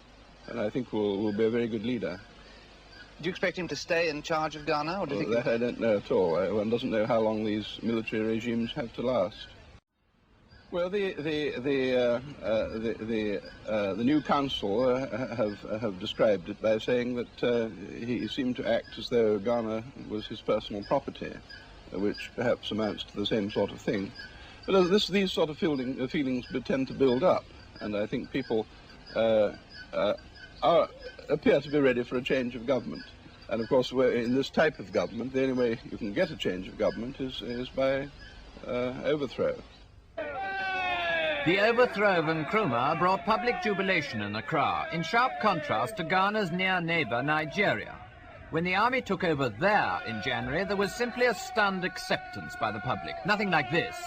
and I think will be a very good leader. Do you expect him to stay in charge of Ghana, or do you think that I don't know at all. One doesn't know how long these military regimes have to last. Well, the new council have described it by saying that he seemed to act as though Ghana was his personal property, which perhaps amounts to the same sort of thing. But these sort of feelings tend to build up, and I think people appear to be ready for a change of government. And of course, in this type of government, the only way you can get a change of government is by overthrow. The overthrow of Nkrumah brought public jubilation in Accra, in sharp contrast to Ghana's near neighbor, Nigeria. When the army took over there in January, there was simply a stunned acceptance by the public. Nothing like this.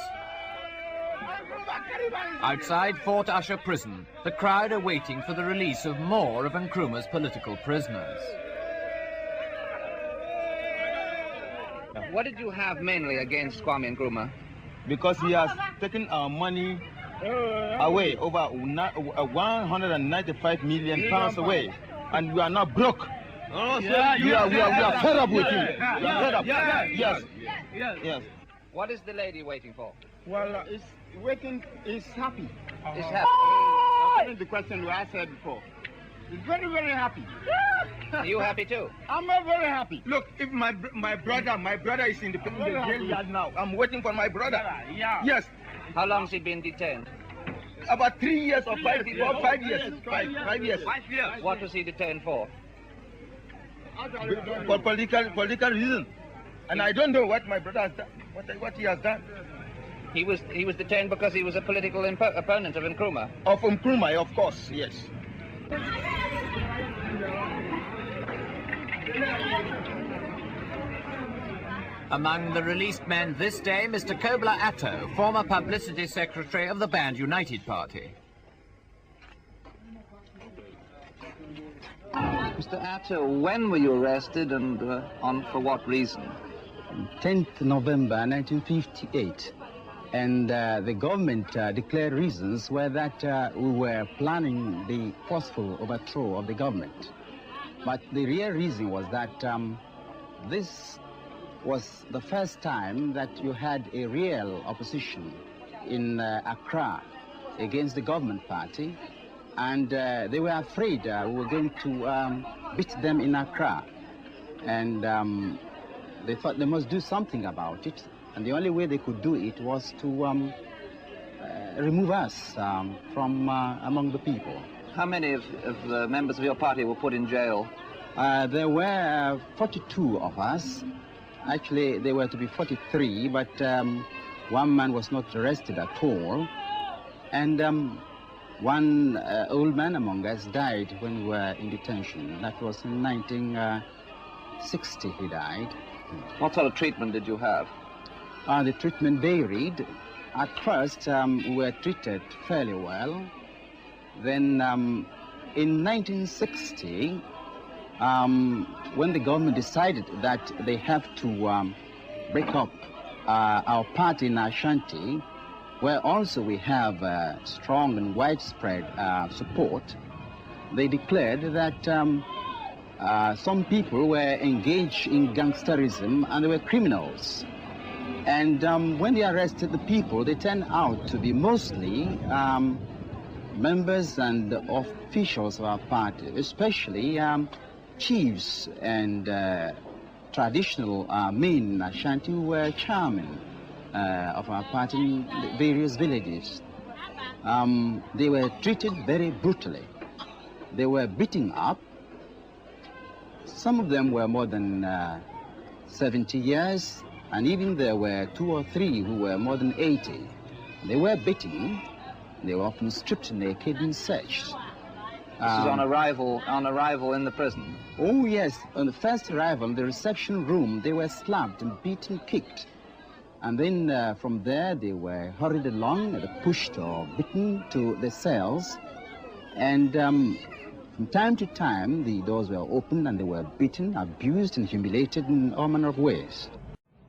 Outside Fort Usher prison, the crowd are waiting for the release of more of Nkrumah's political prisoners. What did you have mainly against Kwame Nkrumah? Because he has taken our money away, over 195 million pounds away, and we are now broke. Oh, yeah, we are fed up with him. We are fed up. Yes. Yes. What is the lady waiting for? Well, is happy. Is happy. Answering the question I said before. He's very, very happy. Are you happy too? I'm very happy. Look, if my brother is in the jail yard now. I'm waiting for my brother. Yeah. Yes. How long has he been detained? About 3 years or 5 years. 5 years. 5 years. What was he detained for? For political reason. And I don't know what my brother has done. What he has done. He was detained because he was a political opponent of Nkrumah. Of Nkrumah, of course, yes. Among the released men this day, Mr. Kobla Atto, former publicity secretary of the Band United Party. Mr. Atto, when were you arrested and for what reason? 10th November 1958. And the government declared reasons were that we were planning the forceful overthrow of the government. But the real reason was that this was the first time that you had a real opposition in Accra against the government party. And they were afraid we were going to beat them in Accra. And they thought they must do something about it. And the only way they could do it was to remove us from among the people. How many of the members of your party were put in jail? There were 42 of us. Actually, there were to be 43, but one man was not arrested at all. And one old man among us died when we were in detention. That was in 1960 he died. What sort of treatment did you have? The treatment varied. At first, we were treated fairly well. Then in 1960, when the government decided that they have to break up our party in Ashanti, where also we have strong and widespread support, they declared that some people were engaged in gangsterism and they were criminals. And when they arrested the people, they turned out to be mostly members and officials of our party, especially chiefs and traditional men in Ashanti who were chairmen of our party in various villages. They were treated very brutally. They were beaten up. Some of them were more than 70 years, and even there were 2 or 3 who were more than 80. They were beaten. They were often stripped naked and searched. This is on arrival in the prison? Oh, yes. On the first arrival, in the reception room, they were slapped and beaten, kicked. And then from there, they were hurried along, pushed or beaten to the cells. And from time to time, the doors were opened and they were beaten, abused, and humiliated in all manner of ways.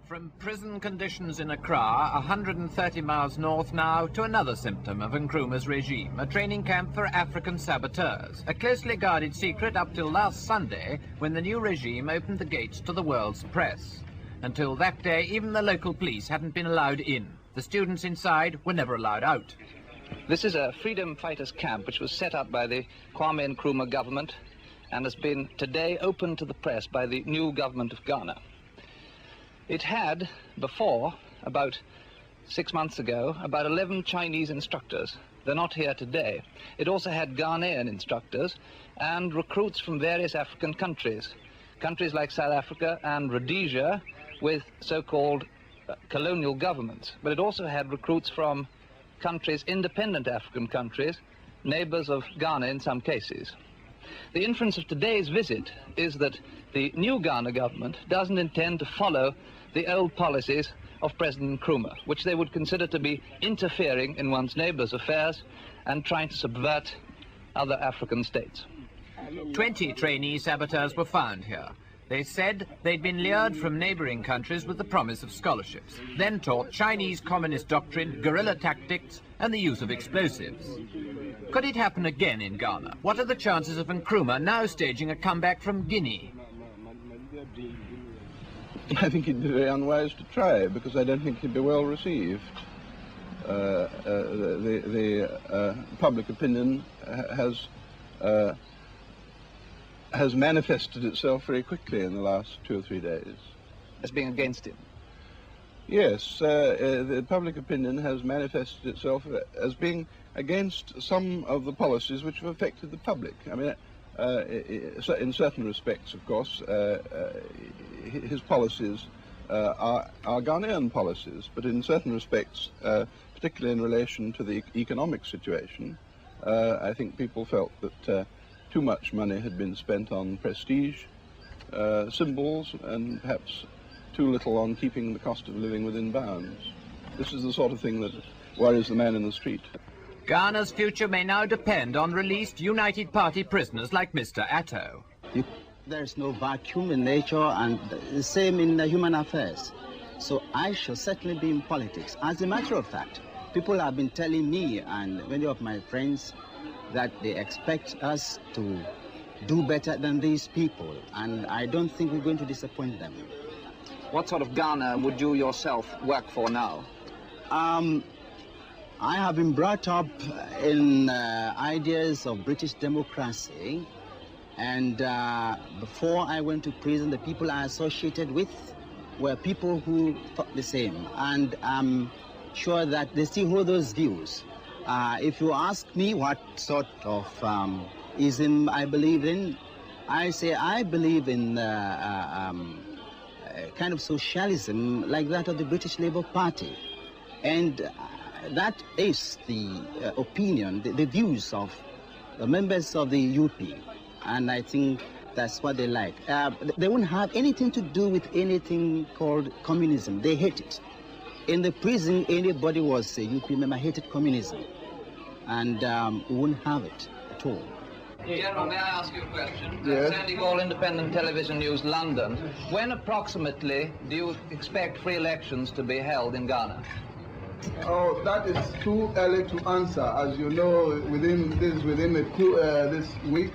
From prison conditions in Accra, 130 miles north now, to another symptom of Nkrumah's regime, a training camp for African saboteurs, a closely guarded secret up till last Sunday, when the new regime opened the gates to the world's press. Until that day, even the local police hadn't been allowed in. The students inside were never allowed out. This is a freedom fighters camp which was set up by the Kwame Nkrumah government and has been today opened to the press by the new government of Ghana. It had, before, about 6 months ago, about 11 Chinese instructors. They're not here today. It also had Ghanaian instructors and recruits from various African countries. Countries like South Africa and Rhodesia with so-called colonial governments. But it also had recruits from countries, independent African countries, neighbors of Ghana in some cases. The inference of today's visit is that the new Ghana government doesn't intend to follow the old policies of President Nkrumah, which they would consider to be interfering in one's neighbors' affairs and trying to subvert other African states. 20 trainee saboteurs were found here. They said they'd been lured from neighboring countries with the promise of scholarships, then taught Chinese communist doctrine, guerrilla tactics, and the use of explosives. Could it happen again in Ghana? What are the chances of Nkrumah now staging a comeback from Guinea? I think it'd be very unwise to try, because I don't think he'd be well received. The public opinion has manifested itself very quickly in the last 2 or 3 days. As being against him? Yes, the public opinion has manifested itself as being against some of the policies which have affected the public. I mean, in certain respects, of course, his policies are Ghanaian policies, but in certain respects, particularly in relation to the economic situation, I think people felt that too much money had been spent on prestige symbols and perhaps too little on keeping the cost of living within bounds. This is the sort of thing that worries the man in the street. Ghana's future may now depend on released United Party prisoners like Mr. Atto. There's no vacuum in nature, and the same in human affairs. So I shall certainly be in politics. As a matter of fact, people have been telling me and many of my friends that they expect us to do better than these people, and I don't think we're going to disappoint them. What sort of Ghana would you yourself work for now? I have been brought up in ideas of British democracy, and before I went to prison, the people I associated with were people who thought the same, and I'm sure that they still hold those views. If you ask me what sort of ism I believe in, I say I believe in kind of socialism like that of the British Labour Party, and that is the opinion, the views of the members of the UP, and I think that's what they like. They won't have anything to do with anything called communism. They hate it. In the prison, anybody was a UP member hated communism, and we won't have it at all. General, may I ask you a question? Yes. Sandy Gall, Independent Television News, London. When approximately do you expect free elections to be held in Ghana? Oh, that is too early to answer. As you know, within this week,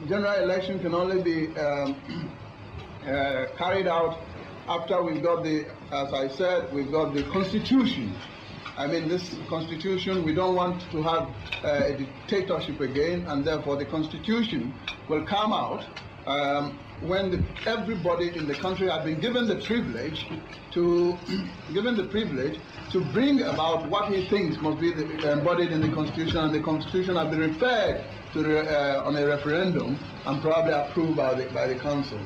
general election can only be carried out after we've got the, as I said, we've got the Constitution. I mean, this Constitution, we don't want to have a dictatorship again, and therefore the Constitution will come out when everybody in the country has been given the privilege to bring about what he thinks must be embodied in the Constitution, and the Constitution has been referred to on a referendum and probably approved by the Council.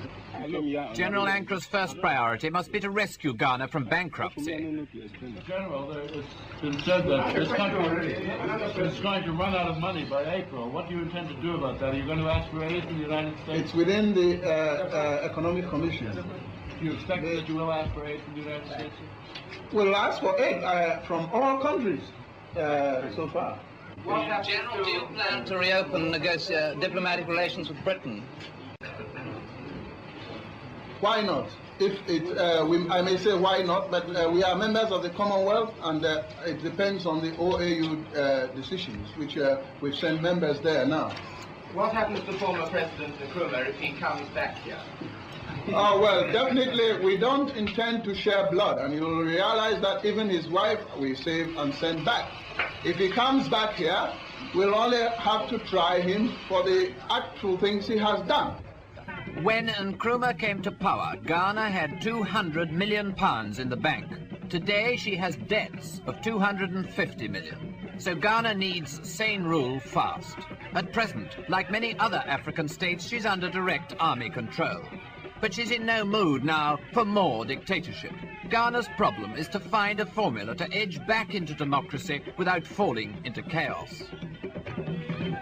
General Ankara's first priority must be to rescue Ghana from bankruptcy. General, it's been said that this country is going to run out of money by April. What do you intend to do about that? Are you going to ask for aid from the United States? It's within the Economic Commission. Do you expect that you will ask for aid from the United States? We'll ask for aid from all countries so far. General, do you plan to reopen diplomatic relations with Britain? Why not? I may say why not, but we are members of the Commonwealth, and it depends on the OAU decisions, which we've sent members there now. What happens to former President Nkrumah if he comes back here? Oh, well, definitely we don't intend to share blood, and you'll realize that even his wife we save and send back. If he comes back here, we'll only have to try him for the actual things he has done. When Nkrumah came to power, Ghana had £200 million in the bank. Today, she has debts of $250 million. So Ghana needs sane rule fast. At present, like many other African states, she's under direct army control. But she's in no mood now for more dictatorship. Ghana's problem is to find a formula to edge back into democracy without falling into chaos.